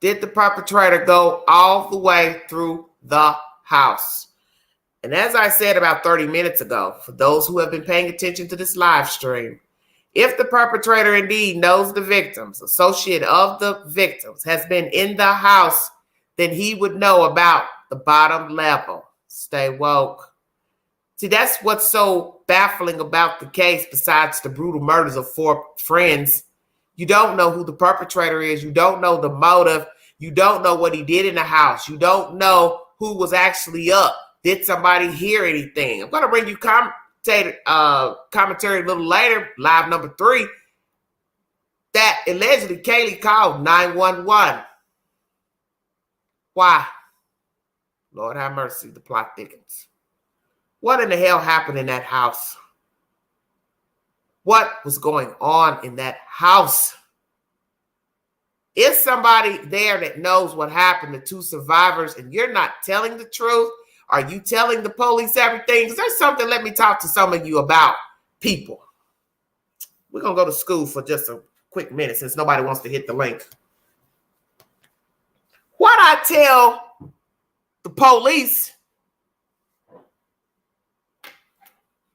[SPEAKER 1] Did the perpetrator go all the way through the house? And as I said about 30 minutes ago, for those who have been paying attention to this live stream, if the perpetrator indeed knows the victims, associate of the victims, has been in the house, then he would know about the bottom level. Stay woke. See, that's what's so baffling about the case, besides the brutal murders of 4 friends. You don't know who the perpetrator is. You don't know the motive. You don't know what he did in the house. You don't know who was actually up. Did somebody hear anything? I'm going to bring you commentary a little later, live number 3, that allegedly Kaylee called 911. Why? Lord have mercy, the plot thickens. What in the hell happened in that house? What was going on in that house? Is somebody there that knows what happened to 2 survivors and you're not telling the truth? Are you telling the police everything? Because there's something, let me talk to some of you about people. We're going to go to school for just a quick minute since nobody wants to hit the link. What I tell the police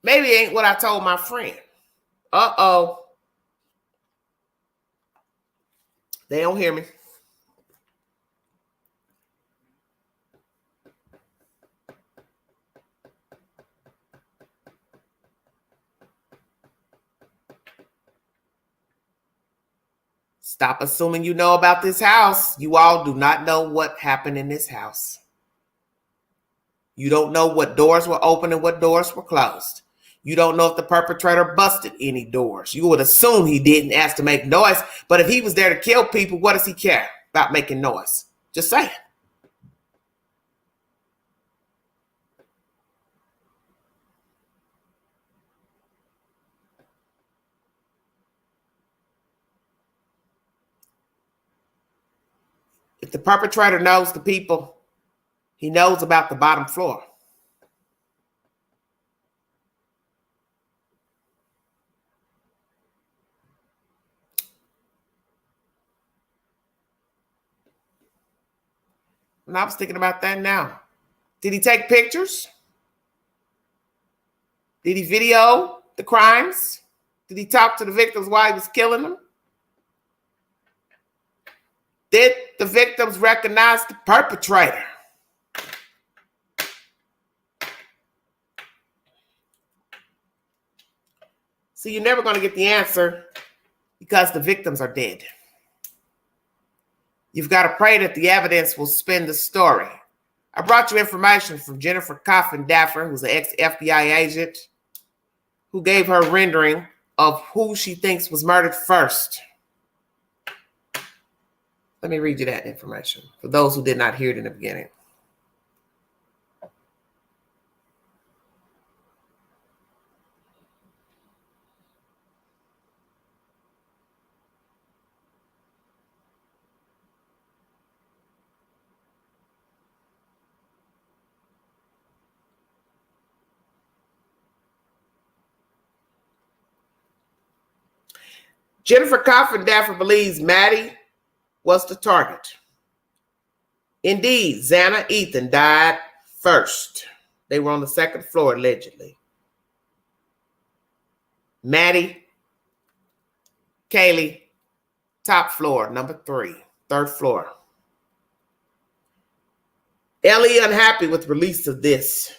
[SPEAKER 1] maybe ain't what I told my friend. Uh-oh. They don't hear me. Stop assuming you know about this house. You all do not know what happened in this house. You don't know what doors were open and what doors were closed. You don't know if the perpetrator busted any doors. You would assume he didn't ask to make noise. But if he was there to kill people, what does he care about making noise? Just saying. If the perpetrator knows the people, he knows about the bottom floor. And I was thinking about that now. Did he take pictures? Did he video the crimes? Did he talk to the victims while he was killing them? Did the victims recognize the perpetrator? See, you're never going to get the answer because the victims are dead. You've got to pray that the evidence will spin the story. I brought you information from Jennifer Coffin-Daffer, who's an ex-FBI agent, who gave her rendering of who she thinks was murdered first. Let me read you that information for those who did not hear it in the beginning. Jennifer Coffin-Daffer believes Maddie was the target. Indeed, Xana Ethan died first. They were on the second floor, allegedly. Maddie, Kaylee, top floor, number 3, third floor. Ellie unhappy with release of this.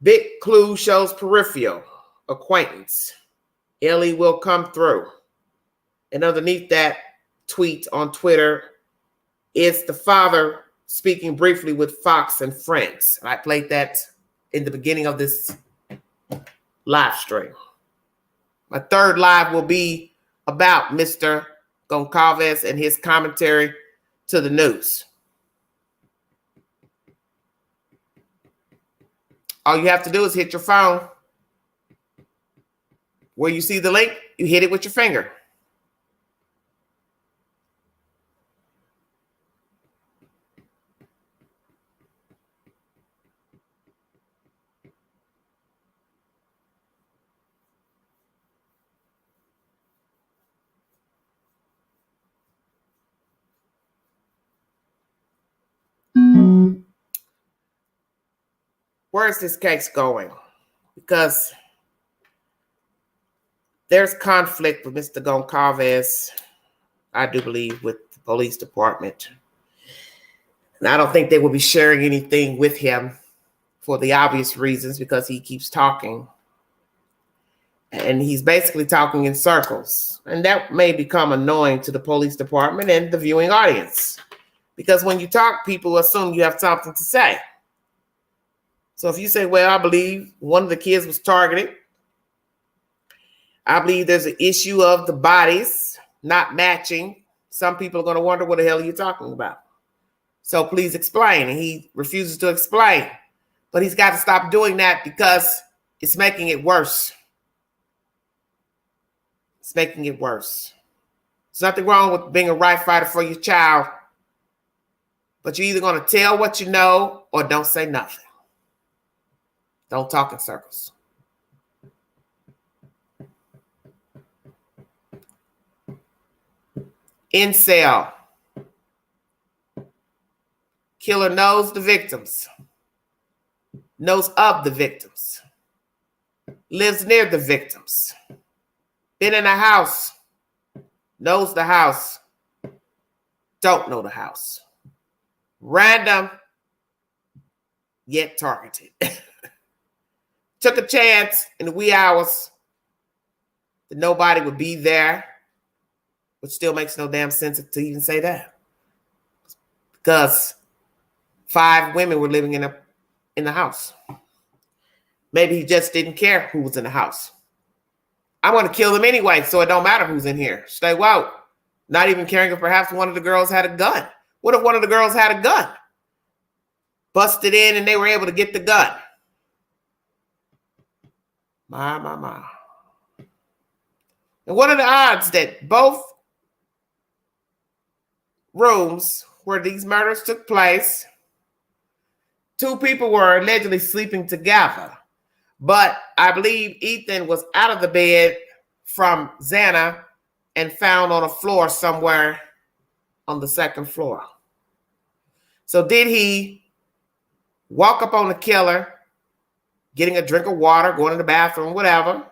[SPEAKER 1] Big clue shows peripheral acquaintance. Ellie will come through. And underneath that tweet on Twitter is the father speaking briefly with Fox and friends. And I played that in the beginning of this live stream. My third live will be about Mr. Goncalves and his commentary to the news. All you have to do is hit your phone. Where you see the link, you hit it with your finger. Where is this case going? Because there's conflict with Mr. Goncalves, I do believe, with the police department. And I don't think they will be sharing anything with him for the obvious reasons, because he keeps talking. And he's basically talking in circles. And that may become annoying to the police department and the viewing audience. Because when you talk, people assume you have something to say. So if you say, well, I believe one of the kids was targeted. I believe there's an issue of the bodies not matching. Some people are going to wonder what the hell are you talking about? So please explain. And he refuses to explain. But he's got to stop doing that because it's making it worse. It's making it worse. There's nothing wrong with being a right fighter for your child. But you're either going to tell what you know or don't say nothing. Don't talk in circles. Incel. Killer knows the victims. Knows of the victims. Lives near the victims. Been in a house. Knows the house. Don't know the house. Random, yet targeted. Took a chance in the wee hours that nobody would be there, which still makes no damn sense to even say that. Because 5 women were living in the house. Maybe he just didn't care who was in the house. I'm going to kill them anyway, so it don't matter who's in here. Stay woke. Not even caring if perhaps one of the girls had a gun. What if one of the girls had a gun? Busted in and they were able to get the gun. My. And what are the odds that both rooms where these murders took place, 2 people were allegedly sleeping together? But I believe Ethan was out of the bed from Xana and found on a floor somewhere on the second floor. So did he walk up on the killer, getting a drink of water, going to the bathroom, whatever?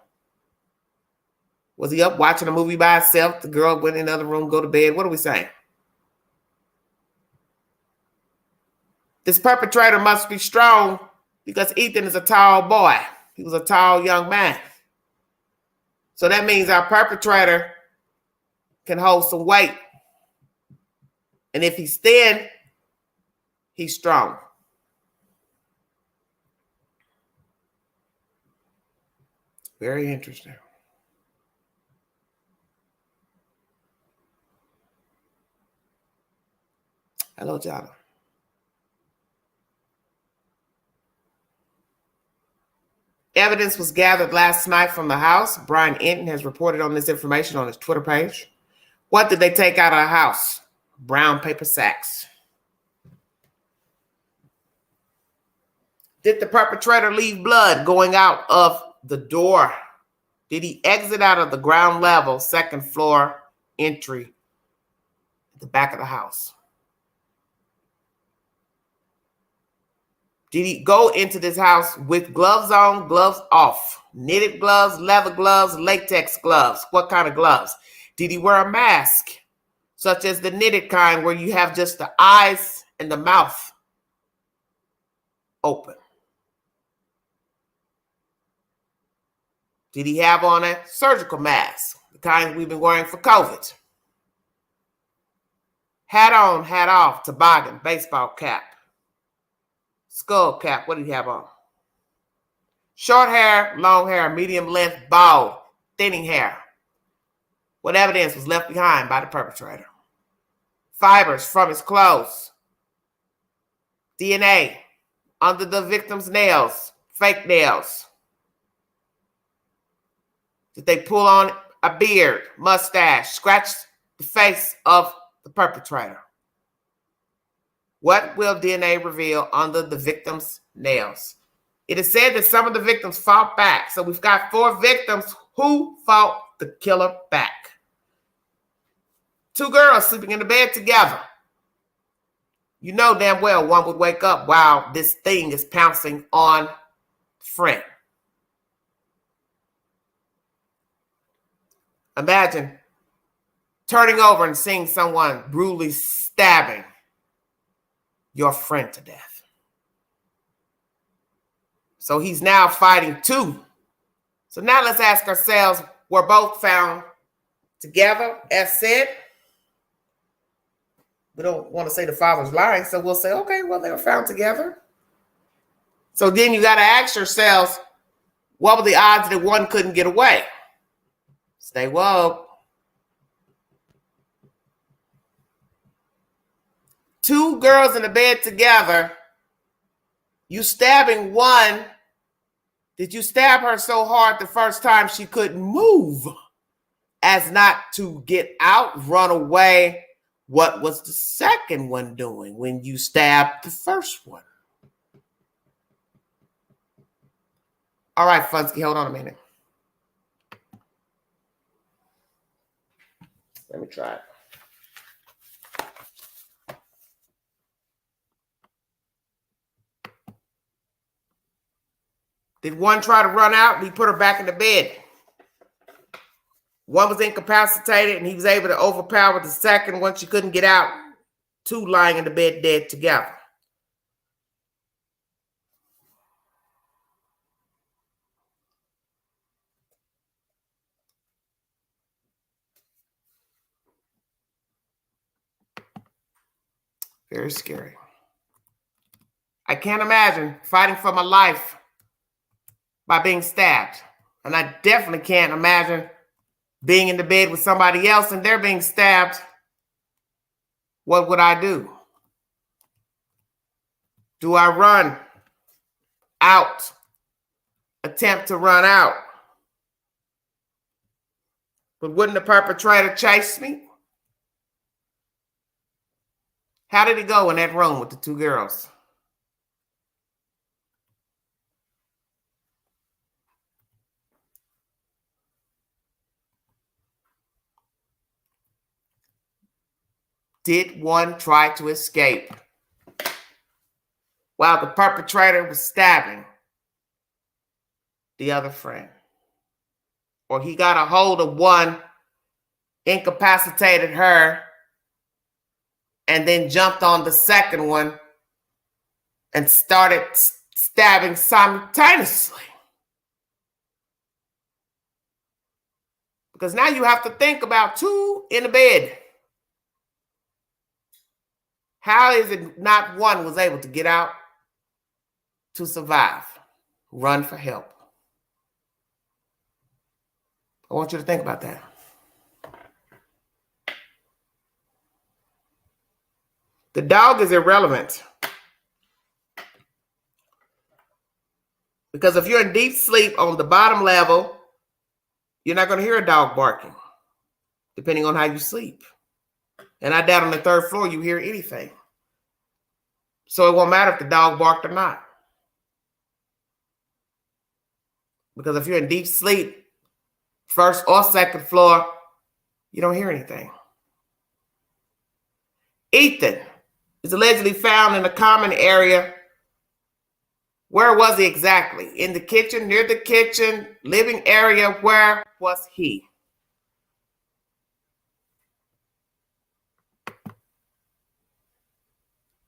[SPEAKER 1] Was he up watching a movie by himself? The girl went in the other room, go to bed. What are we saying? This perpetrator must be strong because Ethan is a tall boy. He was a tall young man. So that means our perpetrator can hold some weight. And if he's thin, he's strong. Very interesting. Hello, Jana. Evidence was gathered last night from the house. Brian Enton has reported on this information on his Twitter page. What did they take out of the house? Brown paper sacks. Did the perpetrator leave blood going out of the door? Did he exit out of the ground level, second floor entry at the back of the house? Did he go into this house with gloves on, gloves off? Knitted gloves, leather gloves, latex gloves? What kind of gloves? Did he wear a mask, such as the knitted kind where you have just the eyes and the mouth open? Did he have on a surgical mask, the kind we've been wearing for COVID? Hat on, hat off, toboggan, baseball cap, skull cap. What did he have on? Short hair, long hair, medium length, bald, thinning hair. What evidence was left behind by the perpetrator? Fibers from his clothes. DNA under the victim's nails, fake nails. Did they pull on a beard, mustache, scratch the face of the perpetrator? What will DNA reveal under the victim's nails? It is said that some of the victims fought back. So we've got 4 victims who fought the killer back. 2 girls sleeping in the bed together. You know damn well one would wake up while this thing is pouncing on the friend. Imagine turning over and seeing someone brutally stabbing your friend to death. So he's now fighting 2. So now let's ask ourselves, were both found together as said? We don't want to say the father's lying, so we'll say, okay, well, they were found together. So then you got to ask yourselves, what were the odds that one couldn't get away? Stay woke. 2 girls in the bed together. You stabbing one. Did you stab her so hard the first time she couldn't move as not to get out, run away? What was the second one doing when you stabbed the first one? All right, Funsky, hold on a minute. Let me try it. Did one try to run out and he put her back in the bed? One was incapacitated and he was able to overpower the second one. She couldn't get out. 2 lying in the bed dead together. Very scary. I can't imagine fighting for my life by being stabbed. And I definitely can't imagine being in the bed with somebody else and they're being stabbed. What would I do? Do I run out? Attempt to run out? But wouldn't the perpetrator chase me? How did he go in that room with the 2 girls? Did one try to escape? while the perpetrator was stabbing the other friend. Or he got a hold of one, incapacitated her, and then jumped on the second one and started stabbing simultaneously. Because now you have to think about two in the bed. How is it not one was able to get out to survive? Run for help. I want you to think about that. The dog is irrelevant. Because if you're in deep sleep on the bottom level, you're not going to hear a dog barking, depending on how you sleep. And I doubt on the third floor you hear anything. So it won't matter if the dog barked or not. Because if you're in deep sleep, first or second floor, you don't hear anything. Ethan is allegedly found in a common area. Where was he exactly? In the kitchen, near the kitchen, living area. Where was he?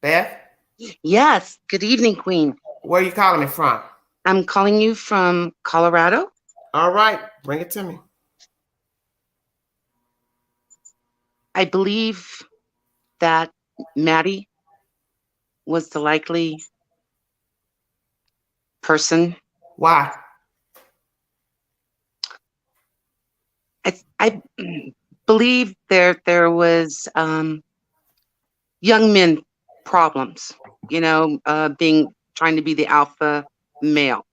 [SPEAKER 1] Beth?
[SPEAKER 2] Yes. Good evening, Queen.
[SPEAKER 1] Where are you calling me from?
[SPEAKER 2] I'm calling you from Colorado.
[SPEAKER 1] All right. Bring it to me.
[SPEAKER 2] I believe that Maddie was the likely person.
[SPEAKER 1] Why?
[SPEAKER 2] I believe there was young men problems, trying to be the alpha male.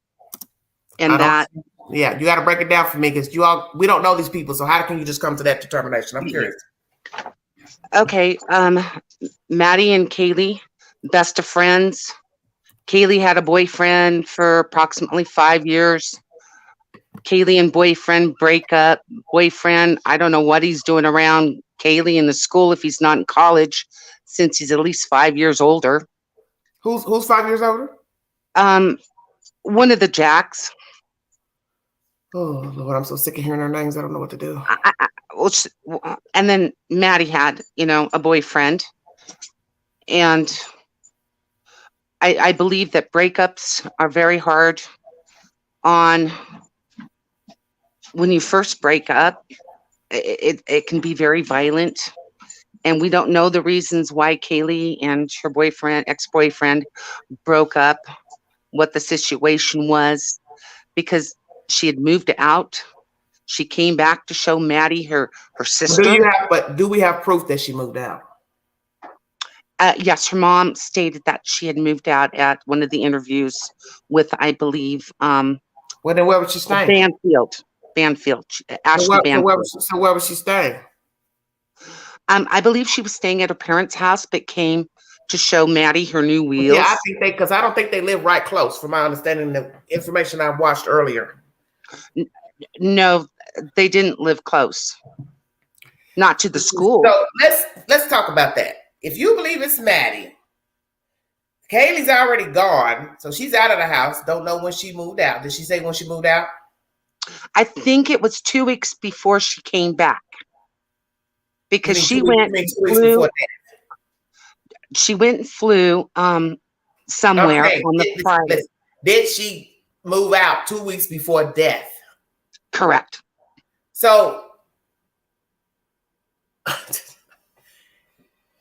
[SPEAKER 2] And
[SPEAKER 1] yeah, you got to break it down for me because we don't know these people. So how can you just come to that determination? I'm curious.
[SPEAKER 2] Okay. Maddie and Kaylee, best of friends. Kaylee had a boyfriend for approximately 5 years. Kaylee and boyfriend break up. Boyfriend, I don't know what he's doing around Kaylee in the school if he's not in college, since he's at least 5 years older.
[SPEAKER 1] Who's 5 years older?
[SPEAKER 2] One of the Jacks.
[SPEAKER 1] Oh Lord, I'm so sick of hearing their names. I don't know what to do.
[SPEAKER 2] And then Maddie had, a boyfriend, and I believe that breakups are very hard on when you first break up. It can be very violent, and we don't know the reasons why Kaylee and her ex-boyfriend broke up, what the situation was, because she had moved out. She came back to show Maddie her sister.
[SPEAKER 1] Do we have proof that she moved out?
[SPEAKER 2] Yes, her mom stated that she had moved out at one of the interviews with, I believe,
[SPEAKER 1] well, then where was she staying?
[SPEAKER 2] Banfield. Ashley Banfield.
[SPEAKER 1] So where was she staying?
[SPEAKER 2] I believe she was staying at her parents' house, but came to show Maddie her new wheels.
[SPEAKER 1] Yeah, I think because I don't think they live right close, from my understanding, the information I watched earlier.
[SPEAKER 2] No, they didn't live close. Not to the school.
[SPEAKER 1] So let's talk about that. If you believe it's Maddie, Kaylee's already gone, so she's out of the house. Don't know when she moved out. Did she say when she moved out?
[SPEAKER 2] I think it was 2 weeks before she came back, because she went and flew somewhere on the Friday.
[SPEAKER 1] Did she move out 2 weeks before death?
[SPEAKER 2] Correct.
[SPEAKER 1] So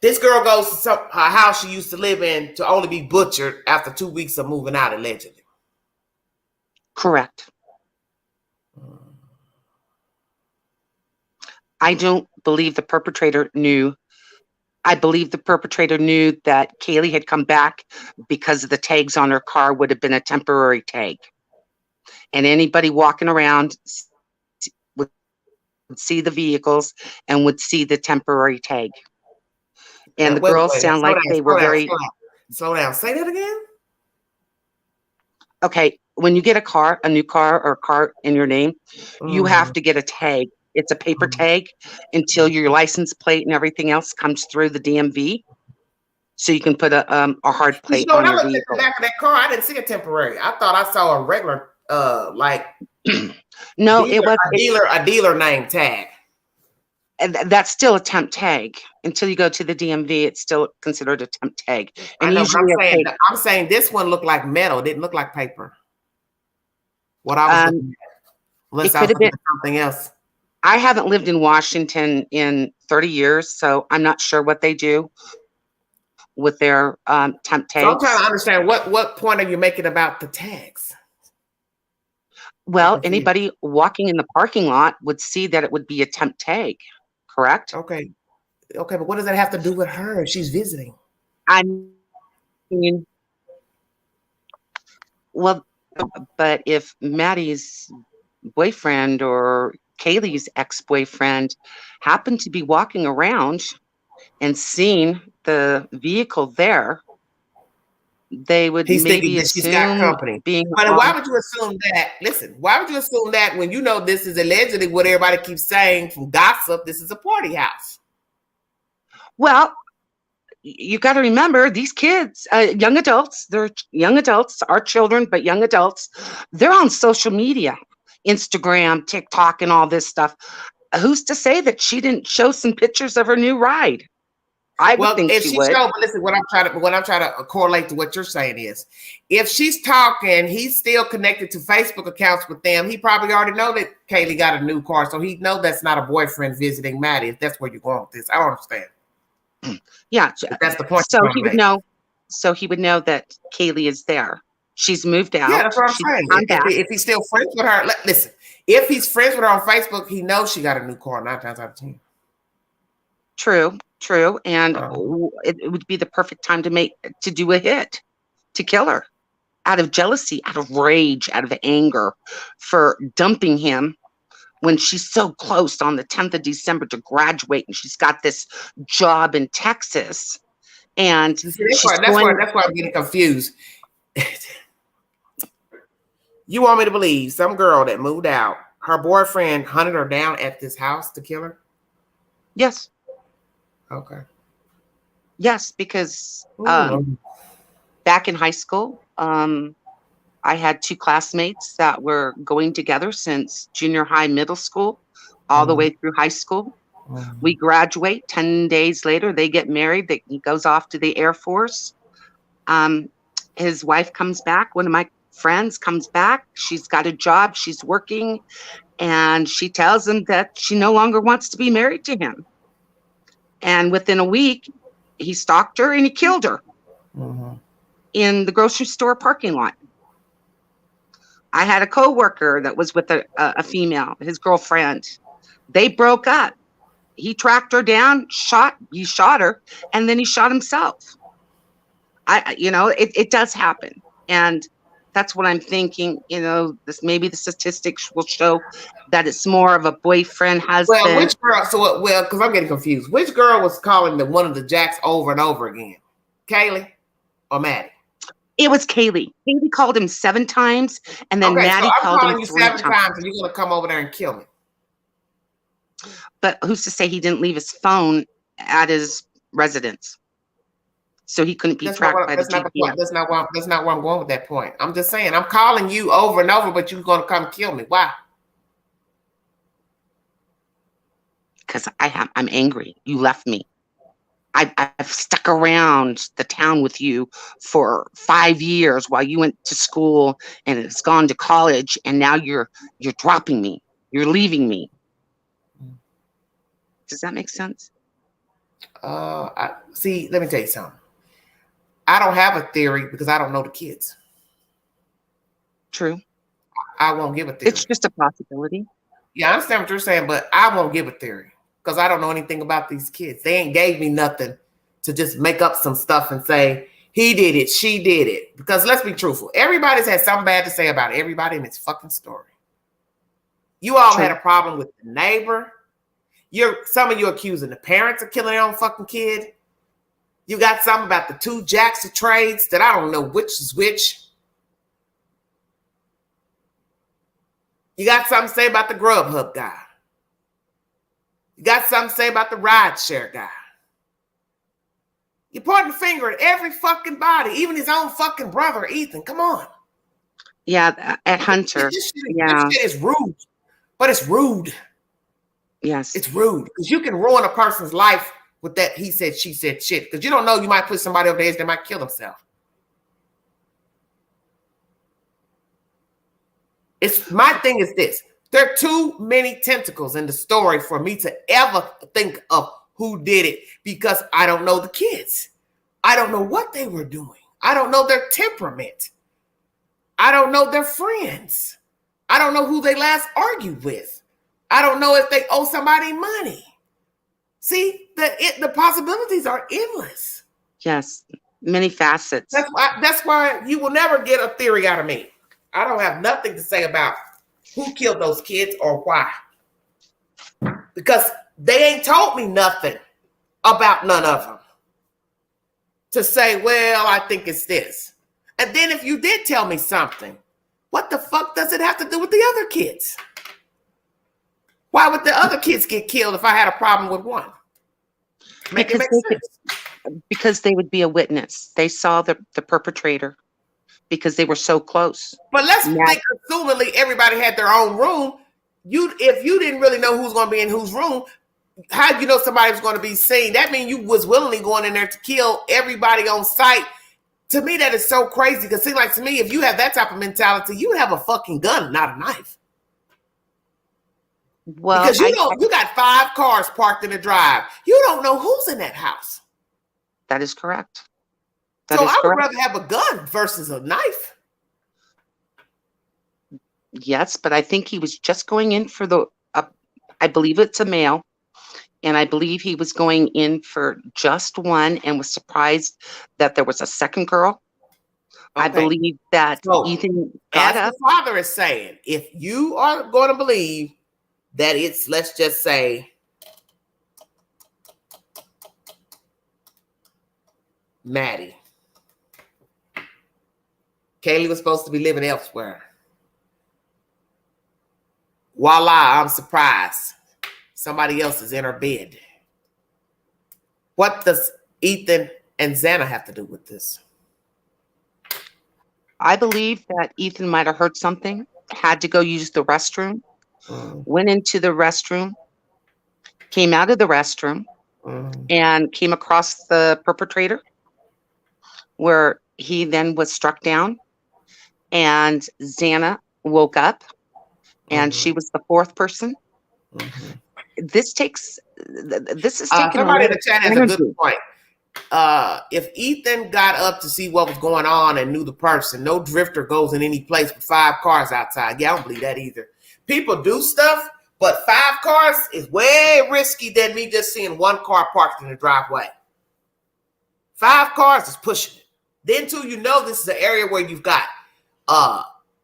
[SPEAKER 1] this girl goes to her house she used to live in to only be butchered after 2 weeks of moving out, allegedly.
[SPEAKER 2] Correct. I don't believe the perpetrator knew. I believe the perpetrator knew that Kaylee had come back because of the tags on her car would have been a temporary tag. And anybody walking around would see the vehicles and would see the temporary tag. And the girls sound like they were very...
[SPEAKER 1] Slow down. Say that again?
[SPEAKER 2] Okay. When you get a new car or a car in your name, you have to get a tag. It's a paper tag until your license plate and everything else comes through the DMV. so you can put a hard
[SPEAKER 1] You
[SPEAKER 2] plate
[SPEAKER 1] know,
[SPEAKER 2] on
[SPEAKER 1] when I
[SPEAKER 2] your
[SPEAKER 1] looked at the
[SPEAKER 2] vehicle.
[SPEAKER 1] back of that car, I didn't see a temporary. I thought I saw a regular, like
[SPEAKER 2] No, it was
[SPEAKER 1] a dealer name tag.
[SPEAKER 2] and that's still a temp tag until you go to the DMV. It's still considered a temp tag, and
[SPEAKER 1] I know, but
[SPEAKER 2] usually
[SPEAKER 1] I'm saying this one looked like metal. It didn't look like paper. What I was looking at, unless
[SPEAKER 2] it
[SPEAKER 1] I
[SPEAKER 2] could
[SPEAKER 1] was
[SPEAKER 2] have been
[SPEAKER 1] looking at something else.
[SPEAKER 2] I haven't lived in Washington in 30 years, so I'm not sure what they do with their temp
[SPEAKER 1] So I'm trying
[SPEAKER 2] tags.
[SPEAKER 1] to understand what point are you making about the tags?
[SPEAKER 2] Well, anybody walking in the parking lot would see that it would be a temp tag, correct?
[SPEAKER 1] Okay, but what does that have to do with her if she's visiting?
[SPEAKER 2] I mean, well, but if Maddie's boyfriend or Kaylee's ex-boyfriend happened to be walking around and seen the vehicle there, they would
[SPEAKER 1] He's thinking
[SPEAKER 2] maybe
[SPEAKER 1] that she's got
[SPEAKER 2] assume
[SPEAKER 1] company.
[SPEAKER 2] being
[SPEAKER 1] But
[SPEAKER 2] on.
[SPEAKER 1] why would you assume that? Listen, why would you assume that when you know this is allegedly what everybody keeps saying from gossip? This is a party house.
[SPEAKER 2] Well, you got to remember these kids, young adults, they're young adults, our children, but young adults, they're on social media, Instagram, TikTok, and all this stuff. Who's to say that she didn't show some pictures of her new ride? I would think
[SPEAKER 1] if
[SPEAKER 2] she
[SPEAKER 1] she
[SPEAKER 2] would.
[SPEAKER 1] showed, but listen, what I'm trying to correlate to what you're saying is, if she's talking, he's still connected to Facebook accounts with them. He probably already know that Kaylee got a new car, so he know that's not a boyfriend visiting Maddie. If that's where you're going with this, I don't understand.
[SPEAKER 2] Yeah,
[SPEAKER 1] But that's the point.
[SPEAKER 2] so he would know. So he would know that Kaylee is there. She's moved out.
[SPEAKER 1] Yeah, that's what I'm
[SPEAKER 2] She's
[SPEAKER 1] saying.
[SPEAKER 2] gone back.
[SPEAKER 1] If he's still friends with her, listen. If he's friends with her on Facebook, he knows she got a new car 9 times out of 10.
[SPEAKER 2] True, and it would be the perfect time to do a hit, to kill her, out of jealousy, out of rage, out of anger for dumping him when she's so close on the 10th of December to graduate, and she's got this job in Texas, and
[SPEAKER 1] that's why I'm getting confused. You want me to believe some girl that moved out, her boyfriend hunted her down at this house to kill her?
[SPEAKER 2] Yes.
[SPEAKER 1] Okay.
[SPEAKER 2] Yes, because back in high school, I had 2 classmates that were going together since junior high, middle school, all the way through high school. We graduate. 10 days later, they get married. He goes off to the Air Force. His wife comes back. One of my friends comes back. She's got a job. She's working. And she tells him that she no longer wants to be married to him. And within a week, he stalked her and he killed her in the grocery store parking lot. I had a coworker that was with a female, his girlfriend. They broke up. He tracked her down, he shot her, and then he shot himself. It does happen. And that's what I'm thinking. Maybe the statistics will show that it's more of a boyfriend husband.
[SPEAKER 1] Well, which girl? Because I'm getting confused. Which girl was calling one of the Jacks over and over again? Kaylee or Maddie?
[SPEAKER 2] It was Kaylee. Kaylee called him 7 times, and then Maddie called him 3 times.
[SPEAKER 1] 7 times, and you're gonna come over there and kill me.
[SPEAKER 2] But who's to say he didn't leave his phone at his residence, so he couldn't be tracked by the GPS?
[SPEAKER 1] That's not where I'm going with that point. I'm just saying I'm calling you over and over, but you're gonna come kill me. Why?
[SPEAKER 2] Because I'm angry. You left me. I've stuck around the town with you for 5 years while you went to school and it's gone to college, and now you're dropping me. You're leaving me. Does that make sense?
[SPEAKER 1] See, let me tell you something. I don't have a theory because I don't know the kids.
[SPEAKER 2] True.
[SPEAKER 1] I won't give a theory.
[SPEAKER 2] It's just a possibility.
[SPEAKER 1] Yeah, I understand what you're saying, but I won't give a theory because I don't know anything about these kids. They ain't gave me nothing to just make up some stuff and say, he did it, she did it. Because let's be truthful. Everybody's had something bad to say about everybody in this fucking story. You all had a problem with the neighbor. Some of you accusing the parents of killing their own fucking kid. You got something about the 2 Jacks of trades that I don't know which is which. You got something to say about the Grubhub guy. You got something to say about the rideshare guy. You're pointing the finger at every fucking body, even his own fucking brother, Ethan. Come on.
[SPEAKER 2] Yeah, at Hunter.
[SPEAKER 1] This
[SPEAKER 2] Yeah.
[SPEAKER 1] shit is rude. But it's rude.
[SPEAKER 2] Yes.
[SPEAKER 1] It's rude. Because you can ruin a person's life with that he said, she said shit. Because you don't know, you might put somebody over the edge that might kill themselves. My thing is this. There are too many tentacles in the story for me to ever think of who did it, because I don't know the kids. I don't know what they were doing. I don't know their temperament. I don't know their friends. I don't know who they last argued with. I don't know if they owe somebody money. See, the possibilities are endless.
[SPEAKER 2] Yes, many facets.
[SPEAKER 1] That's why you will never get a theory out of me. I don't have nothing to say about who killed those kids or why. Because they ain't told me nothing about none of them. To say, well, I think it's this. And then if you did tell me something, what the fuck does it have to do with the other kids? Why would the other kids get killed if I had a problem with one?
[SPEAKER 2] Because they would be a witness. They saw the perpetrator because they were so close.
[SPEAKER 1] But let's think, assumingly everybody had their own room. If you didn't really know who's going to be in whose room, how do you know somebody was going to be seen? That means you was willingly going in there to kill everybody on site. To me, that is so crazy. Because it seems like to me, if you have that type of mentality, you would have a fucking gun, not a knife.
[SPEAKER 2] Well,
[SPEAKER 1] because you got 5 cars parked in the drive. You don't know who's in that house.
[SPEAKER 2] That is correct.
[SPEAKER 1] I would rather have a gun versus a knife.
[SPEAKER 2] Yes, but I think he was just going in for I believe it's a male. And I believe he was going in for just one and was surprised that there was a second girl. Okay. I believe that Ethan got up.
[SPEAKER 1] The father is saying, if you are going to believe that it's, let's just say, Maddie. Kaylee was supposed to be living elsewhere. Voila, I'm surprised. Somebody else is in her bed. What does Ethan and Xana have to do with this?
[SPEAKER 2] I believe that Ethan might have heard something, had to go use the restroom, went into the restroom, came out of the restroom, and came across the perpetrator, where he then was struck down, and Xana woke up, and she was the 4th person. This is taking
[SPEAKER 1] somebody in the chat has a good point. If Ethan got up to see what was going on and knew the person, no drifter goes in any place with 5 cars outside. Yeah, I don't believe that either. People do stuff, but 5 cars is way risky than me just seeing 1 car parked in the driveway. 5 cars is pushing it. Then too, this is an area where you've got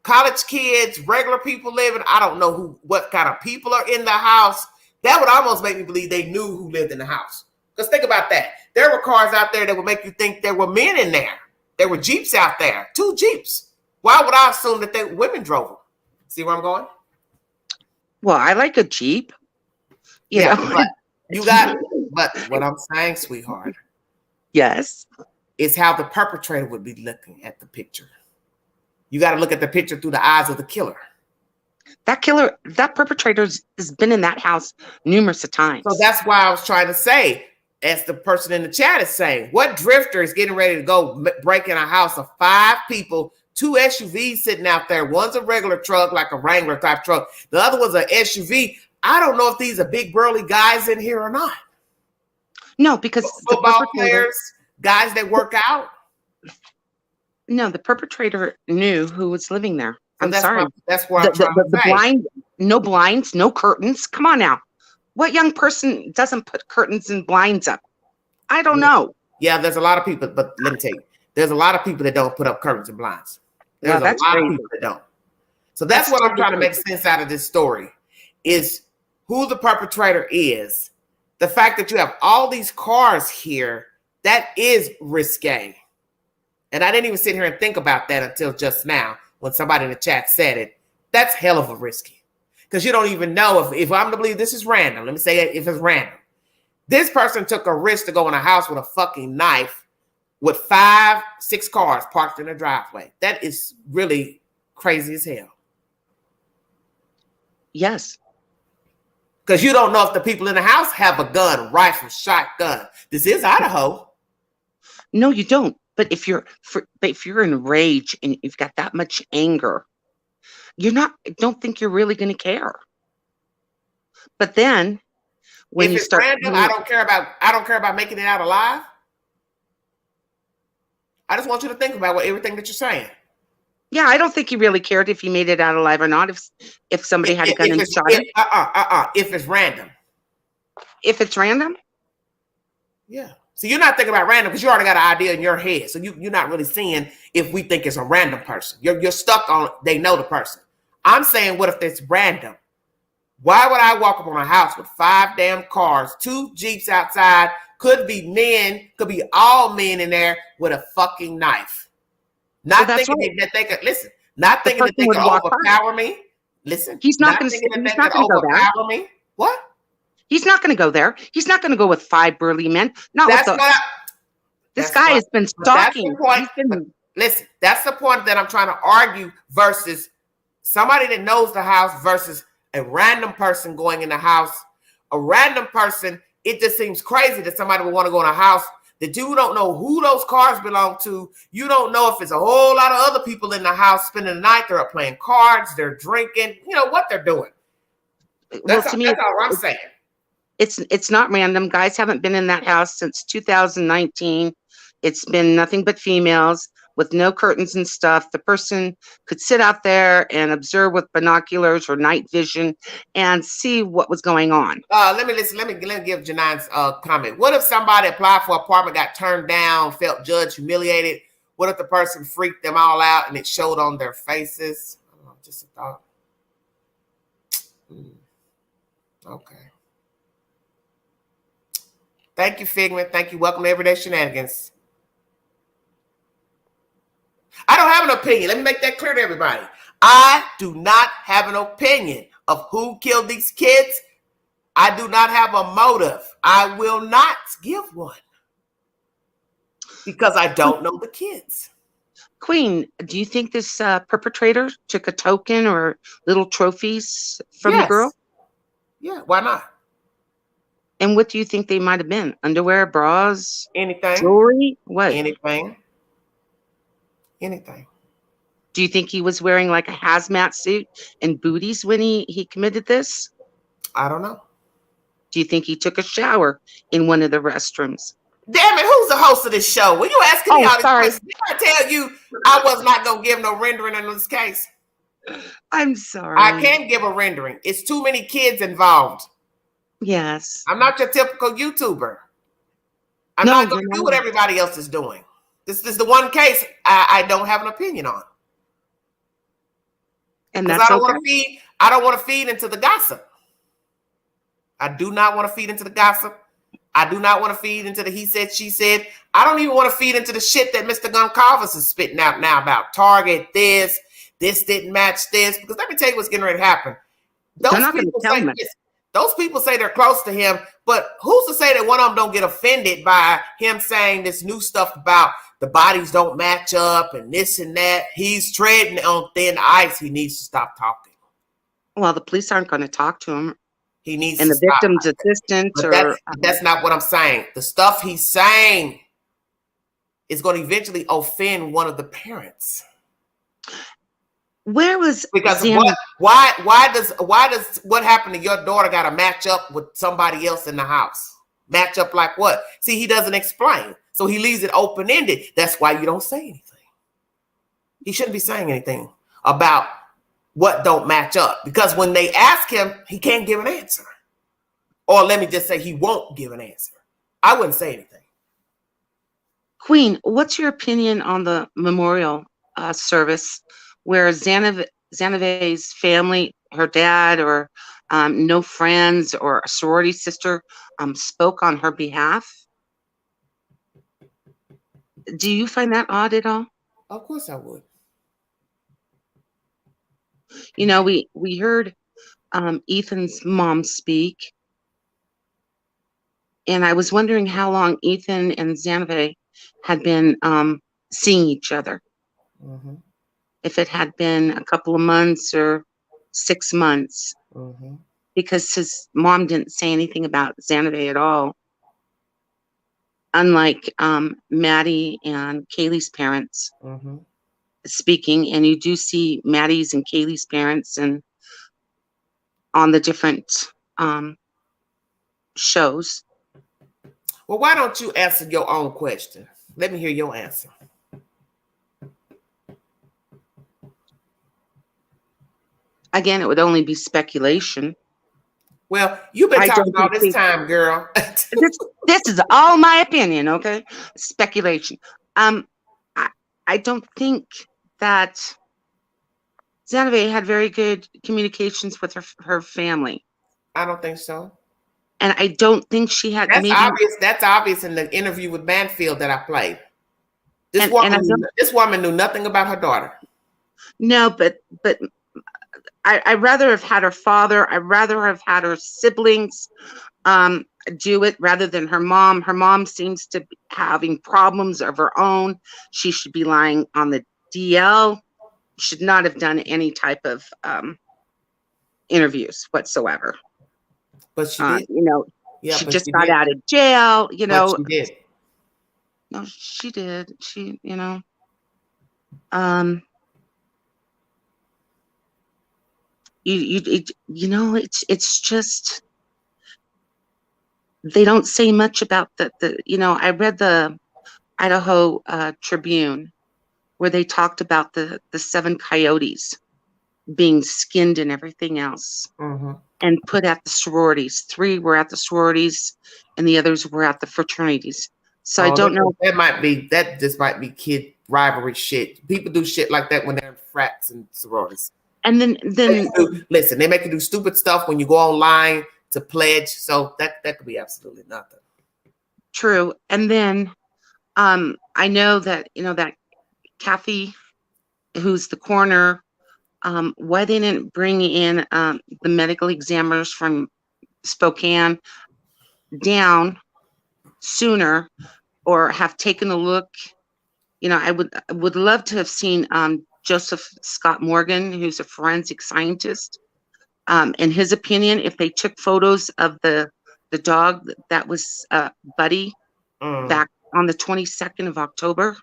[SPEAKER 1] college kids, regular people living. I don't know what kind of people are in the house. That would almost make me believe they knew who lived in the house. Because think about that. There were cars out there that would make you think there were men in there. There were Jeeps out there. 2 Jeeps. Why would I assume that women drove them? See where I'm going?
[SPEAKER 2] Well, I like a Jeep.
[SPEAKER 1] But what I'm saying, sweetheart.
[SPEAKER 2] Yes.
[SPEAKER 1] Is how the perpetrator would be looking at the picture. You got to look at the picture through the eyes of the killer.
[SPEAKER 2] That perpetrator has been in that house numerous of times.
[SPEAKER 1] So that's why I was trying to say, as the person in the chat is saying, what drifter is getting ready to go break in a house of 5 people, 2 SUVs sitting out there. One's a regular truck, like a Wrangler type truck. The other one's an SUV. I don't know if these are big burly guys in here or not.
[SPEAKER 2] No, because
[SPEAKER 1] football players, guys that work out.
[SPEAKER 2] No, the perpetrator knew who was living there.
[SPEAKER 1] So
[SPEAKER 2] I'm sorry.
[SPEAKER 1] That's where I'm trying to say.
[SPEAKER 2] Blind, no blinds, no curtains. Come on now. What young person doesn't put curtains and blinds up? I don't know.
[SPEAKER 1] Yeah, there's a lot of people, but let me tell you, there's a lot of people that don't put up curtains and blinds. There's a lot of people that don't. So that's what I'm trying to make sense out of this story, is who the perpetrator is. The fact that you have all these cars here, that is risque. And I didn't even sit here and think about that until just now when somebody in the chat said it. That's hell of a risky. Because you don't even know if I'm to believe this is random. Let me say it, if it's random. This person took a risk to go in a house with a fucking knife with 5, 6 cars parked in the driveway. That is really crazy as hell.
[SPEAKER 2] Yes.
[SPEAKER 1] Because you don't know if the people in the house have a gun, rifle, shotgun. This is Idaho.
[SPEAKER 2] No, you don't. But if you're enraged and you've got that much anger, I don't think you're really going to care. But then when
[SPEAKER 1] if
[SPEAKER 2] you
[SPEAKER 1] it's
[SPEAKER 2] start,
[SPEAKER 1] random, I don't care about making it out alive. I just want you to think about everything that you're saying.
[SPEAKER 2] yeah, I don't think he really cared if he made it out alive or not. If somebody had a gun and shot him.
[SPEAKER 1] If it's random.
[SPEAKER 2] If it's random?
[SPEAKER 1] Yeah. So you're not thinking about random because you already got an idea in your head. So you're not really seeing if we think it's a random person. You're stuck on they know the person. I'm saying, what if it's random? Why would I walk up on a house with 5 damn cars, 2 Jeeps outside, could be men, could be all men in there with a fucking knife? Not thinking that they could listen. Not thinking that they could overpower me. Listen,
[SPEAKER 2] he's not going to go there.
[SPEAKER 1] Me. What?
[SPEAKER 2] He's not going to go there. He's not going to go with 5 burly men. This guy has been stalking.
[SPEAKER 1] Listen, that's the point that I'm trying to argue versus somebody that knows the house versus a random person going in the house. A random person, it just seems crazy that somebody would want to go in a house that you don't know who those cars belong to. You don't know if it's a whole lot of other people in the house spending the night. They're up playing cards. They're drinking. You know what they're doing. That's all I'm saying.
[SPEAKER 2] It's not random. Guys haven't been in that house since 2019. It's been nothing but females with no curtains and stuff. The person could sit out there and observe with binoculars or night vision and see what was going on.
[SPEAKER 1] Let me give Janine's comment. What if somebody applied for an apartment, got turned down, felt judged, humiliated? What if the person freaked them all out and it showed on their faces? I don't know, just a thought. Okay. Thank you, Figment. Thank you. Welcome to Everyday Shenanigans. I don't have an opinion. Let me make that clear to everybody. I do not have an opinion of who killed these kids. I do not have a motive. I will not give one because I don't know the kids.
[SPEAKER 2] Queen, do you think this perpetrator took a token or little trophies from the girl?
[SPEAKER 1] Yeah, why not?
[SPEAKER 2] And what do you think they might have been? Underwear, bras,
[SPEAKER 1] anything,
[SPEAKER 2] jewelry, what?
[SPEAKER 1] Anything.
[SPEAKER 2] Do you think he was wearing like a hazmat suit and booties when he committed this?
[SPEAKER 1] I don't know.
[SPEAKER 2] Do you think he took a shower in one of the restrooms?
[SPEAKER 1] Damn it, who's the host of this show? When you asking me all these questions, did I tell you I was not going to give no rendering in this case?
[SPEAKER 2] I'm sorry.
[SPEAKER 1] I can't give a rendering. It's too many kids involved.
[SPEAKER 2] Yes.
[SPEAKER 1] I'm not your typical YouTuber. I'm not going to do what everybody else is doing. This is the one case I don't have an opinion on.
[SPEAKER 2] And that's okay.
[SPEAKER 1] I don't want to feed into the gossip. I do not want to feed into the gossip. I do not want to feed into the he said, she said. I don't even want to feed into the shit that Mr. Goncalves is spitting out now about Target, this didn't match this. Because let me tell you what's getting ready to happen. Those people say they're close to him, but who's to say that one of them don't get offended by him saying this new stuff about the bodies don't match up and this and that? He's treading on thin ice. He needs to stop talking.
[SPEAKER 2] Well, the police aren't going to talk to him.
[SPEAKER 1] He needs
[SPEAKER 2] and
[SPEAKER 1] to
[SPEAKER 2] the victim's assistant.
[SPEAKER 1] That's not what I'm saying. The stuff he's saying is going to eventually offend one of the parents.
[SPEAKER 2] Where was
[SPEAKER 1] why does what happened to your daughter got to match up with somebody else in the house? Match up like what? See, he doesn't explain. So he leaves it open-ended. That's why you don't say anything. He shouldn't be saying anything about what don't match up. Because when they ask him, he can't give an answer. Or let me just say he won't give an answer. I wouldn't say anything.
[SPEAKER 2] Queen, what's your opinion on the memorial service where Xanave's family, her dad, or no friends, or a sorority sister spoke on her behalf? Do you find that odd at all?
[SPEAKER 1] Of course I would.
[SPEAKER 2] You know, we heard Ethan's mom speak. And I was wondering how long Ethan and Xanave had been seeing each other.
[SPEAKER 1] Mm-hmm.
[SPEAKER 2] If it had been a couple of months or 6 months,
[SPEAKER 1] Mm-hmm.
[SPEAKER 2] because his mom didn't say anything about Xanave at all. Unlike Maddie and Kaylee's parents
[SPEAKER 1] Mm-hmm.
[SPEAKER 2] speaking, and you do see Maddie's and Kaylee's parents and on the different shows.
[SPEAKER 1] Well, why don't you answer your own question? Let me hear your answer.
[SPEAKER 2] Again, it would only be speculation.
[SPEAKER 1] Well, you've been
[SPEAKER 2] I
[SPEAKER 1] talking
[SPEAKER 2] don't
[SPEAKER 1] all this
[SPEAKER 2] think
[SPEAKER 1] time, girl.
[SPEAKER 2] this is all my opinion, okay? Speculation. I don't think that Xanave had very good communications with her family.
[SPEAKER 1] I don't think so.
[SPEAKER 2] And I don't think she had
[SPEAKER 1] That's
[SPEAKER 2] maybe
[SPEAKER 1] obvious. That's obvious in the interview with Banfield that I played. This
[SPEAKER 2] and
[SPEAKER 1] woman knew nothing about her daughter.
[SPEAKER 2] No, but I'd rather have had her father. I'd rather have had her siblings do it rather than her mom. Her mom seems to be having problems of her own. She should be lying on the DL. Should not have done any type of interviews whatsoever.
[SPEAKER 1] But she did.
[SPEAKER 2] You know,
[SPEAKER 1] Yeah,
[SPEAKER 2] she
[SPEAKER 1] but
[SPEAKER 2] just
[SPEAKER 1] she
[SPEAKER 2] got
[SPEAKER 1] did.
[SPEAKER 2] out of jail. You know,
[SPEAKER 1] But she did.
[SPEAKER 2] No, she did. She, you know, you know, it's just they don't say much about the you know, I read the Idaho Tribune where they talked about the 7 coyotes being skinned and everything else
[SPEAKER 1] Mm-hmm.
[SPEAKER 2] and put at the sororities. 3 were at the sororities and the others were at the fraternities. So I don't know.
[SPEAKER 1] That just might be kid rivalry shit. People do shit like that when they're in frats and sororities.
[SPEAKER 2] And then
[SPEAKER 1] listen, they make you do stupid stuff when you go online to pledge. So that could be absolutely nothing.
[SPEAKER 2] True. And then I know that, you know, that Kathy, who's the coroner, why they didn't bring in the medical examiners from Spokane down sooner or have taken a look. You know, I would love to have seen Joseph Scott Morgan, who's a forensic scientist. In his opinion, if they took photos of the dog that was Buddy back on the 22nd of October,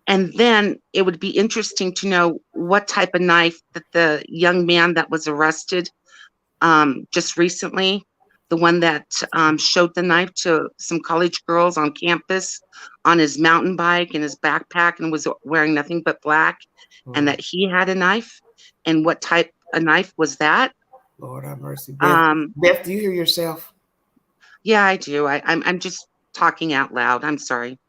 [SPEAKER 2] and then it would be interesting to know what type of knife that the young man that was arrested just recently, the one that showed the knife to some college girls on campus on his mountain bike and his backpack and was wearing nothing but black, and that he had a knife, and what type of knife was that?
[SPEAKER 1] Lord have mercy. Beth, do you hear yourself?
[SPEAKER 2] Yeah, I do. I'm just talking out loud. I'm sorry.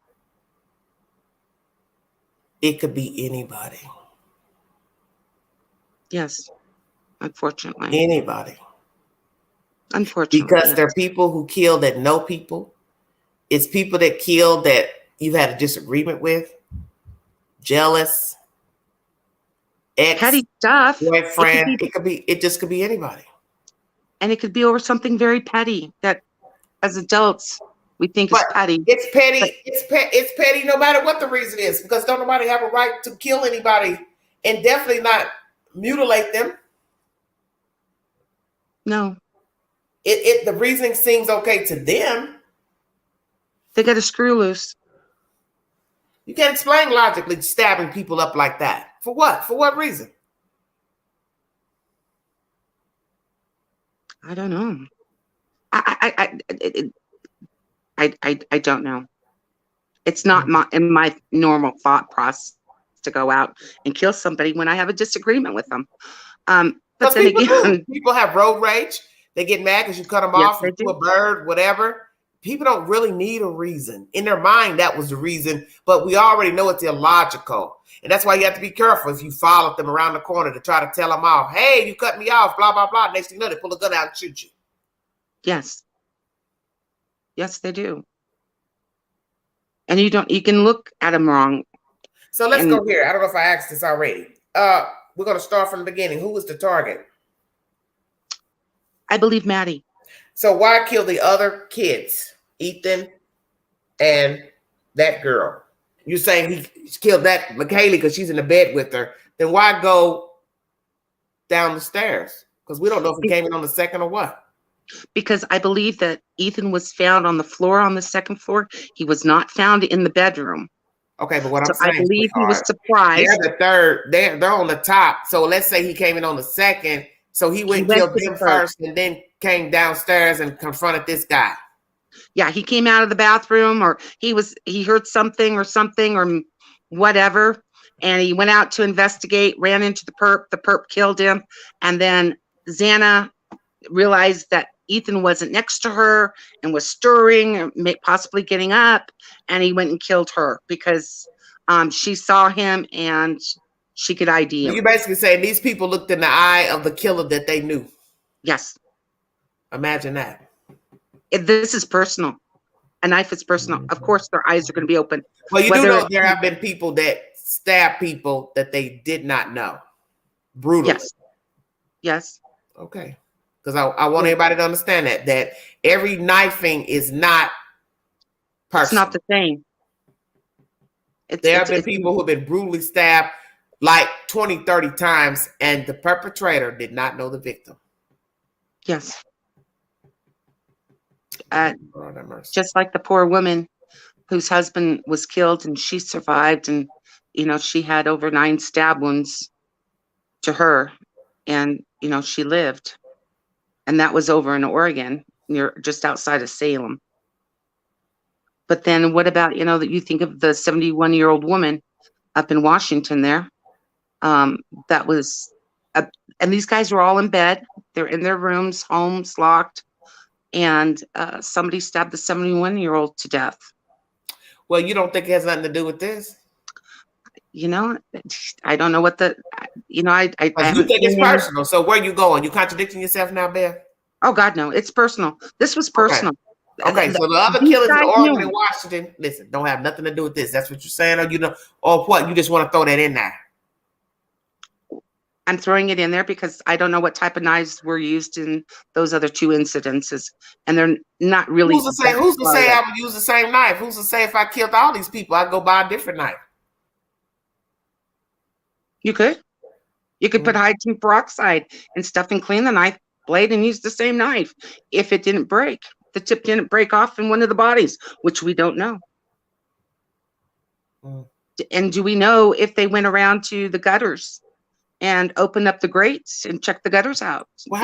[SPEAKER 1] It could be anybody.
[SPEAKER 2] Yes, unfortunately.
[SPEAKER 1] Anybody.
[SPEAKER 2] Unfortunately.
[SPEAKER 1] Because there are people who kill that know people. It's people that kill that you've had a disagreement with. Jealous. Ex.
[SPEAKER 2] Petty stuff.
[SPEAKER 1] Boyfriend. It just could be anybody.
[SPEAKER 2] And it could be over something very petty that as adults we think is petty.
[SPEAKER 1] It's petty. It's petty no matter what the reason is, because don't nobody have a right to kill anybody and definitely not mutilate them.
[SPEAKER 2] No.
[SPEAKER 1] The reasoning seems okay to them.
[SPEAKER 2] They got a screw loose.
[SPEAKER 1] You can't explain logically stabbing people up like that. For what? For what reason?
[SPEAKER 2] I don't know. I don't know. It's not in my normal thought process to go out and kill somebody when I have a disagreement with them. But then again,
[SPEAKER 1] people have road rage. They get mad because you cut them off, you do a bird, whatever. People don't really need a reason. In their mind, that was the reason, but we already know it's illogical. And that's why you have to be careful if you follow them around the corner to try to tell them off. Hey, you cut me off, blah, blah, blah. Next thing you know, they pull a gun out and shoot you.
[SPEAKER 2] Yes. Yes, they do. And you can look at them wrong.
[SPEAKER 1] So let's go here. I don't know if I asked this already. We're going to start from the beginning. Who was the target?
[SPEAKER 2] I believe Maddie.
[SPEAKER 1] So why kill the other kids, Ethan and that girl? You're saying he killed that McKaylee because she's in the bed with her. Then why go down the stairs? Because we don't know if he came in on the second or what.
[SPEAKER 2] Because I believe that Ethan was found on the floor on the second floor. He was not found in the bedroom.
[SPEAKER 1] Okay, but what
[SPEAKER 2] So
[SPEAKER 1] I'm saying,
[SPEAKER 2] I believe he was
[SPEAKER 1] they're
[SPEAKER 2] surprised.
[SPEAKER 1] the third. They're on the top. So let's say he came in on the second. So he went and killed
[SPEAKER 2] to the
[SPEAKER 1] them
[SPEAKER 2] third.
[SPEAKER 1] first, and then came downstairs and confronted this guy.
[SPEAKER 2] Yeah, he came out of the bathroom, or he heard something or whatever, and he went out to investigate, ran into the perp killed him, and then Xana realized that Ethan wasn't next to her and was stirring, possibly getting up, and he went and killed her because she saw him and she could ID him.
[SPEAKER 1] You're basically saying these people looked in the eye of the killer that they knew.
[SPEAKER 2] Yes.
[SPEAKER 1] Imagine that.
[SPEAKER 2] This is personal. A knife is personal. Of course, their eyes are going to be open.
[SPEAKER 1] Well, you do know there have been people that stab people that they did not know. Brutally.
[SPEAKER 2] Yes. Yes.
[SPEAKER 1] Okay. Because I want everybody to understand that every knifing is not personal.
[SPEAKER 2] It's not the same.
[SPEAKER 1] There have been people who have been brutally stabbed like 20, 30 times, and the perpetrator did not know the victim.
[SPEAKER 2] Yes. Just like the poor woman whose husband was killed and she survived, and she had over 9 stab wounds to her, and she lived, and that was over in Oregon, just outside of Salem. But then what about that you think of the 71-year-old woman up in Washington there, that was and these guys were all in bed, they're in their rooms, homes locked, and somebody stabbed the 71-year-old to death.
[SPEAKER 1] Well, you don't think it has nothing to do with this?
[SPEAKER 2] I don't know what you think
[SPEAKER 1] it's personal. So where you going? You contradicting yourself now, Beth?
[SPEAKER 2] Oh God, no, it's personal. This was personal.
[SPEAKER 1] Okay, so the other killers in Oregon and Washington, listen, don't have nothing to do with this. That's what you're saying, or what? You just want to throw that in there?
[SPEAKER 2] I'm throwing it in there because I don't know what type of knives were used in those other 2 incidences, and they're not really.
[SPEAKER 1] Who's to say I would use the same knife? Who's to say if I killed all these people, I'd go buy a different knife?
[SPEAKER 2] You could put hydrogen peroxide and stuff and clean the knife blade and use the same knife if it didn't break. The tip didn't break off in one of the bodies, which we don't know. And do we know if they went around to the gutters and opened up the grates and checked the gutters out?
[SPEAKER 1] Well,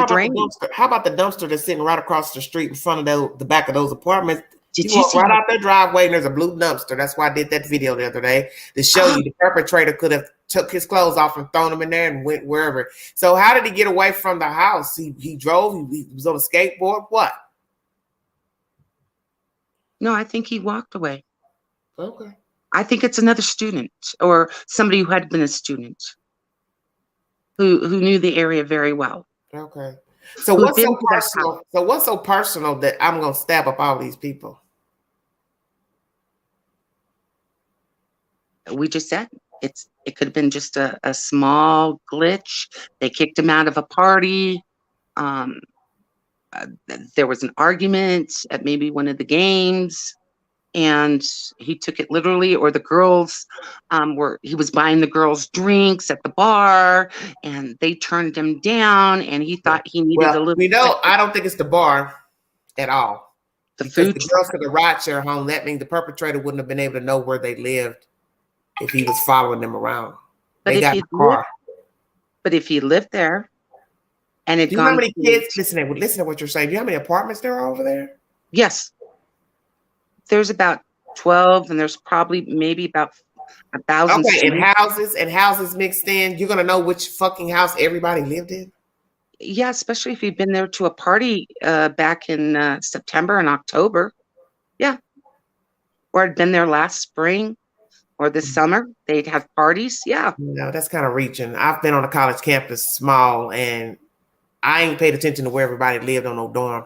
[SPEAKER 1] how about the dumpster that's sitting right across the street in front of the back of those apartments? You walk right out their driveway and there's a blue dumpster. That's why I did that video the other day to show you the perpetrator could have took his clothes off and thrown them in there and went wherever. So how did he get away from the house? He drove. He was on a skateboard. What?
[SPEAKER 2] No, I think he walked away.
[SPEAKER 1] Okay.
[SPEAKER 2] I think it's another student or somebody who had been a student who knew the area very well.
[SPEAKER 1] Okay. So what's so personal? So what's so personal that I'm gonna stab up all these people?
[SPEAKER 2] We just said it could have been just a small glitch. They kicked him out of a party. There was an argument at maybe one of the games, and he took it literally, or the girls he was buying the girls drinks at the bar and they turned him down, and he thought he needed a little.
[SPEAKER 1] I don't think it's the bar at all.
[SPEAKER 2] The
[SPEAKER 1] food. The girls took a rideshare home. That means the perpetrator wouldn't have been able to know where they lived if he was following them around. But
[SPEAKER 2] if he lived there and it
[SPEAKER 1] do you know how many kids? Listen to what you're saying. Do you know how many apartments there are over there?
[SPEAKER 2] Yes. There's about 12, and there's probably maybe about 1,000.
[SPEAKER 1] Okay, and houses mixed in. You're gonna know which fucking house everybody lived in.
[SPEAKER 2] Yeah, especially if you've been there to a party back in September and October. Yeah, or had been there last spring or this summer. They'd have parties. Yeah.
[SPEAKER 1] No, that's kind of reaching. I've been on a college campus, small, and I ain't paid attention to where everybody lived on no dorm.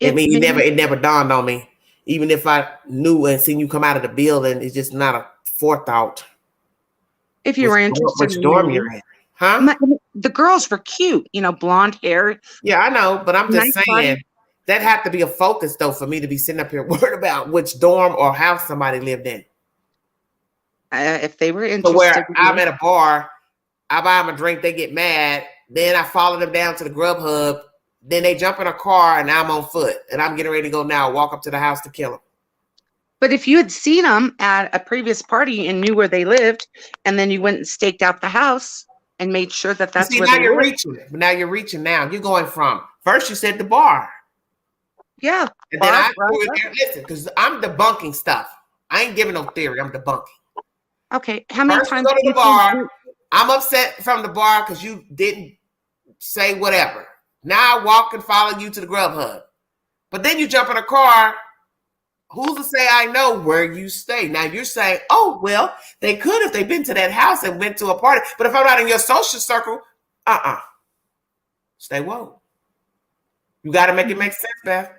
[SPEAKER 1] It never dawned on me. Even if I knew and seen you come out of the building, it's just not a forethought.
[SPEAKER 2] If you were interested,
[SPEAKER 1] which dorm you're in. Huh?
[SPEAKER 2] The girls were cute, blonde hair.
[SPEAKER 1] Yeah, I know, but I'm just
[SPEAKER 2] Nice
[SPEAKER 1] saying
[SPEAKER 2] body.
[SPEAKER 1] that had to be a focus though for me to be sitting up here worried about which dorm or house somebody lived in.
[SPEAKER 2] If they were
[SPEAKER 1] So
[SPEAKER 2] interested,
[SPEAKER 1] where I'm at a bar, I buy them a drink, they get mad, then I follow them down to the Grub Hub, then they jump in a car and I'm on foot and I'm getting ready to go now, walk up to the house to kill them.
[SPEAKER 2] but if you had seen them at a previous party and knew where they lived, and then you went and staked out the house and made sure that that's
[SPEAKER 1] See,
[SPEAKER 2] where
[SPEAKER 1] now
[SPEAKER 2] they
[SPEAKER 1] you're
[SPEAKER 2] lived.
[SPEAKER 1] reaching. But now you're reaching now. You're going from first you said the bar.
[SPEAKER 2] Yeah.
[SPEAKER 1] And then I threw it there. Listen, because I'm debunking stuff. I ain't giving no theory. I'm debunking.
[SPEAKER 2] Okay. How many
[SPEAKER 1] First
[SPEAKER 2] times
[SPEAKER 1] you go to
[SPEAKER 2] do you
[SPEAKER 1] the bar.
[SPEAKER 2] think
[SPEAKER 1] I'm upset from the bar because you didn't say whatever. Now I walk and follow you to the Grub Hub. But then you jump in a car. Who's to say I know where you stay? Now you're saying, oh, well, they could if they've been to that house and went to a party. But if I'm not in your social circle, stay woke. You got to make it make sense, Beth.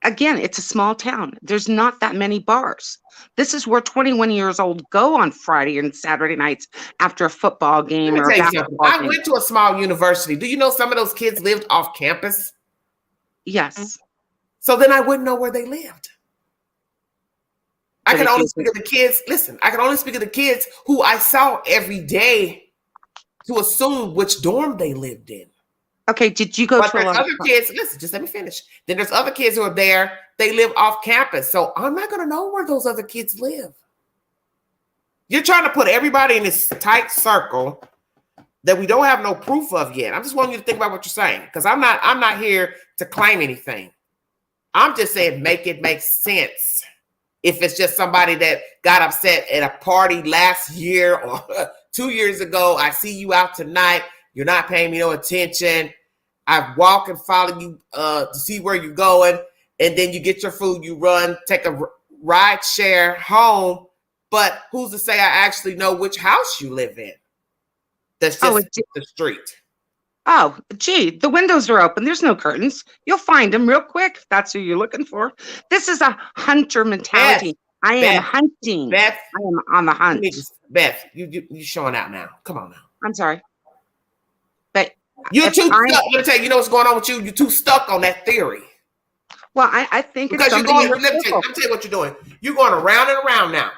[SPEAKER 2] Again, it's a small town. There's not that many bars. This is where 21 years old go on Friday and Saturday nights after a football game or a
[SPEAKER 1] Let me tell you something.
[SPEAKER 2] basketball
[SPEAKER 1] I
[SPEAKER 2] game.
[SPEAKER 1] went to a small university. Do you know some of those kids lived off campus?
[SPEAKER 2] Yes.
[SPEAKER 1] So then I wouldn't know where they lived. I can only speak of the kids. Listen, I can only speak of the kids who I saw every day to assume which dorm they lived in.
[SPEAKER 2] Okay, did you go
[SPEAKER 1] But
[SPEAKER 2] to a
[SPEAKER 1] there's
[SPEAKER 2] lot
[SPEAKER 1] other kids, listen, just let me finish. Then there's other kids who are there, they live off campus. So I'm not going to know where those other kids live. You're trying to put everybody in this tight circle that we don't have no proof of yet. I'm just wanting you to think about what you're saying, because I'm not here to claim anything. I'm just saying make it make sense. If it's just somebody that got upset at a party last year or 2 years ago, I see you out tonight, you're not paying me no attention. I walk and follow you to see where you're going, and then you get your food, you run, take a ride share home. But who's to say I actually know which house you live in? That's just the street.
[SPEAKER 2] Oh, gee, the windows are open. There's no curtains. You'll find them real quick if that's who you're looking for. This is a hunter mentality. I am hunting.
[SPEAKER 1] Beth,
[SPEAKER 2] I am on the hunt.
[SPEAKER 1] Beth, you showing out now. Come on now.
[SPEAKER 2] I'm sorry. But
[SPEAKER 1] you're too stuck. Let me tell you, you know what's going on with you? You're too stuck on that theory.
[SPEAKER 2] Well, I think
[SPEAKER 1] because
[SPEAKER 2] it's
[SPEAKER 1] you're going, let me tell you what you're doing. You're going around and around now.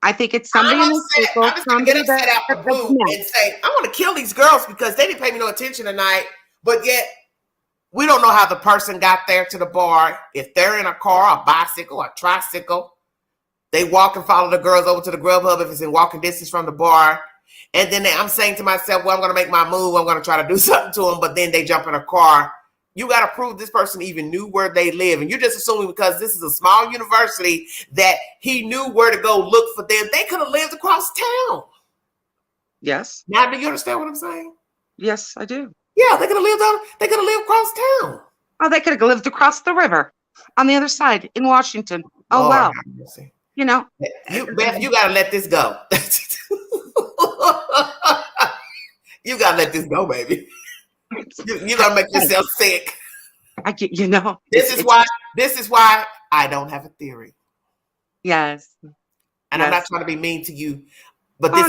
[SPEAKER 2] I think it's somebody in the circle.
[SPEAKER 1] I'm just going to get upset out the blue and say, I want to kill these girls because they didn't pay me no attention tonight. But yet, we don't know how the person got there to the bar. If they're in a car, a bicycle, a tricycle, they walk and follow the girls over to the Grub Hub if it's in walking distance from the bar. And then I'm saying to myself, well, I'm going to make my move. I'm going to try to do something to them. But then they jump in a car. You got to prove this person even knew where they live. And you're just assuming because this is a small university that he knew where to go look for them. They could have lived across town.
[SPEAKER 2] Yes.
[SPEAKER 1] Now, do you understand what I'm saying?
[SPEAKER 2] Yes, I do.
[SPEAKER 1] Yeah, they could have lived across town.
[SPEAKER 2] Oh, they could have lived across the river on the other side in Washington. Oh,
[SPEAKER 1] Lord,
[SPEAKER 2] wow. You know.
[SPEAKER 1] Beth, you got to let this go. You got to let this go, baby. You're gonna make yourself sick. This is why I don't have a theory.
[SPEAKER 2] Yes.
[SPEAKER 1] And I'm not trying to be mean to you, but this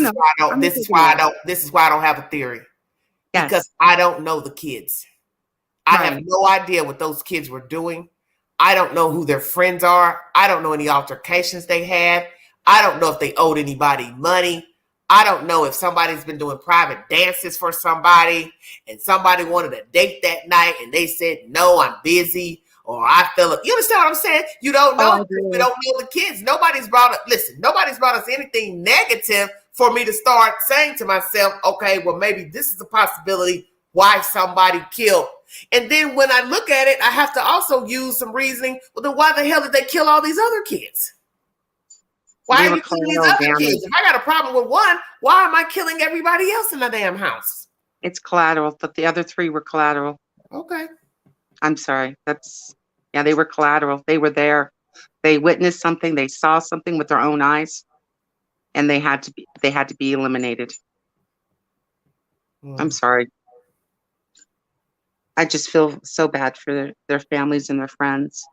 [SPEAKER 1] is why I don't have a theory. Yes. Because I don't know the kids. I have no idea what those kids were doing. I don't know who their friends are. I don't know any altercations they had. I don't know if they owed anybody money. I don't know if somebody's been doing private dances for somebody and somebody wanted a date that night and they said, no, I'm busy or I feel it. You understand what I'm saying? You don't know. We don't know the kids. Nobody's brought us anything negative for me to start saying to myself, okay, well, maybe this is a possibility why somebody killed. And then when I look at it, I have to also use some reasoning. Well, then why the hell did they kill all these other kids? Why are you killing these other kids? If I got a problem with one, why am I killing everybody else in the damn house?
[SPEAKER 2] It's collateral, but the other three were collateral.
[SPEAKER 1] Okay.
[SPEAKER 2] I'm sorry. They were collateral. They were there. They witnessed something. They saw something with their own eyes, and they had to be eliminated. I'm sorry. I just feel so bad for their families and their friends.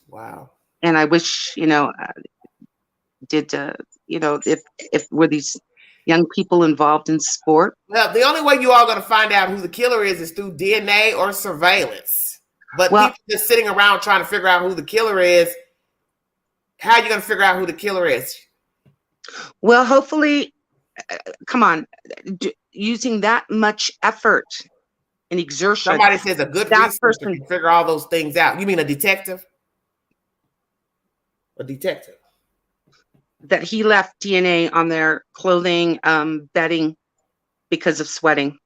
[SPEAKER 1] Wow.
[SPEAKER 2] And I wish, if were these young people involved in sport?
[SPEAKER 1] Well, the only way you are going to find out who the killer is through DNA or surveillance. But people just sitting around trying to figure out who the killer is, how are you going to figure out who the killer is?
[SPEAKER 2] Well, hopefully, come on, using that much effort and exertion.
[SPEAKER 1] Somebody says a good researcher can figure all those things out. You mean a detective? A detective.
[SPEAKER 2] That he left DNA on their clothing, bedding, because of sweating.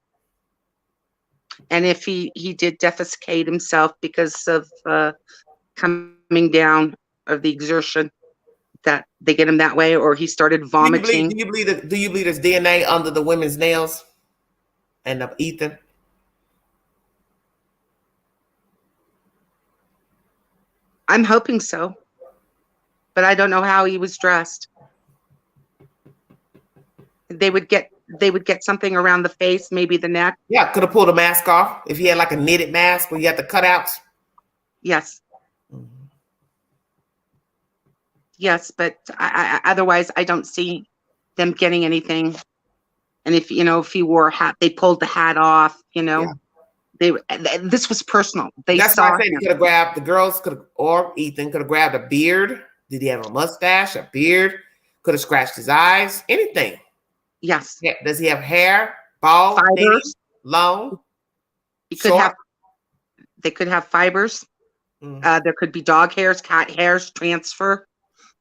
[SPEAKER 2] And if he did defecate himself because of coming down of the exertion, that they get him that way, or he started vomiting.
[SPEAKER 1] Do you believe there's DNA under the women's nails and of Ethan?
[SPEAKER 2] I'm hoping so, but I don't know how he was dressed. They would get something around the face, maybe the neck.
[SPEAKER 1] Yeah, could have pulled a mask off if he had like a knitted mask where you had the cutouts.
[SPEAKER 2] Yes. Yes, but otherwise I don't see them getting anything. And if he wore a hat, they pulled the hat off. This was personal.
[SPEAKER 1] That's why I said could have grabbed the girls, or Ethan could have grabbed a beard. Did he have a mustache, a beard? Could have scratched his eyes, anything.
[SPEAKER 2] Yes.
[SPEAKER 1] Yeah. Does he have hair, bald,
[SPEAKER 2] fibers,
[SPEAKER 1] long?
[SPEAKER 2] They could have fibers. There could be dog hairs, cat hairs, transfer.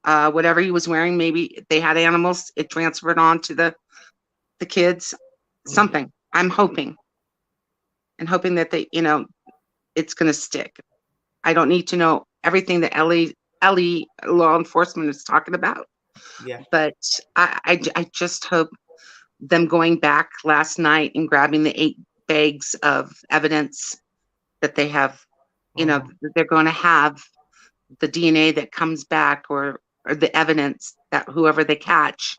[SPEAKER 2] Whatever he was wearing, maybe they had animals. It transferred on to the kids. Something. I'm hoping. And hoping that it's going to stick. I don't need to know everything that Ellie law enforcement is talking about.
[SPEAKER 1] Yeah.
[SPEAKER 2] But I just hope them going back last night and grabbing the 8 bags of evidence that they have, that they're going to have the DNA that comes back or the evidence that whoever they catch,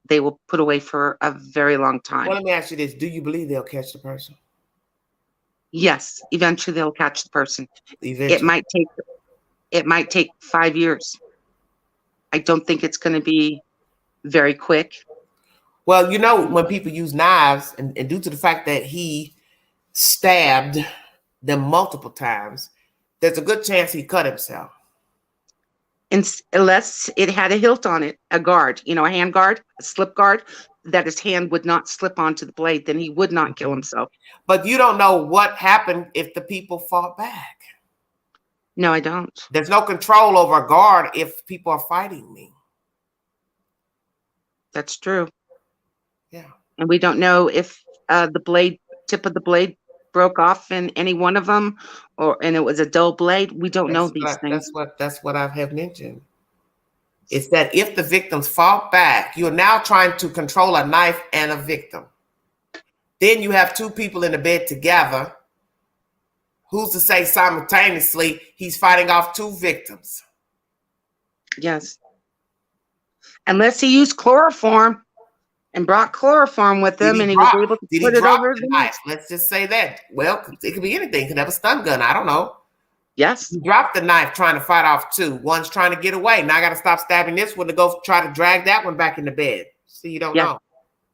[SPEAKER 2] they will put away for a very long time.
[SPEAKER 1] Well, let me ask you this. Do you believe they'll catch the person?
[SPEAKER 2] Yes, eventually they'll catch the person.
[SPEAKER 1] Eventually.
[SPEAKER 2] It might take 5 years. I don't think it's going to be very quick.
[SPEAKER 1] Well, when people use knives, and due to the fact that he stabbed them multiple times, there's a good chance he cut himself.
[SPEAKER 2] Unless it had a hilt on it, a guard, a hand guard, a slip guard, that his hand would not slip onto the blade, then he would not kill himself.
[SPEAKER 1] But you don't know what happened if the people fought back.
[SPEAKER 2] No, I don't.
[SPEAKER 1] There's no control over a guard if people are fighting me.
[SPEAKER 2] That's true.
[SPEAKER 1] Yeah.
[SPEAKER 2] And we don't know if the tip of the blade broke off in any one of them, and it was a dull blade. We don't know these things.
[SPEAKER 1] That's what I have mentioned. It's that if the victims fought back, you are now trying to control a knife and a victim. Then you have 2 people in the bed together. Who's to say simultaneously he's fighting off 2 victims?
[SPEAKER 2] Yes. Unless he used chloroform and brought chloroform with him, and he was able to put it over the
[SPEAKER 1] knife. Let's just say that. Well, it could be anything. It could have a stun gun. I don't know.
[SPEAKER 2] Yes.
[SPEAKER 1] He dropped the knife trying to fight off 2. One's trying to get away. Now I got to stop stabbing this one to go try to drag that one back in the bed. See, you don't know.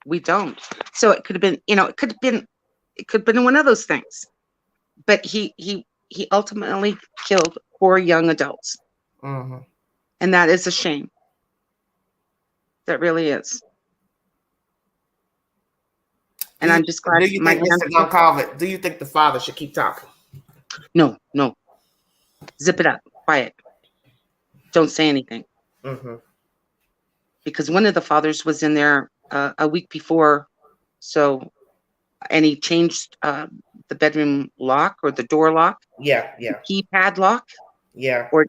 [SPEAKER 2] We don't. So it could have been, it could have been one of those things. But he ultimately killed 4 young adults.
[SPEAKER 1] Mm-hmm.
[SPEAKER 2] And that is a shame. That really is. And I'm just glad.
[SPEAKER 1] Do you think do you think the father should keep talking?
[SPEAKER 2] No. Zip it up. Quiet. Don't say anything.
[SPEAKER 1] Mm-hmm.
[SPEAKER 2] Because one of the fathers was in there a week before, and he changed the bedroom lock or the door lock.
[SPEAKER 1] Yeah.
[SPEAKER 2] The keypad lock.
[SPEAKER 1] Yeah.
[SPEAKER 2] Or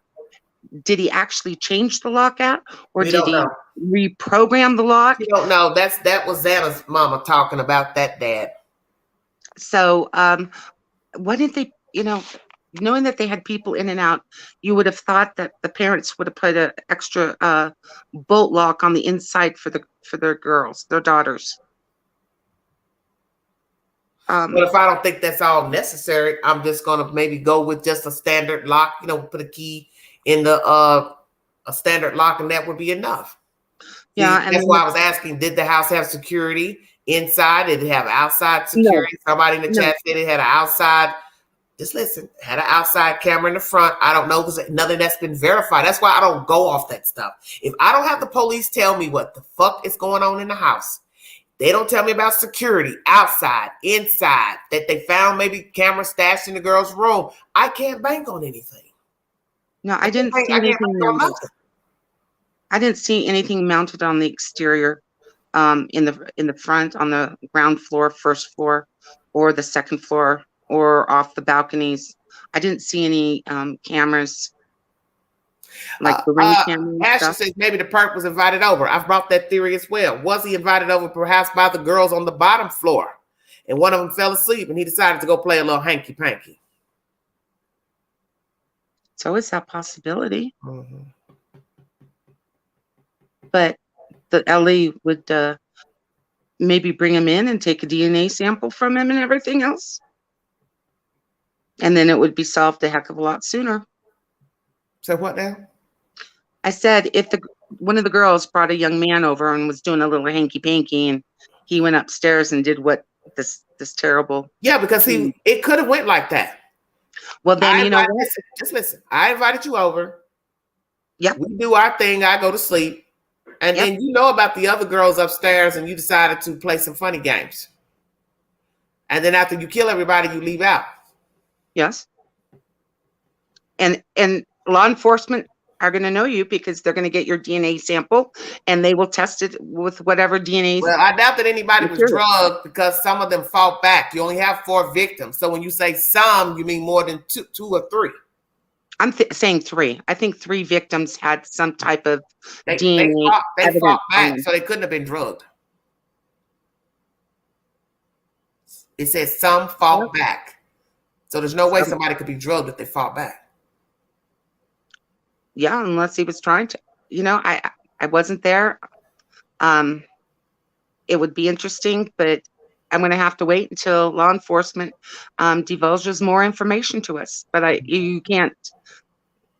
[SPEAKER 2] did he actually change the lock out, or did he reprogram the lock?
[SPEAKER 1] You don't know. That was Xana's mama talking about that dad.
[SPEAKER 2] So why didn't they, knowing that they had people in and out, you would have thought that the parents would have put an extra bolt lock on the inside for their girls, their daughters.
[SPEAKER 1] But if I don't think that's all necessary, I'm just gonna maybe go with just a standard lock. Put a key in the a standard lock, and that would be enough.
[SPEAKER 2] Yeah,
[SPEAKER 1] See,
[SPEAKER 2] and
[SPEAKER 1] that's
[SPEAKER 2] then
[SPEAKER 1] why I was asking, did the house have security inside? Did it have outside security? Somebody in the chat said it had an outside. Just listen, had an outside camera in the front. I don't know because nothing that's been verified. That's why I don't go off that stuff. If I don't have the police tell me what the fuck is going on in the house, they don't tell me about security, outside, inside, that they found maybe camera stashed in the girl's room, I can't bank on anything.
[SPEAKER 2] No, I didn't see anything mounted. I didn't see anything mounted on the exterior, in the front, on the ground floor, first floor, or the second floor, or off the balconies. I didn't see any cameras, like the ring camera and
[SPEAKER 1] Ashley
[SPEAKER 2] stuff.
[SPEAKER 1] says maybe the perp was invited over. I've brought that theory as well. Was he invited over perhaps by the girls on the bottom floor, and one of them fell asleep and he decided to go play a little hanky panky?
[SPEAKER 2] So is that possibility?
[SPEAKER 1] Mm-hmm.
[SPEAKER 2] But the LE would maybe bring him in and take a DNA sample from him and everything else. And then it would be solved a heck of a lot sooner.
[SPEAKER 1] So what now?
[SPEAKER 2] I said if one of the girls brought a young man over and was doing a little hanky panky, and he went upstairs and did what this terrible.
[SPEAKER 1] Yeah, because it could have went like that.
[SPEAKER 2] Well, then what?
[SPEAKER 1] Just listen. I invited you over.
[SPEAKER 2] Yep.
[SPEAKER 1] We do our thing. I go to sleep. And then you know about the other girls upstairs and you decided to play some funny games. And then after you kill everybody, you leave out.
[SPEAKER 2] Yes. And law enforcement are going to know you because they're going to get your DNA sample and they will test it with whatever DNA.
[SPEAKER 1] Well, I doubt that anybody was drugged because some of them fought back. You only have 4 victims. So when you say some, you mean more than two or three.
[SPEAKER 2] I'm saying 3. I think 3 victims had some type of DNA.
[SPEAKER 1] They fought back, so they couldn't have been drugged. It says some fought back. So there's no way somebody could be drugged if they fought back.
[SPEAKER 2] Yeah, unless he was trying to. I wasn't there. It would be interesting, but I'm going to have to wait until law enforcement divulges more information to us. But you can't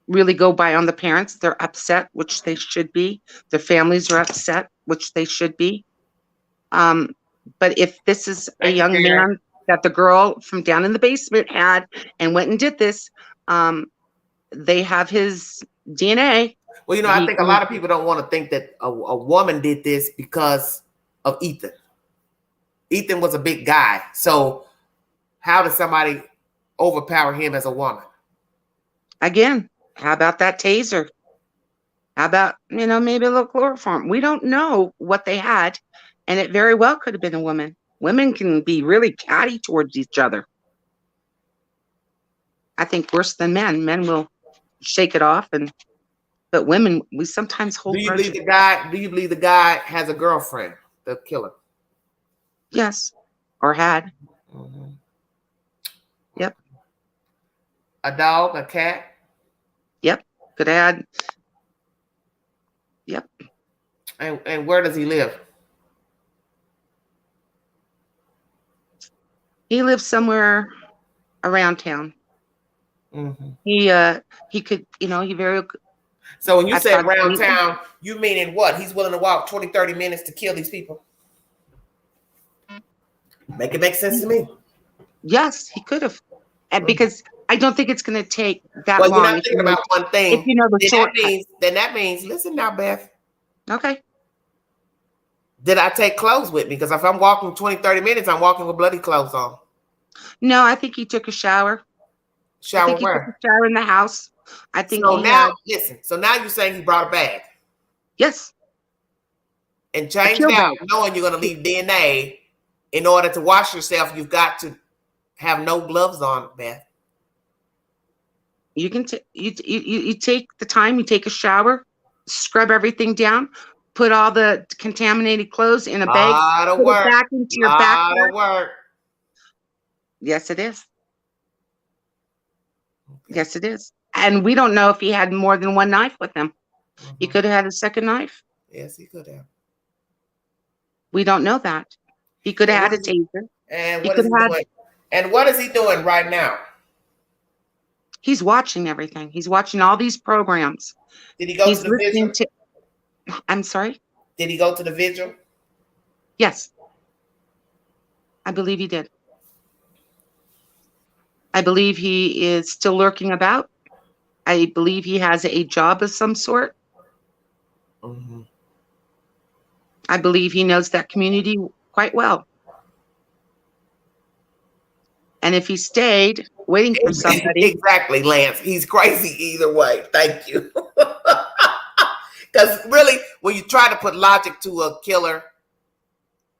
[SPEAKER 2] really go by on the parents. They're upset, which they should be. Their families are upset, which they should be. But if this is a young man that the girl from down in the basement had and went and did this, they have his DNA.
[SPEAKER 1] Well, I think a lot of people don't want to think that a woman did this because of Ethan. Ethan was a big guy. So how did somebody overpower him as a woman?
[SPEAKER 2] Again, how about that taser? How about, maybe a little chloroform? We don't know what they had. And it very well could have been a woman. Women can be really catty towards each other. I think worse than men. Men will shake it off, but women, we sometimes hold.
[SPEAKER 1] Do you believe the guy has a girlfriend, the killer?
[SPEAKER 2] Yes, or had.
[SPEAKER 1] Mm-hmm.
[SPEAKER 2] Yep.
[SPEAKER 1] A dog, a cat.
[SPEAKER 2] Yep. Could add. Yep.
[SPEAKER 1] And where does he live?
[SPEAKER 2] He lives somewhere around town.
[SPEAKER 1] Mm-hmm.
[SPEAKER 2] He could, he very.
[SPEAKER 1] So when you say around town, you mean in what? He's willing to walk 20, 30 minutes to kill these people? Make it make sense to me.
[SPEAKER 2] Yes, he could have. And because I don't think it's going to take that
[SPEAKER 1] long.
[SPEAKER 2] You're
[SPEAKER 1] not thinking about one thing.
[SPEAKER 2] If you know the shortcut.
[SPEAKER 1] Then that means, listen now, Beth.
[SPEAKER 2] Okay.
[SPEAKER 1] Did I take clothes with me? Because if I'm walking 20, 30 minutes, I'm walking with bloody clothes on.
[SPEAKER 2] No, I think he took a shower.
[SPEAKER 1] Shower where?
[SPEAKER 2] He took a shower in the house. I think
[SPEAKER 1] so now, listen. So now you're saying he brought a bag.
[SPEAKER 2] Yes.
[SPEAKER 1] And change that, knowing you're going to leave DNA. In order to wash yourself, you've got to have no gloves on, Beth.
[SPEAKER 2] You can you take the time. You take a shower, scrub everything down, put all the contaminated clothes in a bag, put it back into your backpack.
[SPEAKER 1] Lot of work.
[SPEAKER 2] Yes, it is. Yes, it is. And we don't know if he had more than one knife with him. Mm-hmm. He could have had a second knife.
[SPEAKER 1] Yes, he could have.
[SPEAKER 2] We don't know that. He could have had a taser.
[SPEAKER 1] And what is he doing? And what is he doing right now?
[SPEAKER 2] He's watching everything. He's watching all these programs.
[SPEAKER 1] Did he go to the vigil?
[SPEAKER 2] I'm sorry?
[SPEAKER 1] Did Did he go to the vigil?
[SPEAKER 2] Yes. I believe he did. I believe he is still lurking about. I believe he has a job of some sort.
[SPEAKER 1] Mm-hmm.
[SPEAKER 2] I believe he knows that community quite well. And if he stayed waiting for somebody.
[SPEAKER 1] Exactly, Lance. He's crazy either way. Thank you. Because really, when you try to put logic to a killer,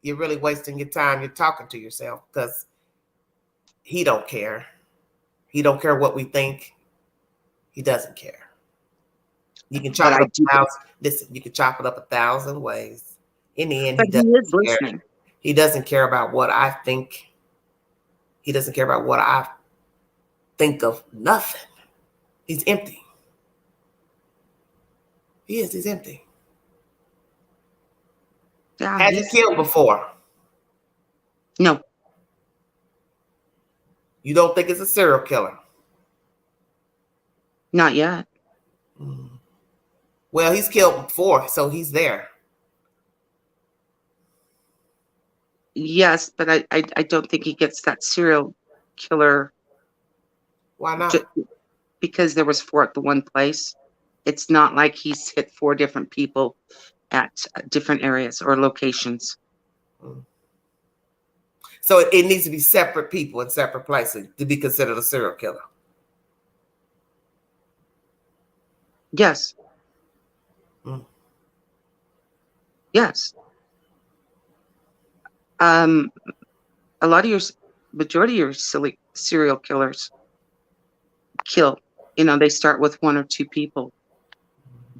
[SPEAKER 1] you're really wasting your time. You're talking to yourself because he don't care. He don't care what we think. He doesn't care. You can chop it up 1,000. Listen, you can chop it up 1,000 ways. In the end,
[SPEAKER 2] but he is listening.
[SPEAKER 1] He doesn't care about what I think. He doesn't care about what I think of. Nothing. He's empty. He is. He's empty.
[SPEAKER 2] Yeah,
[SPEAKER 1] has he killed before?
[SPEAKER 2] No.
[SPEAKER 1] You don't think it's a serial killer?
[SPEAKER 2] Not yet.
[SPEAKER 1] Well, he's killed before, so he's there.
[SPEAKER 2] Yes, but I don't think he gets that serial killer.
[SPEAKER 1] Why not?
[SPEAKER 2] Because there was 4 at the one place. It's not like he's hit 4 different people at different areas or locations.
[SPEAKER 1] So it needs to be separate people in separate places to be considered a serial killer.
[SPEAKER 2] Yes. Yes. A lot of your, majority of your serial killers kill. You know, they start with 1 or 2 people.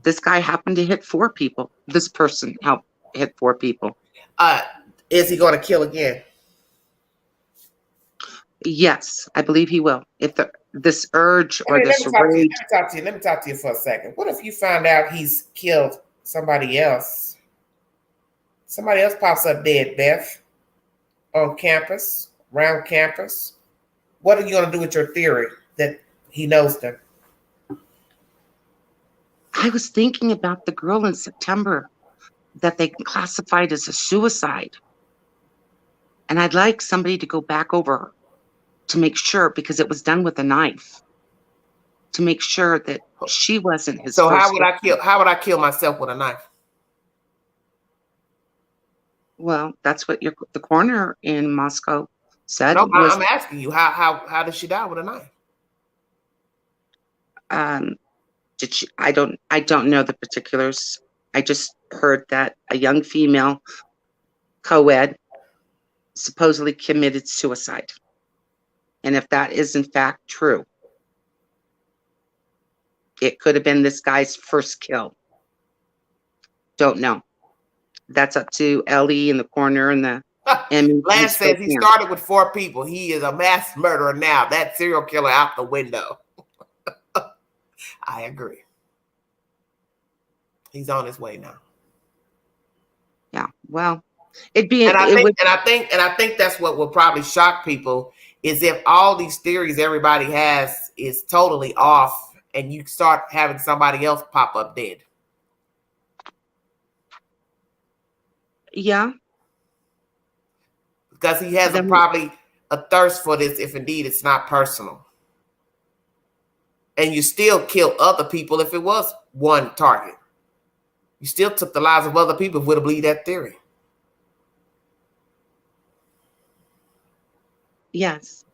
[SPEAKER 2] This guy happened to hit 4 people. This person helped hit 4 people.
[SPEAKER 1] Is he going to kill again?
[SPEAKER 2] Yes, I believe he will. If this urge or
[SPEAKER 1] Let
[SPEAKER 2] this
[SPEAKER 1] me
[SPEAKER 2] rage.
[SPEAKER 1] Let me talk to you for a second. What if you find out he's killed somebody else? Somebody else pops up dead, Beth, on campus, around campus. What are you going to do with your theory that he knows them?
[SPEAKER 2] I was thinking about the girl in September that they classified as a suicide. And I'd like somebody to go back over to make sure, because it was done with a knife, to make sure that she wasn't his
[SPEAKER 1] So
[SPEAKER 2] first
[SPEAKER 1] how would I kill myself with a knife?
[SPEAKER 2] Well, that's what the coroner in Moscow said.
[SPEAKER 1] No, I'm asking you, how did she die with a knife?
[SPEAKER 2] Did she? I don't know the particulars. I just heard that a young female co-ed supposedly committed suicide. And if that is in fact true, it could have been this guy's first kill. Don't know. That's up to Ellie in the corner and the
[SPEAKER 1] Lance says he started with 4 people. He is a mass murderer now. That serial killer out the window. I agree. He's on his way now.
[SPEAKER 2] Yeah. Well, it'd be.
[SPEAKER 1] And I think that's what will probably shock people is if all these theories everybody has is totally off, and you start having somebody else pop up dead.
[SPEAKER 2] Yeah.
[SPEAKER 1] Because he has probably a thirst for this if indeed it's not personal. And you still kill other people if it was one target. You still took the lives of other people if we believe that theory.
[SPEAKER 2] Yes.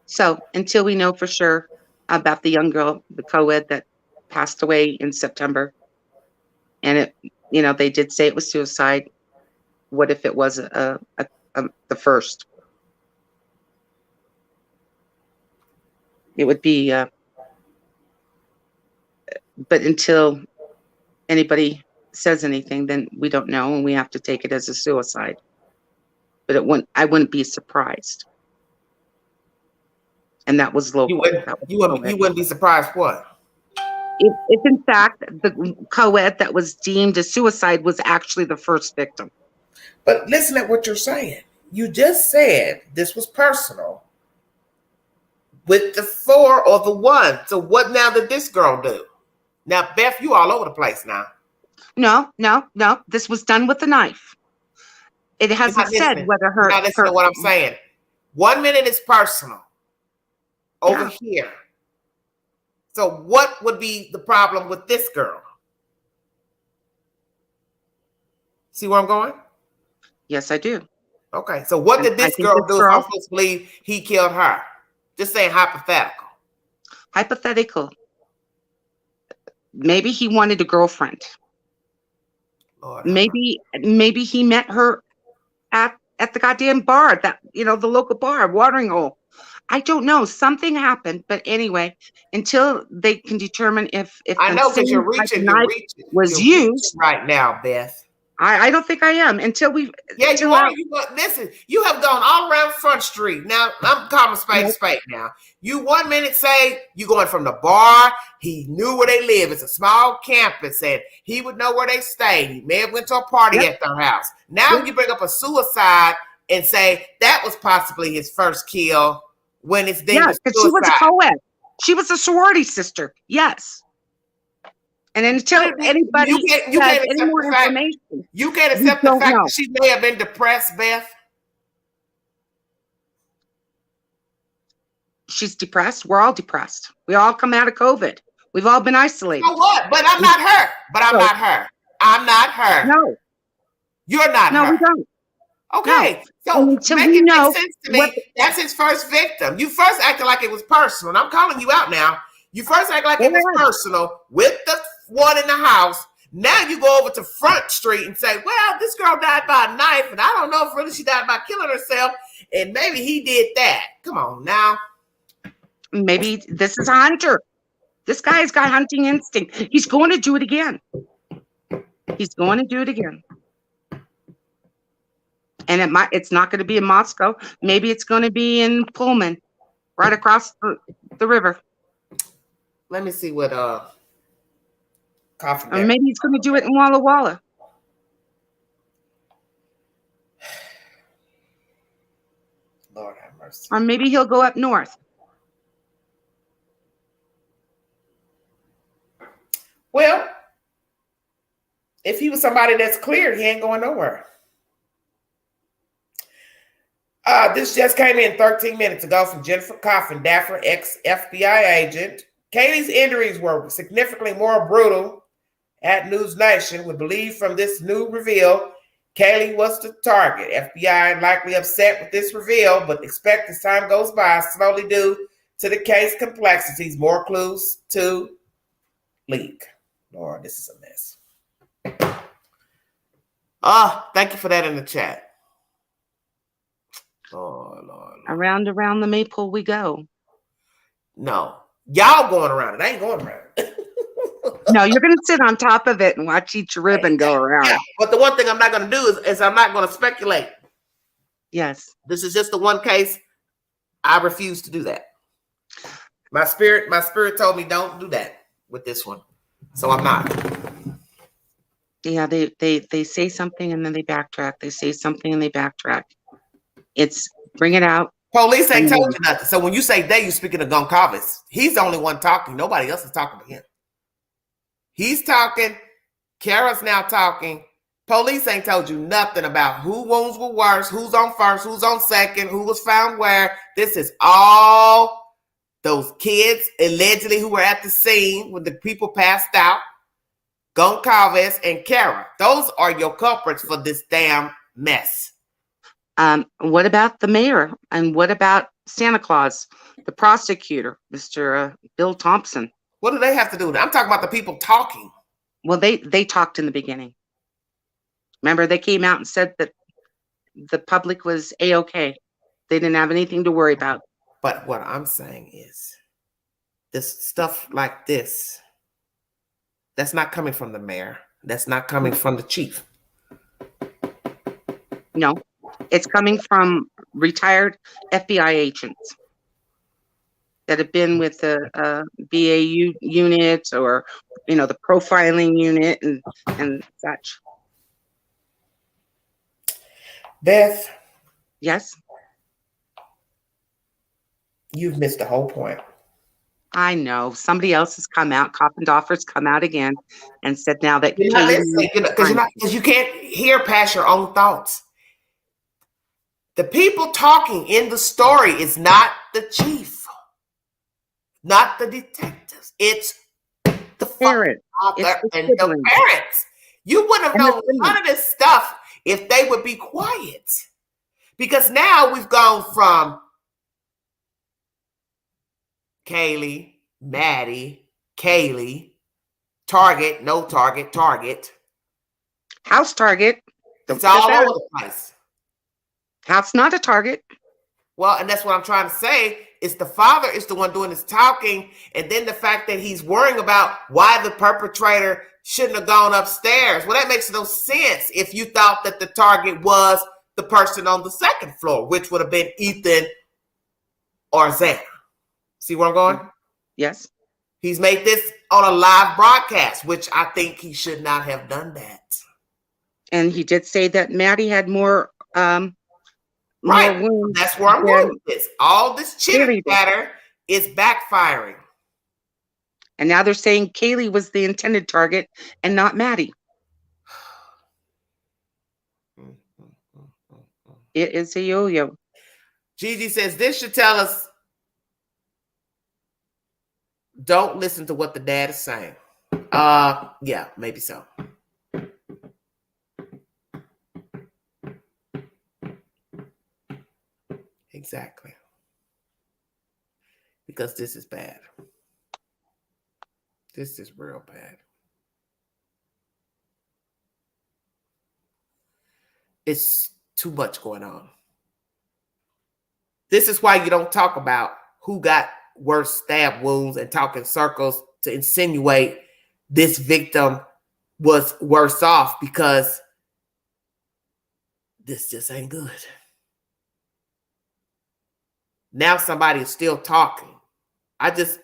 [SPEAKER 2] So until we know for sure about the young girl, the co-ed that passed away in September, and it, you know, they did say it was suicide. What if it was the first? It would be, but until anybody says anything, then we don't know, and we have to take it as a suicide. But I wouldn't be surprised. And that was local.
[SPEAKER 1] You wouldn't be surprised what?
[SPEAKER 2] If in fact the co-ed that was deemed a suicide was actually the first victim.
[SPEAKER 1] But listen at what you're saying. You just said this was personal with the 4 or the 1. So what now did this girl do? Now, Beth, you all over the place now.
[SPEAKER 2] No. This was done with a knife. It hasn't said whether her.
[SPEAKER 1] You're not listening to what I'm saying. 1 minute is personal. Over here. So what would be the problem with this girl? See where I'm going?
[SPEAKER 2] Yes, I do.
[SPEAKER 1] Okay. So what did this girl do if I'm supposed to believe he killed her? Just saying hypothetical.
[SPEAKER 2] Hypothetical. Maybe he wanted a girlfriend.
[SPEAKER 1] Lord,
[SPEAKER 2] maybe he met her at the goddamn bar, that the local bar, watering hole. I don't know. Something happened, but anyway, until they can determine if
[SPEAKER 1] I know because you're reaching
[SPEAKER 2] was used
[SPEAKER 1] right now, Beth.
[SPEAKER 2] I don't think I am until we.
[SPEAKER 1] Yeah, you are. Listen, you have gone all around Front Street. Now I'm calling spade spade. Now you 1 minute say you going from the bar. He knew where they live. It's a small campus, and he would know where they stayed. He may have went to a party at their house. Now you bring up a suicide and say that was possibly his first kill when it's deemed
[SPEAKER 2] because she was a co-ed. She was a sorority sister. Yes. And until anybody has any more information,
[SPEAKER 1] you can't accept the fact that she may have been depressed, Beth.
[SPEAKER 2] She's depressed. We're all depressed. We all come out of COVID. We've all been isolated.
[SPEAKER 1] So what? But I'm not her. I'm not her.
[SPEAKER 2] No.
[SPEAKER 1] You're not her.
[SPEAKER 2] No, we don't.
[SPEAKER 1] Okay.
[SPEAKER 2] No.
[SPEAKER 1] So make it make sense to me. That's his first victim. You first acted like it was personal. And I'm calling you out now. You first acted like it was personal with the one in the house. Now you go over to Front Street and say, well, this girl died by a knife, and I don't know if really she died by killing herself, and maybe he did that. Come on now.
[SPEAKER 2] Maybe this is a hunter. This guy's got hunting instinct. He's going to do it again. He's going to do it again. And it's not going to be in Moscow. Maybe it's going to be in Pullman, right across the river.
[SPEAKER 1] Let me see what
[SPEAKER 2] Or maybe he's going to do it in Walla Walla.
[SPEAKER 1] Lord have mercy.
[SPEAKER 2] Or maybe he'll go up north.
[SPEAKER 1] Well, if he was somebody that's clear, he ain't going nowhere. This just came in 13 minutes ago from Jennifer Coffin, Daffer, ex-FBI agent. Kaylee's injuries were significantly more brutal at News Nation. We believe from this new reveal, Kaylee was the target. FBI likely upset with this reveal, but expect as time goes by, slowly due to the case complexities, more clues to leak. Lord, this is a mess. Thank you for that in the chat. Lord.
[SPEAKER 2] Around the maypole we go.
[SPEAKER 1] No. Y'all going around it. I ain't going around it.
[SPEAKER 2] No, you're going to sit on top of it and watch each ribbon go around.
[SPEAKER 1] Yeah, but the one thing I'm not going to do is I'm not going to speculate.
[SPEAKER 2] Yes.
[SPEAKER 1] This is just the one case. I refuse to do that. My spirit told me don't do that with this one. So I'm not.
[SPEAKER 2] Yeah, they say something and then they backtrack. They say something and they backtrack. It's bring it out.
[SPEAKER 1] Police ain't told you nothing. So when you say they, you're speaking of Goncalves. He's the only one talking. Nobody else is talking to him. He's talking. Kara's now talking. Police ain't told you nothing about who wounds were worse, who's on first, who's on second, who was found where. This is all those kids allegedly who were at the scene when the people passed out. Goncalves and Kara. Those are your culprits for this damn mess.
[SPEAKER 2] What about the mayor? And what about Santa Claus, the prosecutor, Mr. Bill Thompson?
[SPEAKER 1] What do they have to do with it? I'm talking about the people talking.
[SPEAKER 2] Well, they talked in the beginning. Remember, they came out and said that the public was A-okay. They didn't have anything to worry about.
[SPEAKER 1] But what I'm saying is this stuff like this, that's not coming from the mayor. That's not coming from the chief.
[SPEAKER 2] No. It's coming from retired FBI agents that have been with the BAU unit or, the profiling unit and such.
[SPEAKER 1] Beth.
[SPEAKER 2] Yes?
[SPEAKER 1] You've missed the whole point.
[SPEAKER 2] I know somebody else has come out. Coppendorfer's come out again and said now that
[SPEAKER 1] You're not listening, because you can't hear past your own thoughts. The people talking in the story is not the chief, not the detectives. It's the
[SPEAKER 2] parent,
[SPEAKER 1] father and the parents. You wouldn't have known none of this stuff if they would be quiet. Because now we've gone from Kaylee, Maddie, Kaylee, Target, no Target, Target.
[SPEAKER 2] House Target.
[SPEAKER 1] It's all over the place.
[SPEAKER 2] House not a target.
[SPEAKER 1] Well, and that's what I'm trying to say. Is the father is the one doing this talking, and then the fact that he's worrying about why the perpetrator shouldn't have gone upstairs. Well, that makes no sense if you thought that the target was the person on the second floor, which would have been Ethan or Zana. See where I'm going?
[SPEAKER 2] Yes.
[SPEAKER 1] He's made this on a live broadcast, which I think he should not have done that.
[SPEAKER 2] And he did say that Maddie had more
[SPEAKER 1] right.
[SPEAKER 2] More wounds.
[SPEAKER 1] That's where I'm going with this. All this chitter chatter is backfiring.
[SPEAKER 2] And now they're saying Kaylee was the intended target and not Maddie. It is a yo-yo.
[SPEAKER 1] Gigi says this should tell us don't listen to what the dad is saying. Yeah, maybe so. Exactly. Because this is bad. This is real bad. It's too much going on. This is why you don't talk about who got worse stab wounds and talk in circles to insinuate this victim was worse off, because this just ain't good. Now somebody is still talking. I just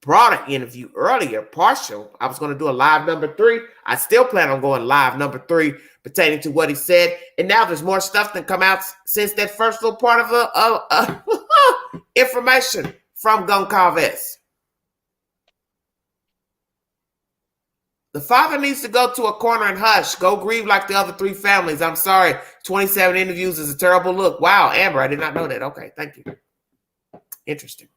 [SPEAKER 1] brought an interview earlier, partial. I was going to do a live number 3. I still plan on going live number 3 pertaining to what he said. And now there's more stuff that come out since that first little part of information from Goncalves. The father needs to go to a corner and hush. Go grieve like the other 3 families. I'm sorry. 27 interviews is a terrible look. Wow, Amber, I did not know that. Okay, thank you. Interesting.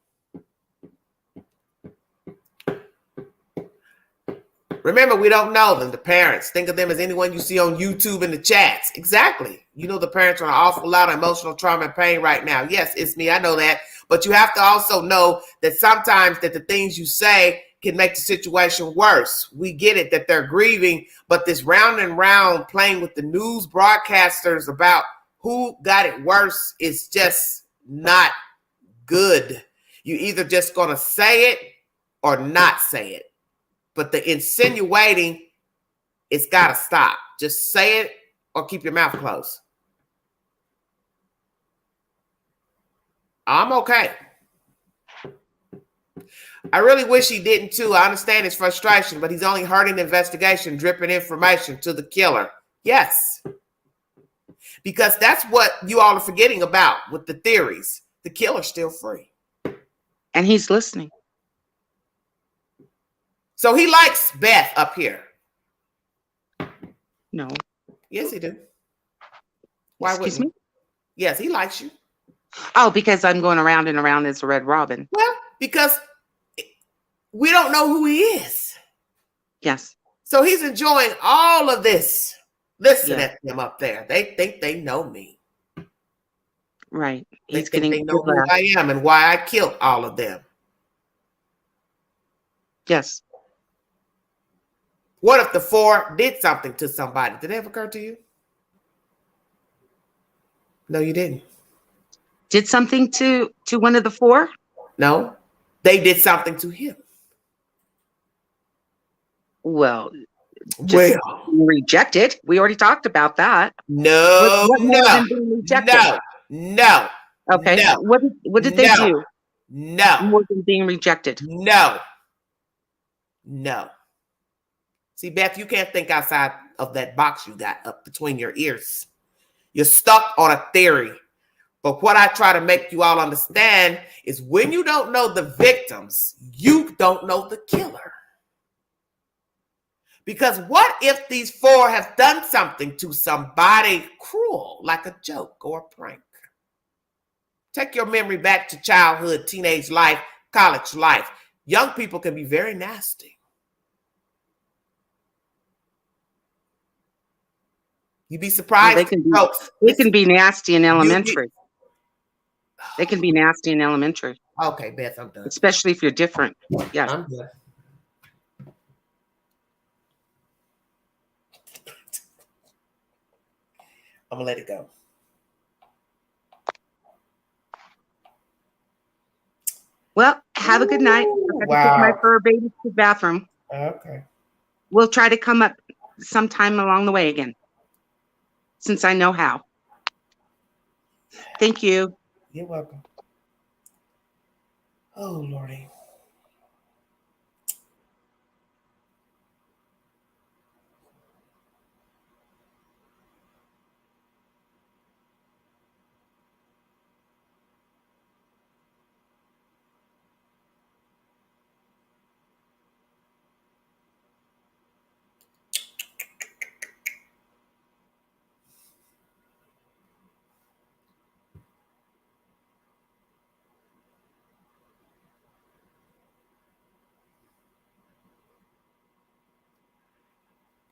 [SPEAKER 1] Remember, we don't know them, the parents. Think of them as anyone you see on YouTube in the chats. Exactly. You know the parents are an awful lot of emotional trauma and pain right now. Yes, it's me. I know that. But you have to also know that sometimes that the things you say can make the situation worse. We get it that they're grieving, but this round and round playing with the news broadcasters about who got it worse is just not good. You either just gonna say it or not say it. But the insinuating, it's gotta stop. Just say it or keep your mouth closed. I'm okay. I really wish he didn't too. I understand his frustration, but he's only hurting the investigation, dripping information to the killer. Yes. Because that's what you all are forgetting about with the theories. The killer's still free.
[SPEAKER 2] And he's listening.
[SPEAKER 1] So he likes Beth up here.
[SPEAKER 2] No.
[SPEAKER 1] Yes, he do. Why
[SPEAKER 2] Excuse
[SPEAKER 1] wouldn't
[SPEAKER 2] me?
[SPEAKER 1] he? Yes, he likes you.
[SPEAKER 2] Oh, because I'm going around and around as a Red Robin.
[SPEAKER 1] Well, because we don't know who he is.
[SPEAKER 2] Yes.
[SPEAKER 1] So he's enjoying all of this. Listen
[SPEAKER 2] Yeah.
[SPEAKER 1] at them up there. They think they know me.
[SPEAKER 2] Right.
[SPEAKER 1] They
[SPEAKER 2] He's
[SPEAKER 1] think
[SPEAKER 2] getting
[SPEAKER 1] they know
[SPEAKER 2] good
[SPEAKER 1] who
[SPEAKER 2] laugh.
[SPEAKER 1] I am and why I killed all of them.
[SPEAKER 2] Yes.
[SPEAKER 1] What if the 4 did something to somebody? Did that ever occur to you? No, you didn't.
[SPEAKER 2] Did something to one of the 4?
[SPEAKER 1] No, they did something to him.
[SPEAKER 2] Well, just being rejected. We already talked about that.
[SPEAKER 1] No,
[SPEAKER 2] What more than being rejected?
[SPEAKER 1] No.
[SPEAKER 2] Okay.
[SPEAKER 1] No.
[SPEAKER 2] What did they do?
[SPEAKER 1] No.
[SPEAKER 2] More than being rejected.
[SPEAKER 1] No. See, Beth, you can't think outside of that box you got up between your ears. You're stuck on a theory But what I try to make you all understand is when you don't know the victims, you don't know the killer. Because what if these four have done something to somebody cruel, like a joke or a prank? Take your memory back to childhood, teenage life, college life. Young people can be very nasty. You'd be surprised.
[SPEAKER 2] Well, they can be nasty in elementary. They can be nasty in elementary.
[SPEAKER 1] Okay, Beth, I'm done.
[SPEAKER 2] Especially if you're different. Yeah.
[SPEAKER 1] I'm done. I'm gonna let it go.
[SPEAKER 2] Well, have a good night. I gotta take my fur baby to the bathroom.
[SPEAKER 1] Okay.
[SPEAKER 2] We'll try to come up sometime along the way again, since I know how. Thank you.
[SPEAKER 1] You're welcome. Oh, Lordy.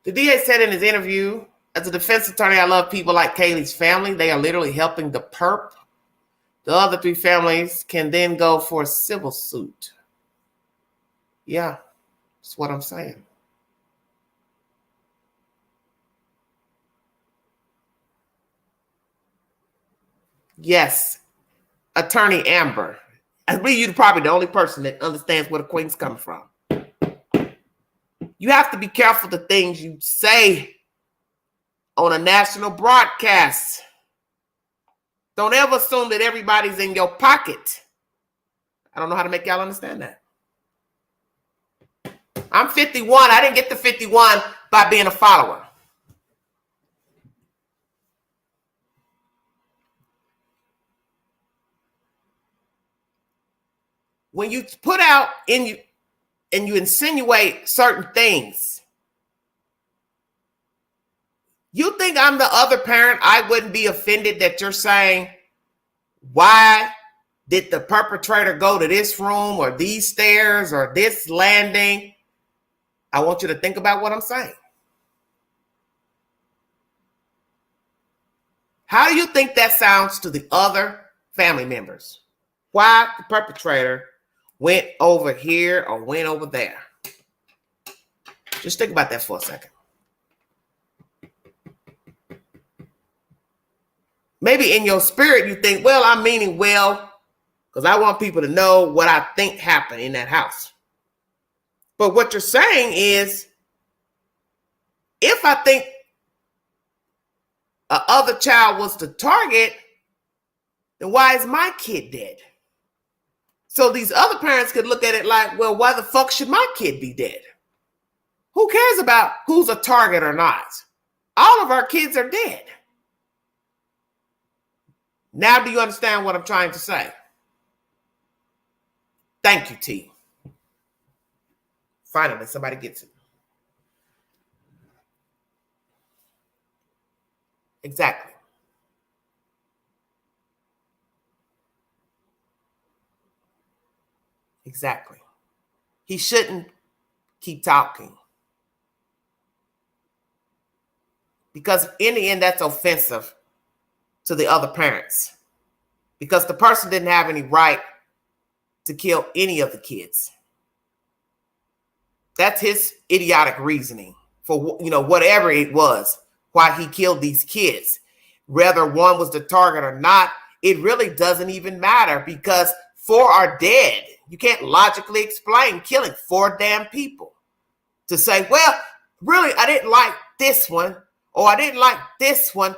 [SPEAKER 1] The DA said in his interview, as a defense attorney, I love people like Kaylee's family. They are literally helping the perp. The other three families can then go for a civil suit. Yeah, that's what I'm saying. Yes, Attorney Amber. I believe you're probably the only person that understands where the queen's coming from. You have to be careful the things you say on a national broadcast. Don't ever assume that everybody's in your pocket. I don't know how to make y'all understand that. I'm 51. I didn't get to 51 by being a follower. When you put out and you insinuate certain things, you think I'm the other parent, I wouldn't be offended that you're saying, why did the perpetrator go to this room or these stairs or this landing? I want you to think about what I'm saying. How do you think that sounds to the other family members? Why the perpetrator went over here or went over there? Just think about that for a second. Maybe in your spirit you think, well, I'm meaning well because I want people to know what I think happened in that house. But what you're saying is, if I think a other child was the target, then why is my kid dead? So these other parents could look at it like, well, why the fuck should my kid be dead? Who cares about who's a target or not? All of our kids are dead. Now do you understand what I'm trying to say? Thank you, T. Finally, somebody gets it. Exactly. Exactly. He shouldn't keep talking. Because in the end, that's offensive to the other parents. Because the person didn't have any right to kill any of the kids. That's his idiotic reasoning for, whatever it was, why he killed these kids. Whether one was the target or not, it really doesn't even matter because 4 are dead. You can't logically explain killing 4 damn people. To say, well, really, I didn't like this one, or I didn't like this one,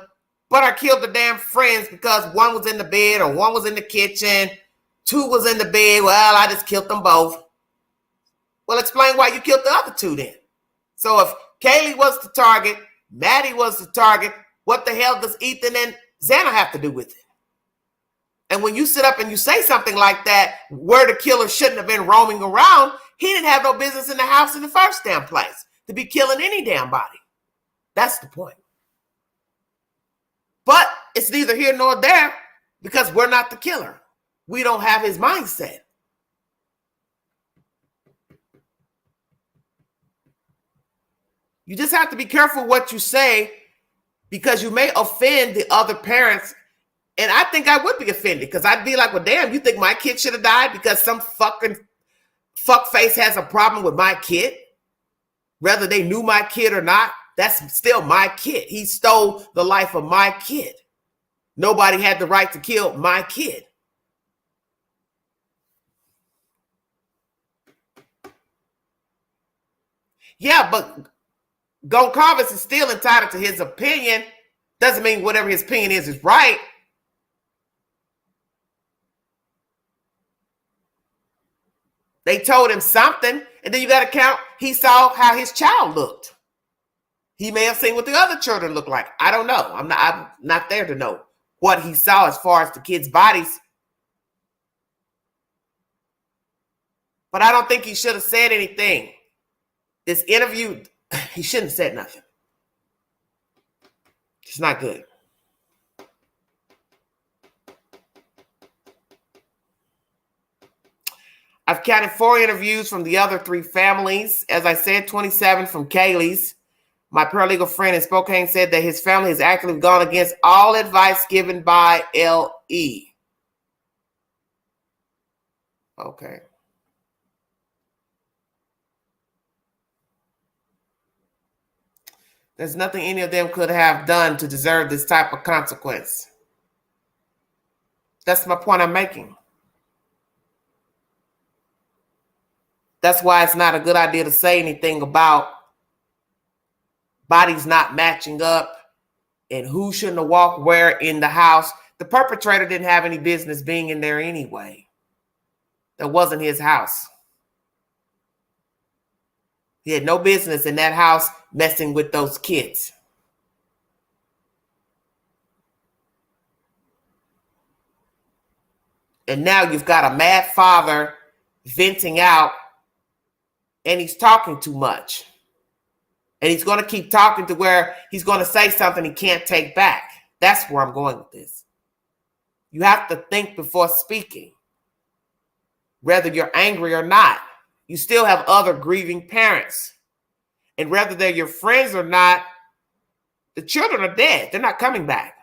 [SPEAKER 1] but I killed the damn friends because one was in the bed or one was in the kitchen, 2 was in the bed. Well, I just killed them both. Well, explain why you killed the other 2 then. So if Kaylee was the target, Maddie was the target, what the hell does Ethan and Xana have to do with it? And when you sit up and you say something like that, where the killer shouldn't have been roaming around, he didn't have no business in the house in the first damn place to be killing any damn body. That's the point. But it's neither here nor there because we're not the killer. We don't have his mindset. You just have to be careful what you say because you may offend the other parents. And I think I would be offended because I'd be like, well, damn, you think my kid should have died because some fucking fuckface has a problem with my kid? Whether they knew my kid or not, that's still my kid. He stole the life of my kid. Nobody had the right to kill my kid. Yeah, but Goncalves is still entitled to his opinion. Doesn't mean whatever his opinion is right. They told him something, and then you got to count. He saw how his child looked. He may have seen what the other children look like. I don't know. I'm not there to know what he saw as far as the kids' bodies. But I don't think he should have said anything. This interview, he shouldn't have said nothing. It's not good. I've counted 4 interviews from the other 3 families. As I said, 27 from Kaylee's. My paralegal friend in Spokane said that his family has actively gone against all advice given by L.E. Okay. There's nothing any of them could have done to deserve this type of consequence. That's my point I'm making. That's why it's not a good idea to say anything about bodies not matching up and who shouldn't have walked where in the house. The perpetrator didn't have any business being in there anyway. That wasn't his house. He had no business in that house messing with those kids. And now you've got a mad father venting out, and he's talking too much. And he's going to keep talking to where he's going to say something he can't take back. That's where I'm going with this. You have to think before speaking. Whether you're angry or not, you still have other grieving parents. And whether they're your friends or not, the children are dead. They're not coming back.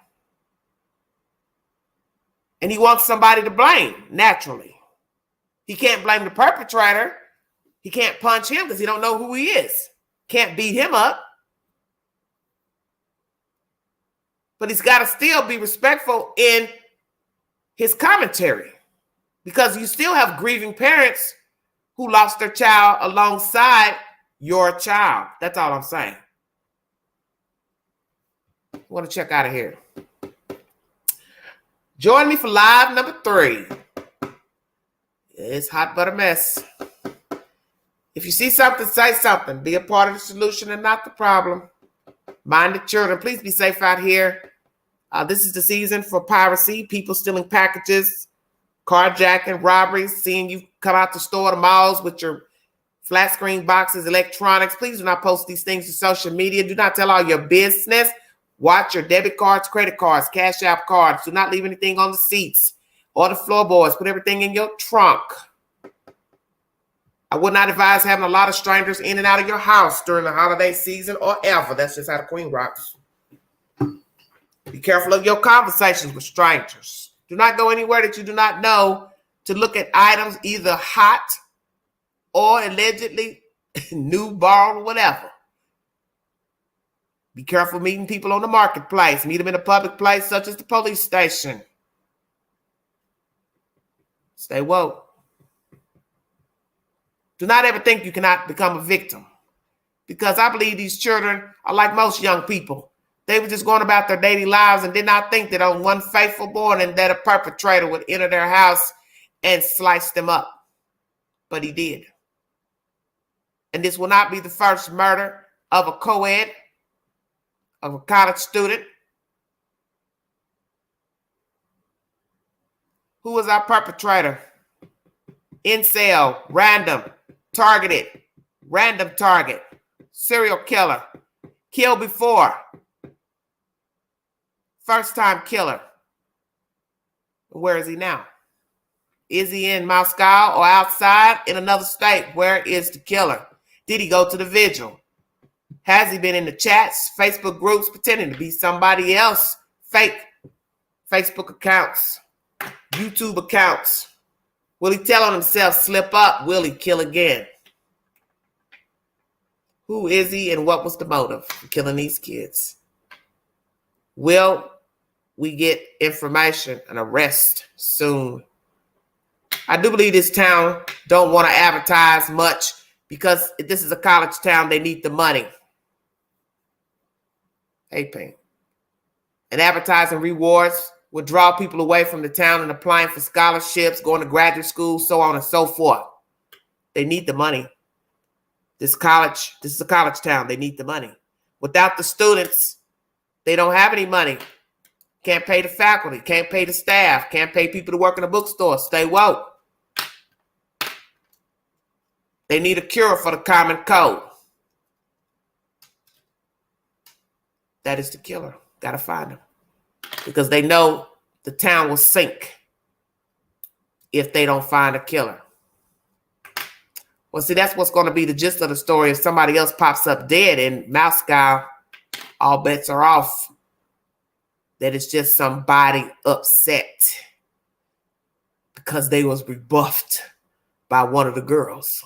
[SPEAKER 1] And he wants somebody to blame, naturally. He can't blame the perpetrator. He can't punch him because he don't know who he is. Can't beat him up. But he's got to still be respectful in his commentary because you still have grieving parents who lost their child alongside your child. That's all I'm saying. I want to check out of here. Join me for live number 3. It's hot but a mess. If you see something, say something. Be a part of the solution and not the problem. Mind the children. Please be safe out here. This is the season for piracy, people stealing packages, carjacking, robberies, seeing you come out the store, the malls with your flat screen boxes, electronics. Please do not post these things to social media. Do not tell all your business. Watch your debit cards, credit cards, cash app cards. Do not leave anything on the seats or the floorboards. Put everything in your trunk. I would not advise having a lot of strangers in and out of your house during the holiday season or ever. That's just how the queen rocks. Be careful of your conversations with strangers. Do not go anywhere that you do not know to look at items either hot or allegedly new, borrowed, whatever. Be careful meeting people on the marketplace. Meet them in a public place such as the police station. Stay woke. Do not ever think you cannot become a victim, because I believe these children are like most young people. They were just going about their daily lives and did not think that on one fateful morning that a perpetrator would enter their house and slice them up. But he did. And this will not be the first murder of a co-ed, of a college student. Who was our perpetrator? Incel, random, targeted, random target, serial killer, killed before, first time killer. Where is he now? Is he in Moscow or outside in another state? Where is the killer? Did he go to the vigil? Has he been in the chats, Facebook groups, pretending to be somebody else? Fake Facebook accounts, YouTube accounts. Will he tell on himself, slip up? Will he kill again? Who is he and what was the motive for killing these kids? Will we get information and arrest soon? I do believe this town don't want to advertise much because this is a college town. They need the money. Hey, Pink. And advertising rewards would draw people away from the town and applying for scholarships, going to graduate school, so on and so forth. They need the money. This is a college town. They need the money. Without the students, they don't have any money. Can't pay the faculty, can't pay the staff, can't pay people to work in a bookstore. Stay woke. They need a cure for the common cold. That is the killer. Got to find him. Because they know the town will sink if they don't find a killer. Well, see, that's what's going to be the gist of the story. If somebody else pops up dead in Moscow, all bets are off. That it's just somebody upset because they was rebuffed by one of the girls.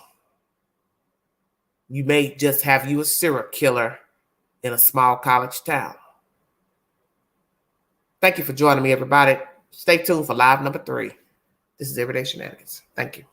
[SPEAKER 1] You may just have you a serial killer in a small college town. Thank you for joining me, everybody. Stay tuned for live number 3. This is Everyday Shenanigans. Thank you.